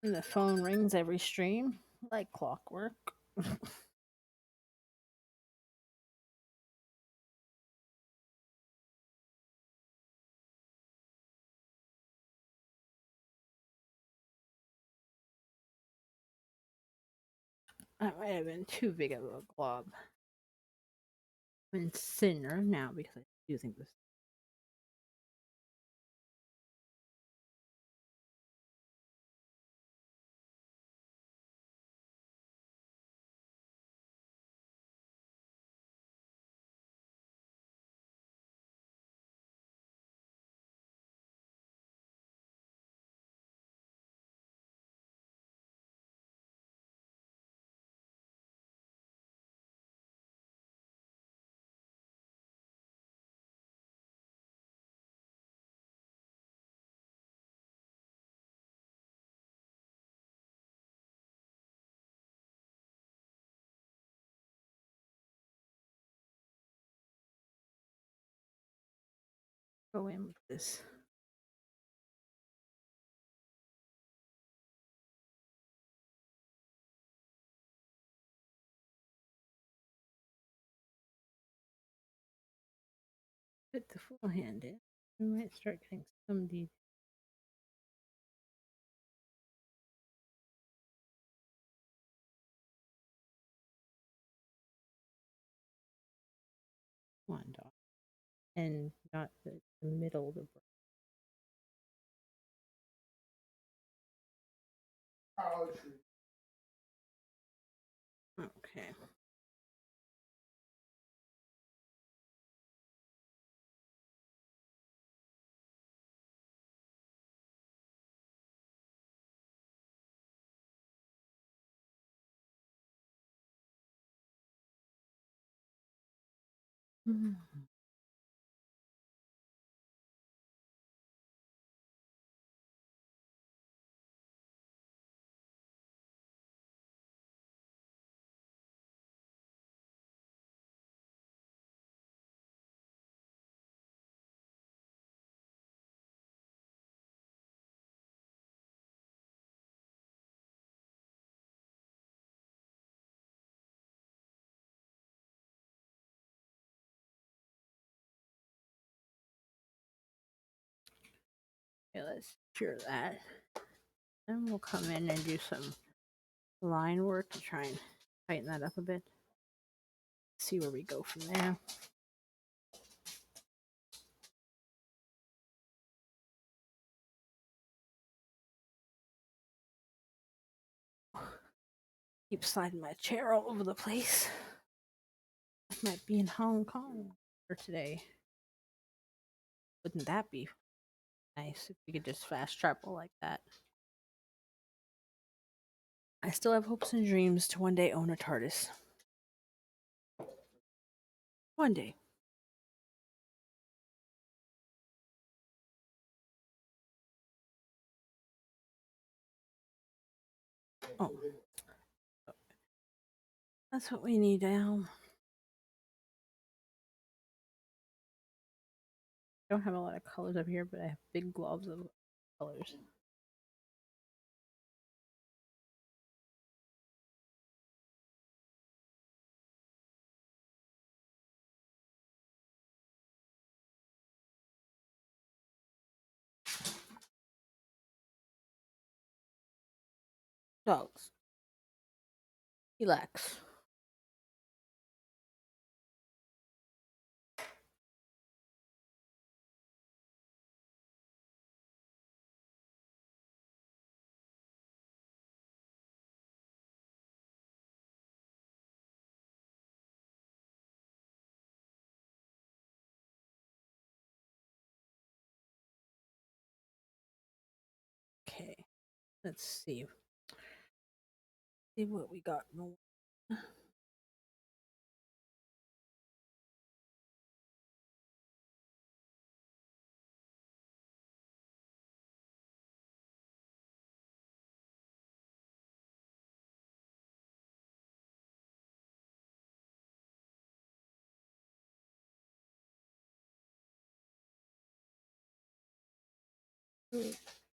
And the phone rings every stream like clockwork. That might have been too big of a glob. I'm in thinner now because I'm using this. Go in with this. Put the full hand in. We might start getting some detail. One dot. And not the middle of the brush. Okay. Mhm. Okay, let's cure that. Then we'll come in and do some line work to try and tighten that up a bit. See where we go from there. Keep sliding my chair all over the place. I might be in Hong Kong for today. Wouldn't that be nice if we could just fast travel like that? I still have hopes and dreams to one day own a TARDIS. One day. Oh. That's what we need now. I don't have a lot of colors up here, but I have big globs of colors. Dogs. Relax. Let's see. See what we got going.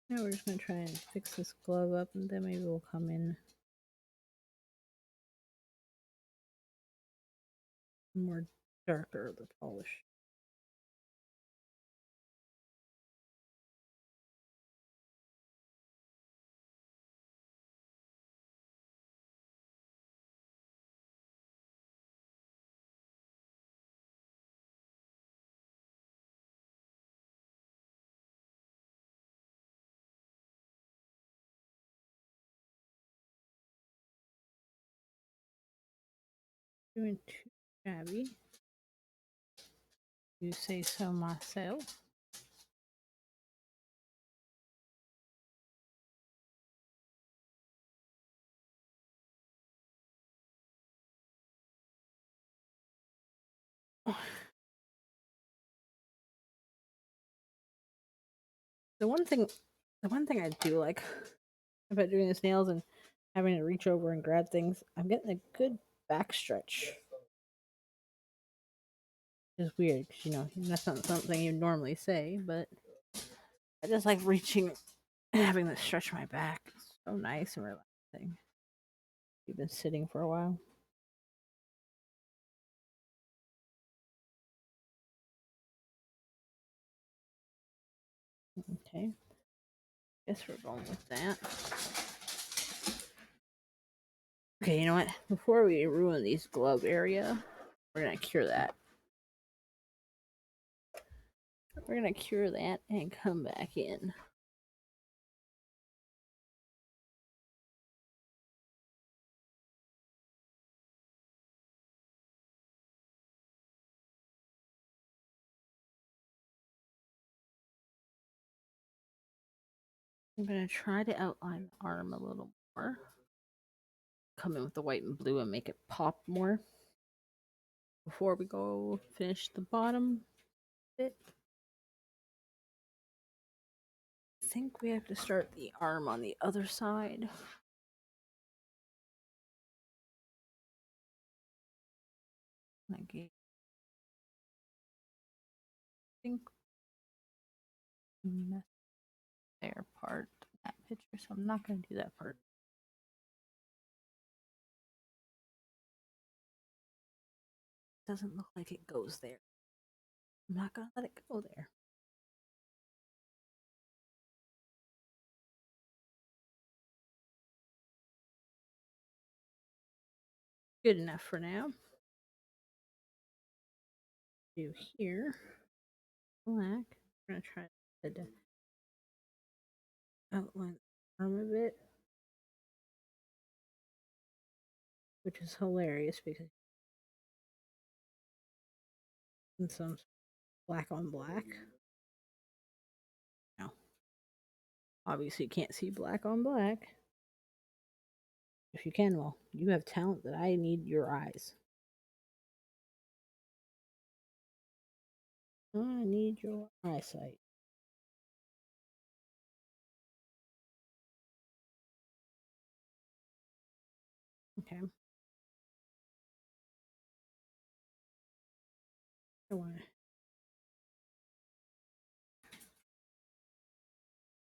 Now we're just gonna try and fix this glove up, and then maybe we'll come in more darker the polish. Doing too shabby. You say so myself. The one thing I do like about doing his nails and having to reach over and grab things, I'm getting a good back stretch. It's weird because that's not something you normally say, but I just like reaching and having to stretch my back. It's so nice and relaxing. You've been sitting for a while. Okay. Guess we're going with that. Okay, you know what? Before we ruin these glove area, we're gonna cure that. We're gonna cure that and come back in. I'm gonna try to outline the arm a little more. Come in with the white and blue and make it pop more. Before we go finish the bottom bit. I think we have to start the arm on the other side. I think mess there part that picture, so I'm not gonna do that part. Doesn't look like it goes there. I'm not gonna let it go there. Good enough for now. Do here black. I'm gonna try to outline the arm a bit, which is hilarious because in some black on black. No, obviously you can't see black on black. If you can, well, you have talent that I need your eyes. I need your eyesight. Okay. I want to.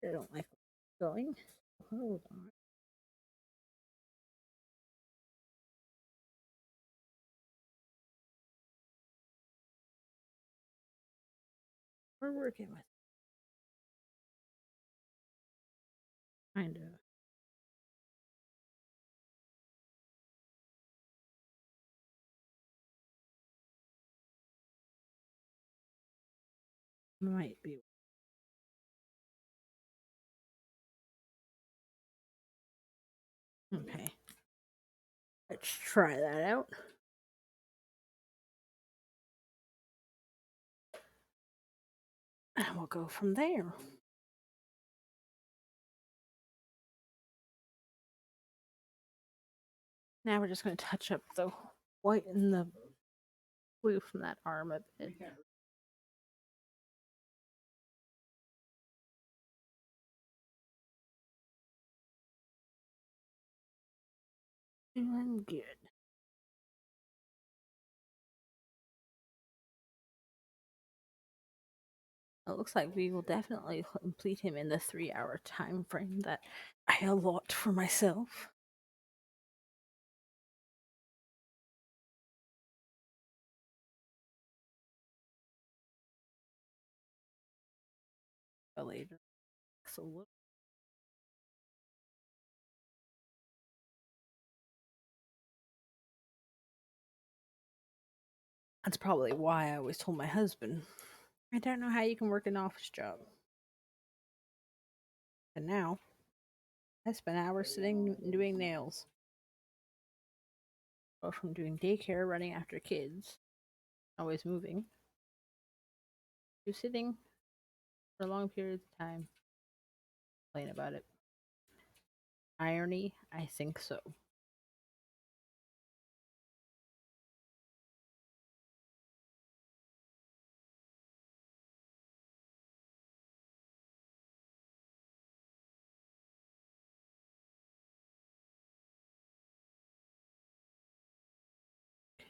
I don't like going. Hold on. We're working with kind of. Might be. Okay. Let's try that out. And we'll go from there. Now we're just going to touch up the white and the blue from that arm a bit. Doing good. It looks like we will definitely complete him in the 3-hour time frame that I allot for myself. But later. So that's probably why I always told my husband, I don't know how you can work an office job. And now, I spend hours sitting and doing nails. Or from doing daycare, running after kids, always moving, to sitting for long periods of time, complain about it. Irony? I think so.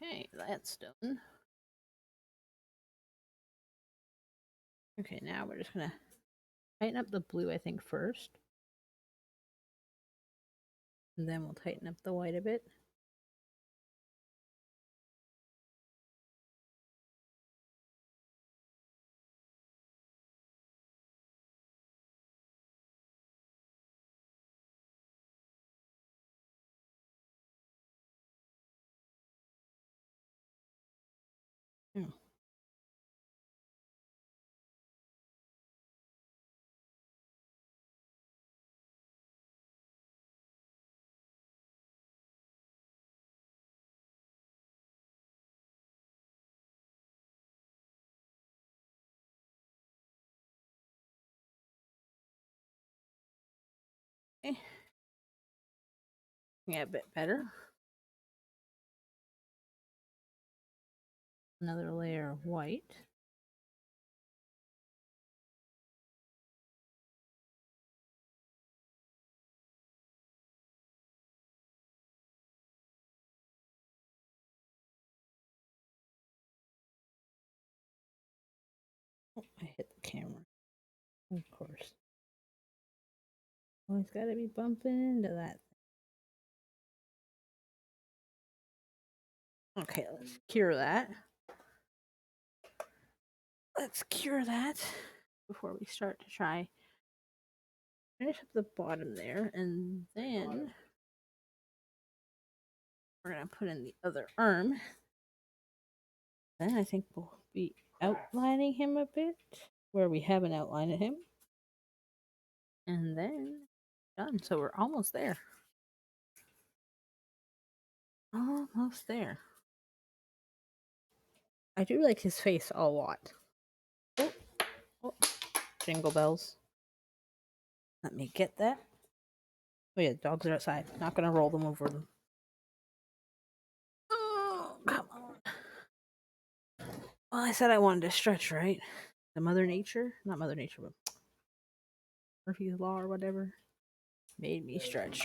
Okay, that's done. Okay, now we're just gonna tighten up the blue, I think, first. And then we'll tighten up the white a bit. Hmm. Okay. Yeah, a bit better. Another layer of white. Oh, I hit the camera. Of course. Always gotta be bumping into that. Okay, let's cure that. Let's cure that before we start to try finish up the bottom there, and then we're gonna put in the other arm. Then I think we'll be outlining him a bit where we haven't outlined him, and then done. So we're almost there. Almost there. I do like his face a lot. Oh, oh, jingle bells. Let me get that. Oh yeah, dogs are outside. Not gonna roll them over them. Oh, come on. Well, I said I wanted to stretch, right? The Mother Nature, not Mother Nature, but Murphy's Law or whatever, made me stretch.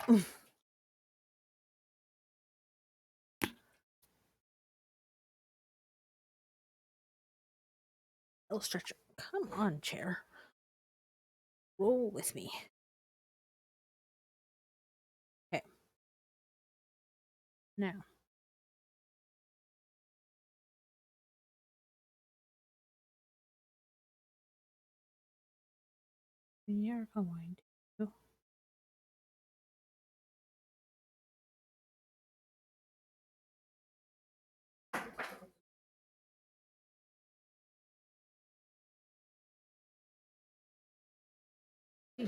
Oh, stretch. Come on, chair. Roll with me. Okay. Now. We are going to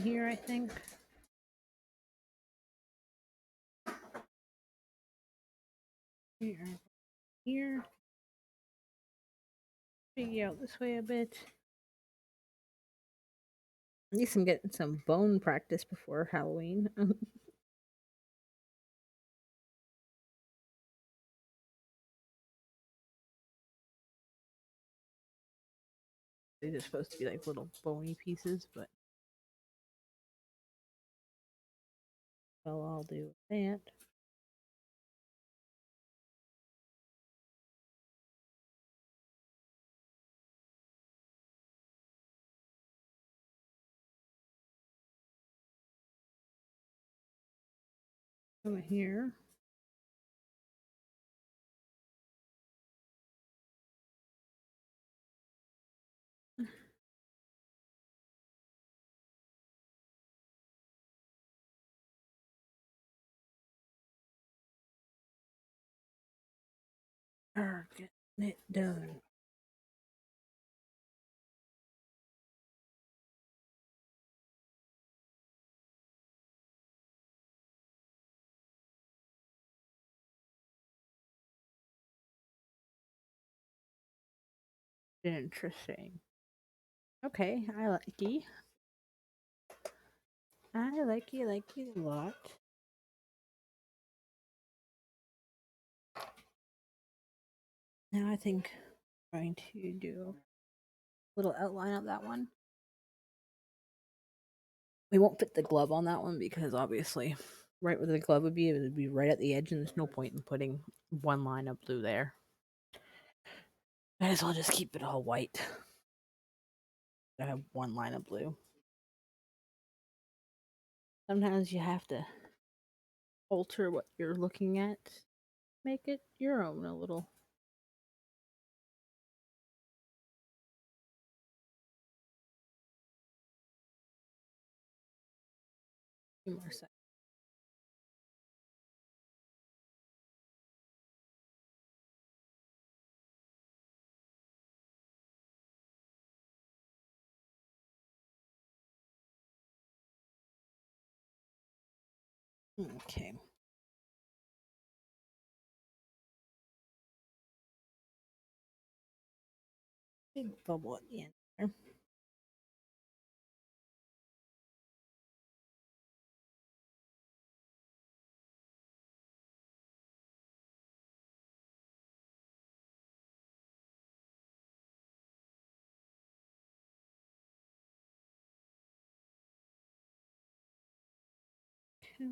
here, I think. Here, here. Figure out this way a bit. At least I'm getting some bone practice before Halloween. They're supposed to be like little bony pieces, but well, I'll do that. Over here. Getting it done. Interesting. Okay, I like you. I like you a lot. Now I think I'm going to do a little outline of that one. We won't fit the glove on that one because obviously right where the glove would be, it would be right at the edge, and there's no point in putting one line of blue there. Might as well just keep it all white. I have one line of blue. Sometimes you have to alter what you're looking at, make it your own a little. Few more seconds. Okay. Big bubble at the end there. Okay.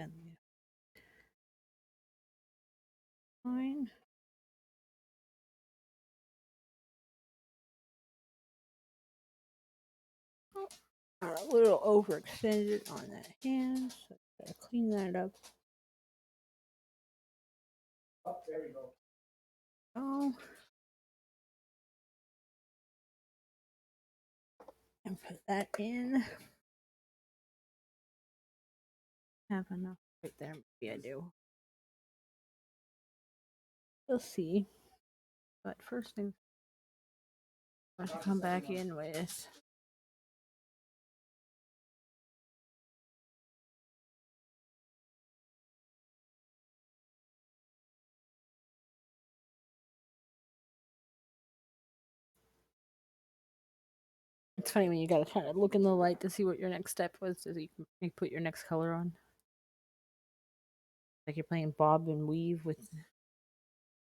And line. Are a little overextended on that hand, so I gotta clean that up. Oh, there we go. Oh, and put that in. Have enough right there. Maybe I do. We'll see. But first thing, I should come back in with it's funny when you gotta kind of look in the light to see what your next step was, so you can put your next color on. Like you're playing bob and weave with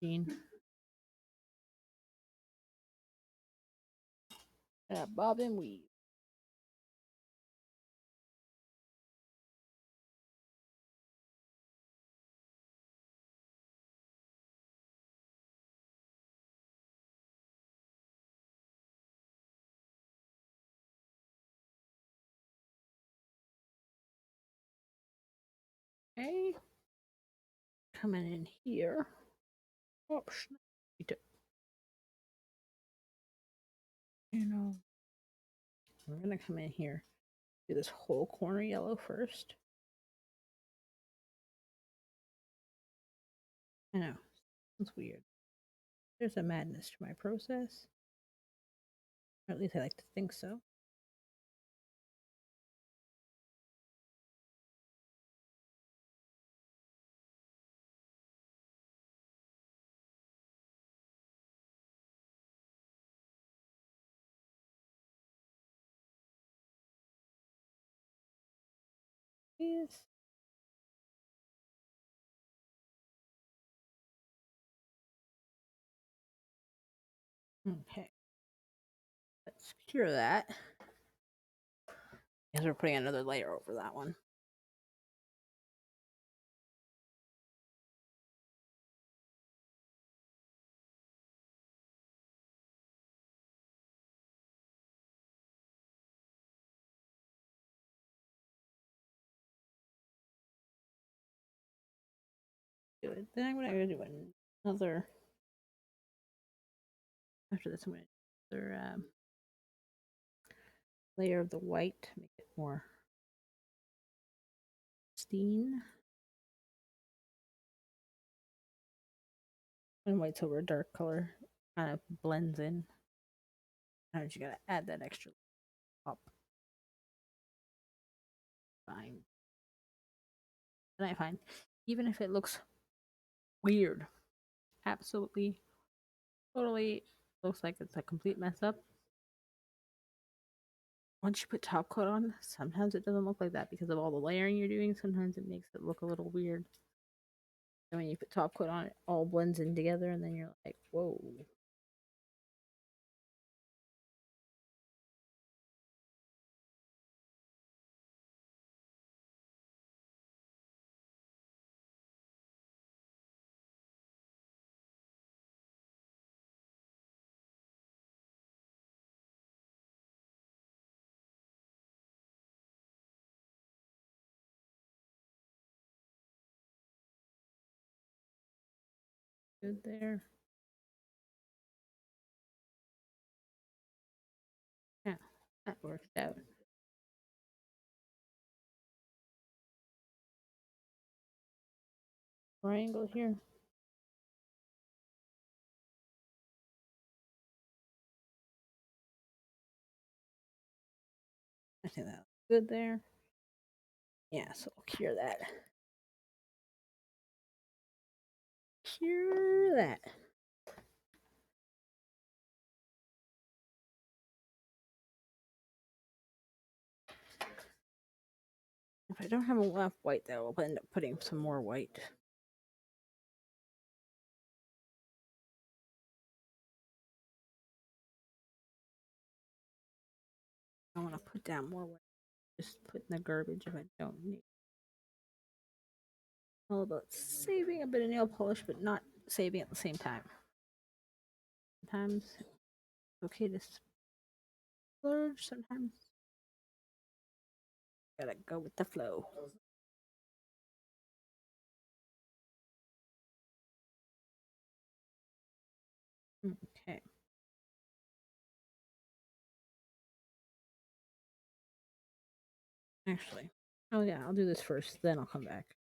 Gene. Bob and weave. Okay. Coming in here. Option. You know, we're gonna come in here. Do this whole corner yellow first. I know. It's weird. There's a madness to my process. Or at least I like to think so. Yes. Okay. Let's secure that. Because we're putting another layer over that one. Good. Then I'm gonna do another. After this, I'm gonna do another layer of the white to make it more pristine. And white's over a dark color, kind of blends in. Now you gotta add that extra pop. Fine. And I find even if it looks weird, absolutely, totally looks like it's a complete mess up. Once you put top coat on, sometimes it doesn't look like that because of all the layering you're doing. Sometimes it makes it look a little weird. And when you put top coat on, it all blends in together, and then you're like, whoa. Good there. Yeah, that worked out. Triangle here. I think that's good there. Yeah, so I'll cure that. Cure that. If I don't have enough white, though, I'll end up putting some more white. I want to put down more white. Just put in the garbage if I don't need. All about saving a bit of nail polish, but not saving at the same time. Sometimes it's okay to splurge. Sometimes gotta go with the flow. Okay. Actually, oh yeah, I'll do this first, then I'll come back.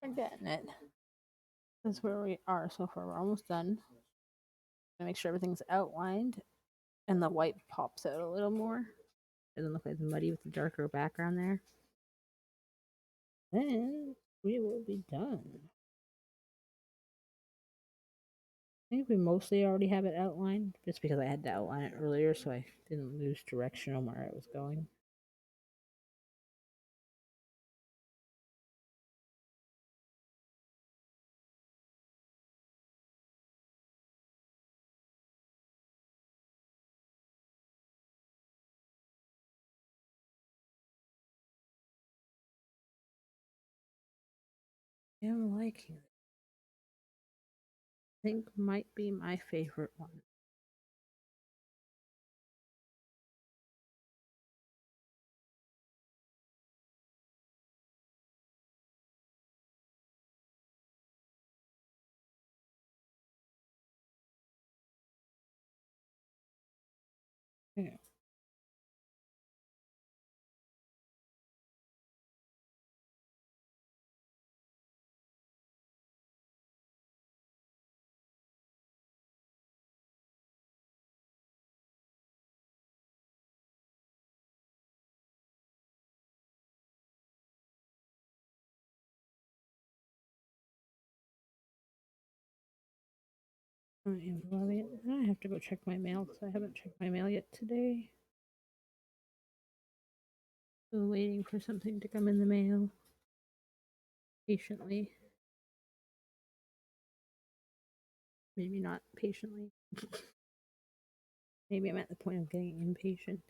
I'm getting it. That's where we are so far. We're almost done. Gonna make sure everything's outlined and the white pops out a little more. Doesn't look like it's muddy with the darker background there. Then we will be done. I think we mostly already have it outlined, just because I had to outline it earlier so I didn't lose direction on where I was going. I'm liking it. I think might be my favorite one. Yeah. I am loving it. I have to go check my mail because I haven't checked my mail yet today. Still waiting for something to come in the mail. Patiently. Maybe not patiently. Maybe I'm at the point of getting impatient.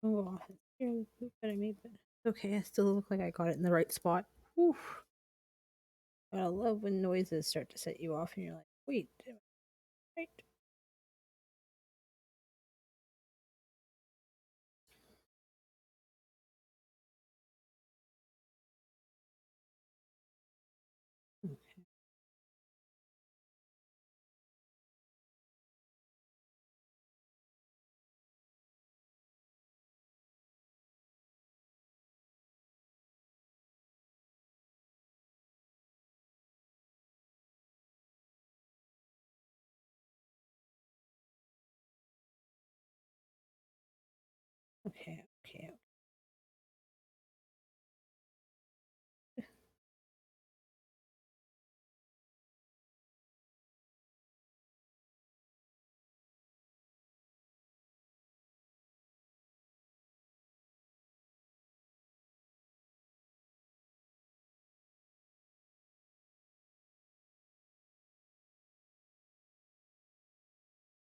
Oh, it's scared the poop out of me, but okay, I still look like I got it in the right spot. Oof. But I love when noises start to set you off and you're like, wait, right. Okay. Okay, okay.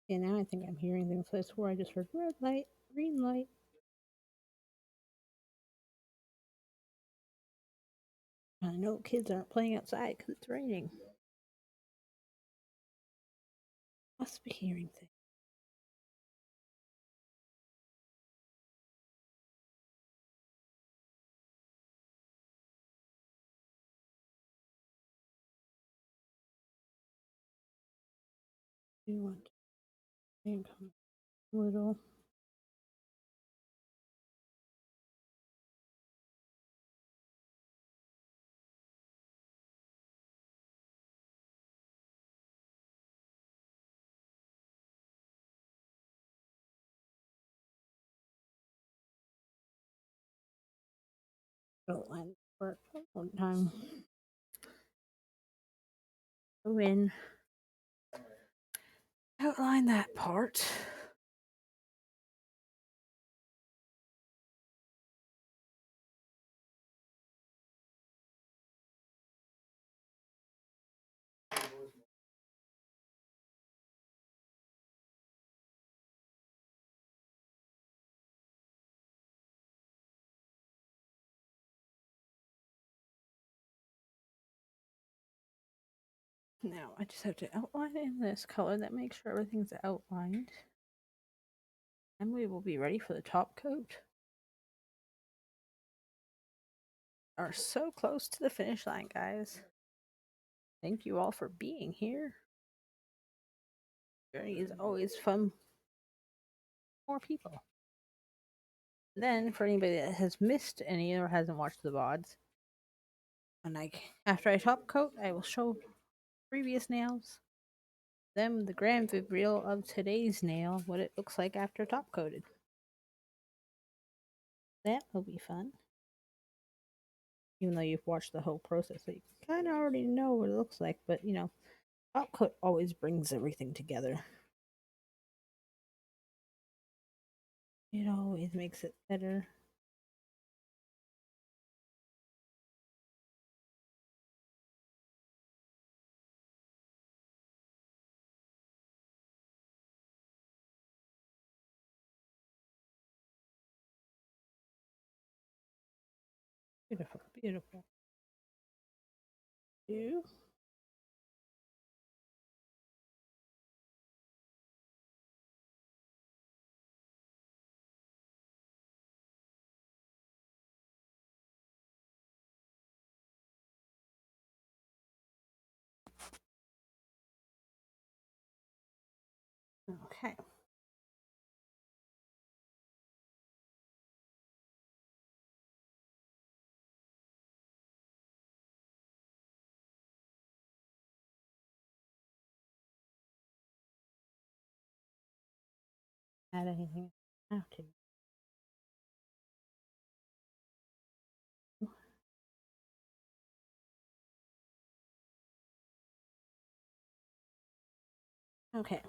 Yeah, now I think I'm hearing things. So I swore I just heard red light, green light. I know kids aren't playing outside because it's raining. Must be hearing things. You want to think a little. Outline for one time. Go in. Outline that part. Now I just have to outline in this color that makes sure everything's outlined. And we will be ready for the top coat. Are so close to the finish line, guys. Thank you all for being here. Journey is always fun. More people. Then, for anybody that has missed any or hasn't watched the VODs, and after I top coat, I will show previous nails, then the grand reveal of today's nail, what it looks like after top coated. That will be fun. Even though you've watched the whole process, so you kind of already know what it looks like, but you know, top coat always brings everything together. It always makes it better. Beautiful, beautiful. You. Okay. Add anything I have to. Okay.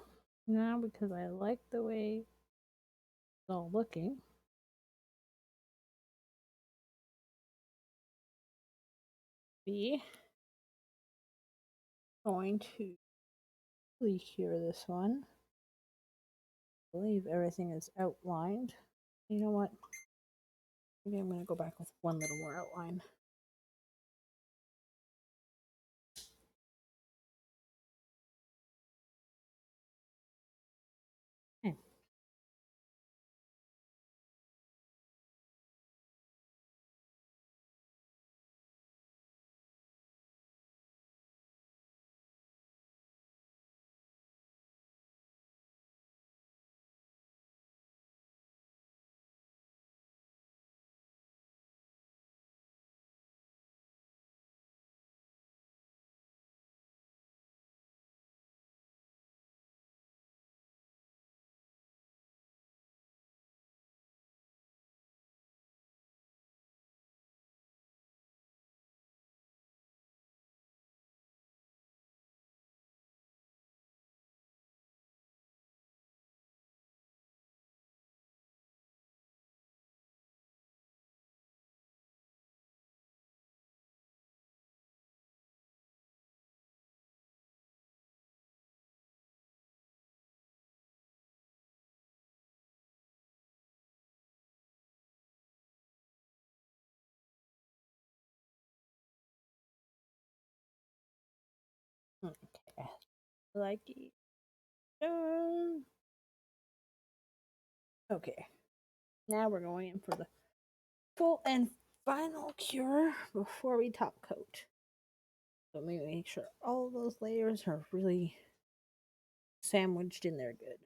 Now, because I like the way it's all looking, be going to really cure this one. I believe everything is outlined. You know what? Maybe I'm going to go back with one little more outline. Okay. Okay. Like it. Okay. Now we're going in for the full and final cure before we top coat. So let me make sure all those layers are really sandwiched in there good.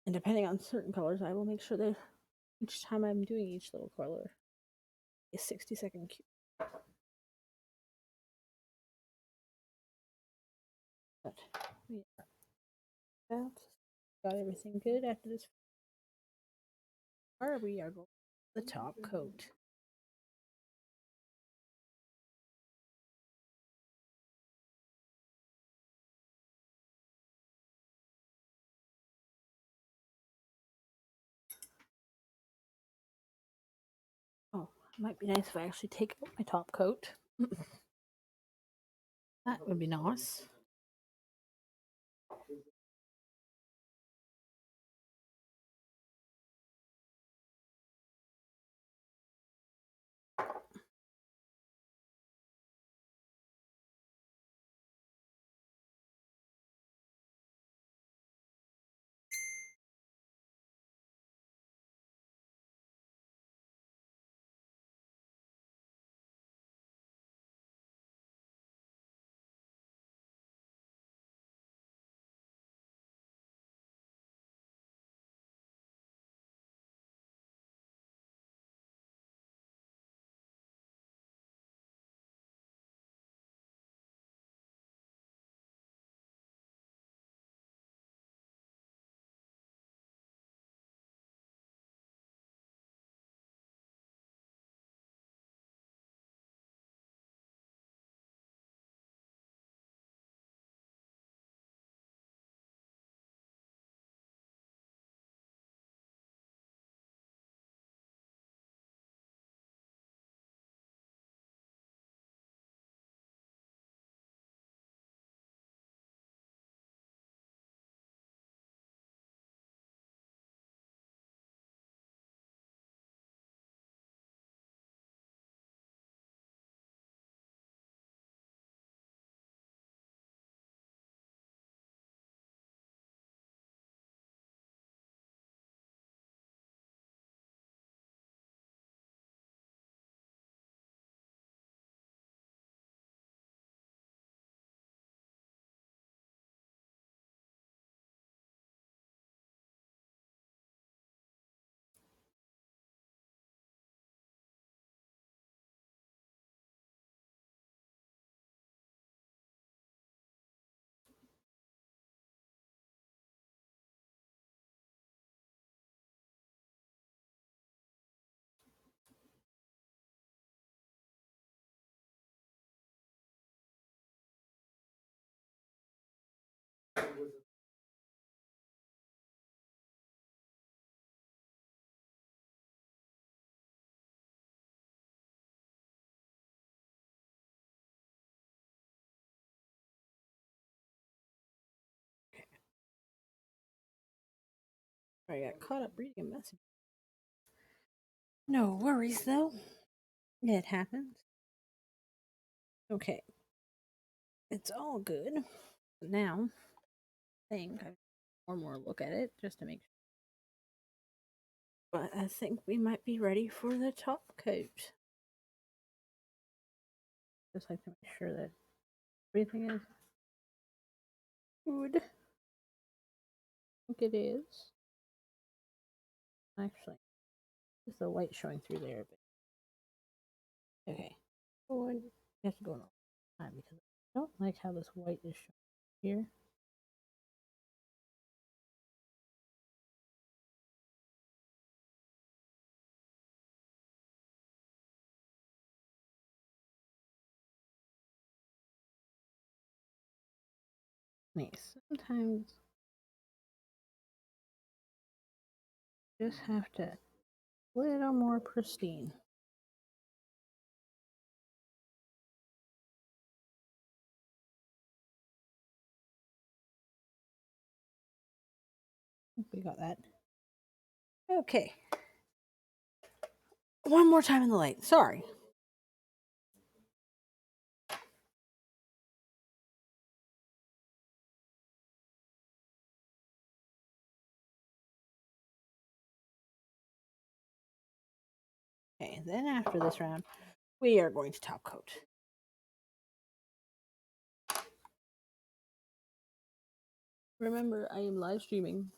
And depending on certain colors, I will make sure that each time I'm doing each little color a 60-second cure. But we are about got everything good after this. Or we are going to the top coat. Oh, it might be nice if I actually take out my top coat. That would be nice. I got caught up reading a message. No worries though. It happens. Okay. It's all good. Now, I think I one more look at it just to make sure. But I think we might be ready for the top coat. Just like to make sure that everything is good. I think it is. Actually, just the light showing through there. But okay. Oh, you have to go on all the time because I don't like how this white is showing here. Nice. Sometimes you just have to a little more pristine. We got that. Okay. One more time in the light. Sorry. Okay, then after this round, we are going to top coat. Remember, I am live streaming.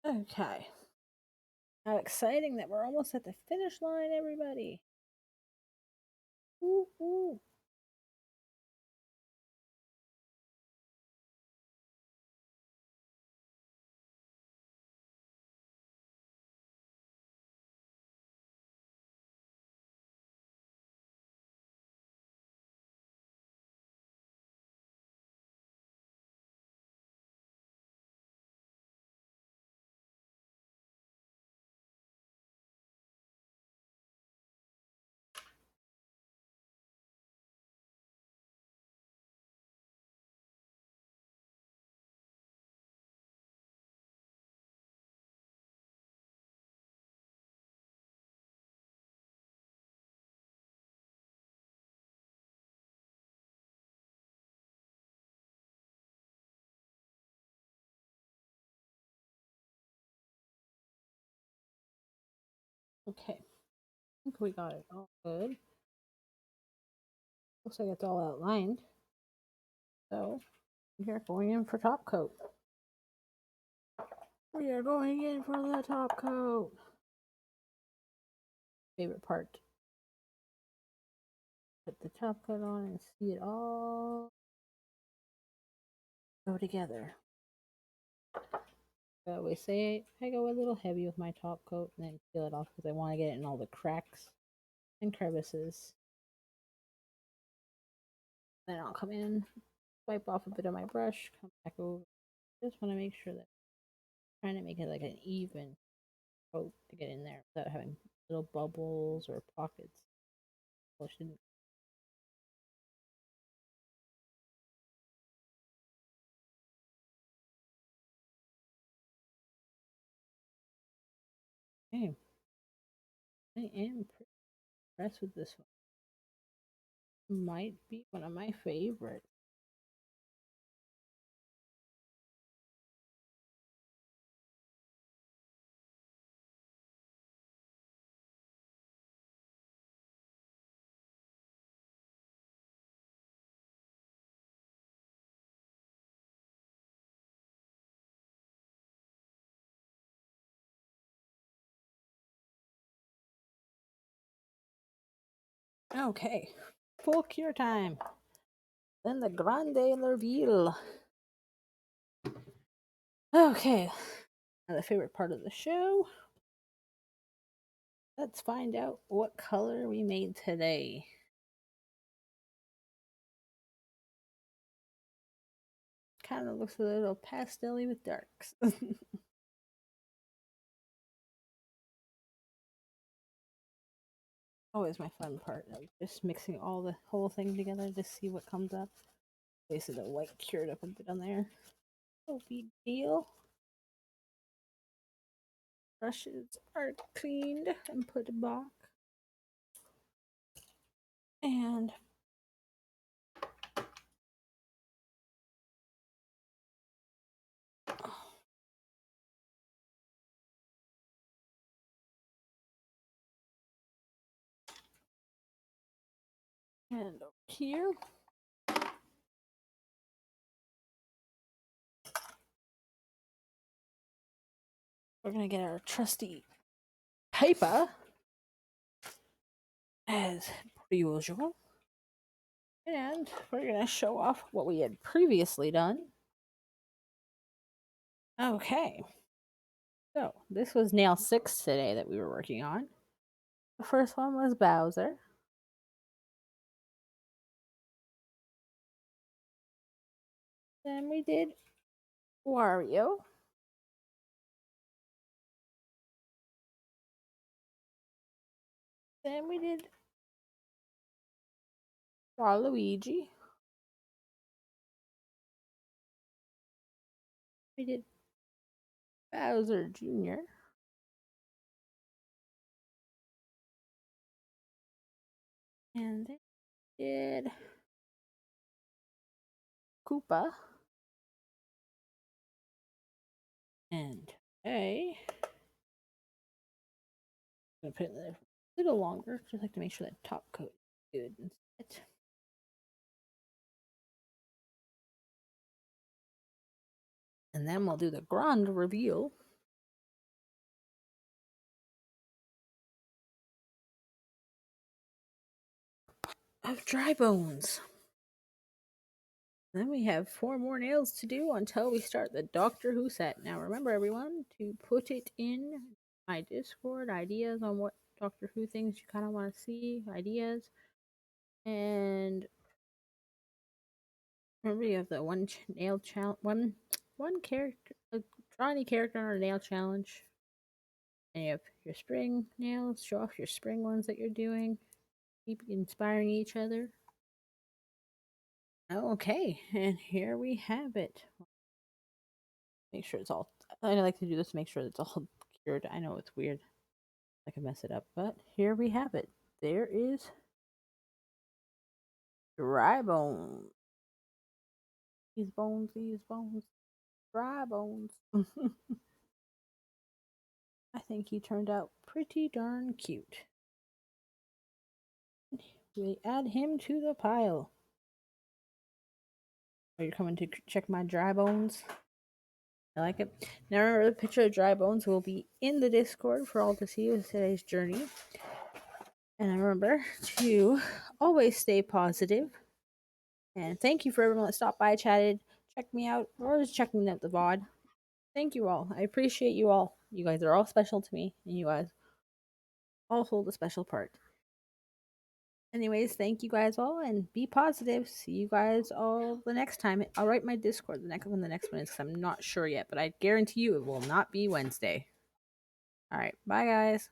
Okay. How exciting that we're almost at the finish line, everybody. Woo, woo. Okay. I think we got it all good. Looks like it's all outlined. So we are going in for top coat. We are going in for the top coat. Favorite part. Put the top coat on and see it all go together. I always say I go a little heavy with my top coat and then peel it off because I want to get it in all the cracks and crevices. Then I'll come in, wipe off a bit of my brush, come back over. Just want to make sure that I'm trying to make it like an even coat to get in there without having little bubbles or pockets. Okay. I am pretty impressed with this one. Might be one of my favorites. Okay. Full cure time. Then the grande reveal. Okay. Now the favorite part of the show. Let's find out what color we made today. Kind of looks a little pastel-y with darks. always my fun part of just mixing all the whole thing together to see what comes up. Basically, the white cured up a bit on there. No big deal. Brushes are cleaned and put back. And over here, we're gonna get our trusty paper as per usual. And we're gonna show off what we had previously done. Okay. So this was nail 6 today that we were working on. The first one was Bowser. Then we did Wario. Then we did Waluigi. We did Bowser Jr. And then we did Koopa. And today, I'm going to put it a little longer, just like to make sure that top coat is good and set. And then we'll do the grand reveal of Dry Bones. Then we have 4 more nails to do until we start the Doctor Who set. Now remember everyone to put it in my Discord, ideas on what Doctor Who things you kind of want to see, ideas. And remember you have the nail challenge, one character, draw any character on a nail challenge. And you have your spring nails, show off your spring ones that you're doing. Keep inspiring each other. Okay, and here we have it. Make sure it's all, I like to do this to make sure it's all cured. I know it's weird. I can mess it up, but here we have it. There is Dry Bones. These bones, Dry Bones. I think he turned out pretty darn cute. We add him to the pile. Are you coming to check my Dry Bones? I like it. Now remember, the picture of Dry Bones will be in the Discord for all to see with today's journey. And remember to always stay positive. And thank you for everyone that stopped by, chatted, checked me out, or is checking out the VOD. Thank you all. I appreciate you all. You guys are all special to me, and you guys all hold a special part. Anyways, thank you guys all, and be positive. See you guys all the next time. I'll write my Discord the next one is, because I'm not sure yet, but I guarantee you it will not be Wednesday. All right, bye guys.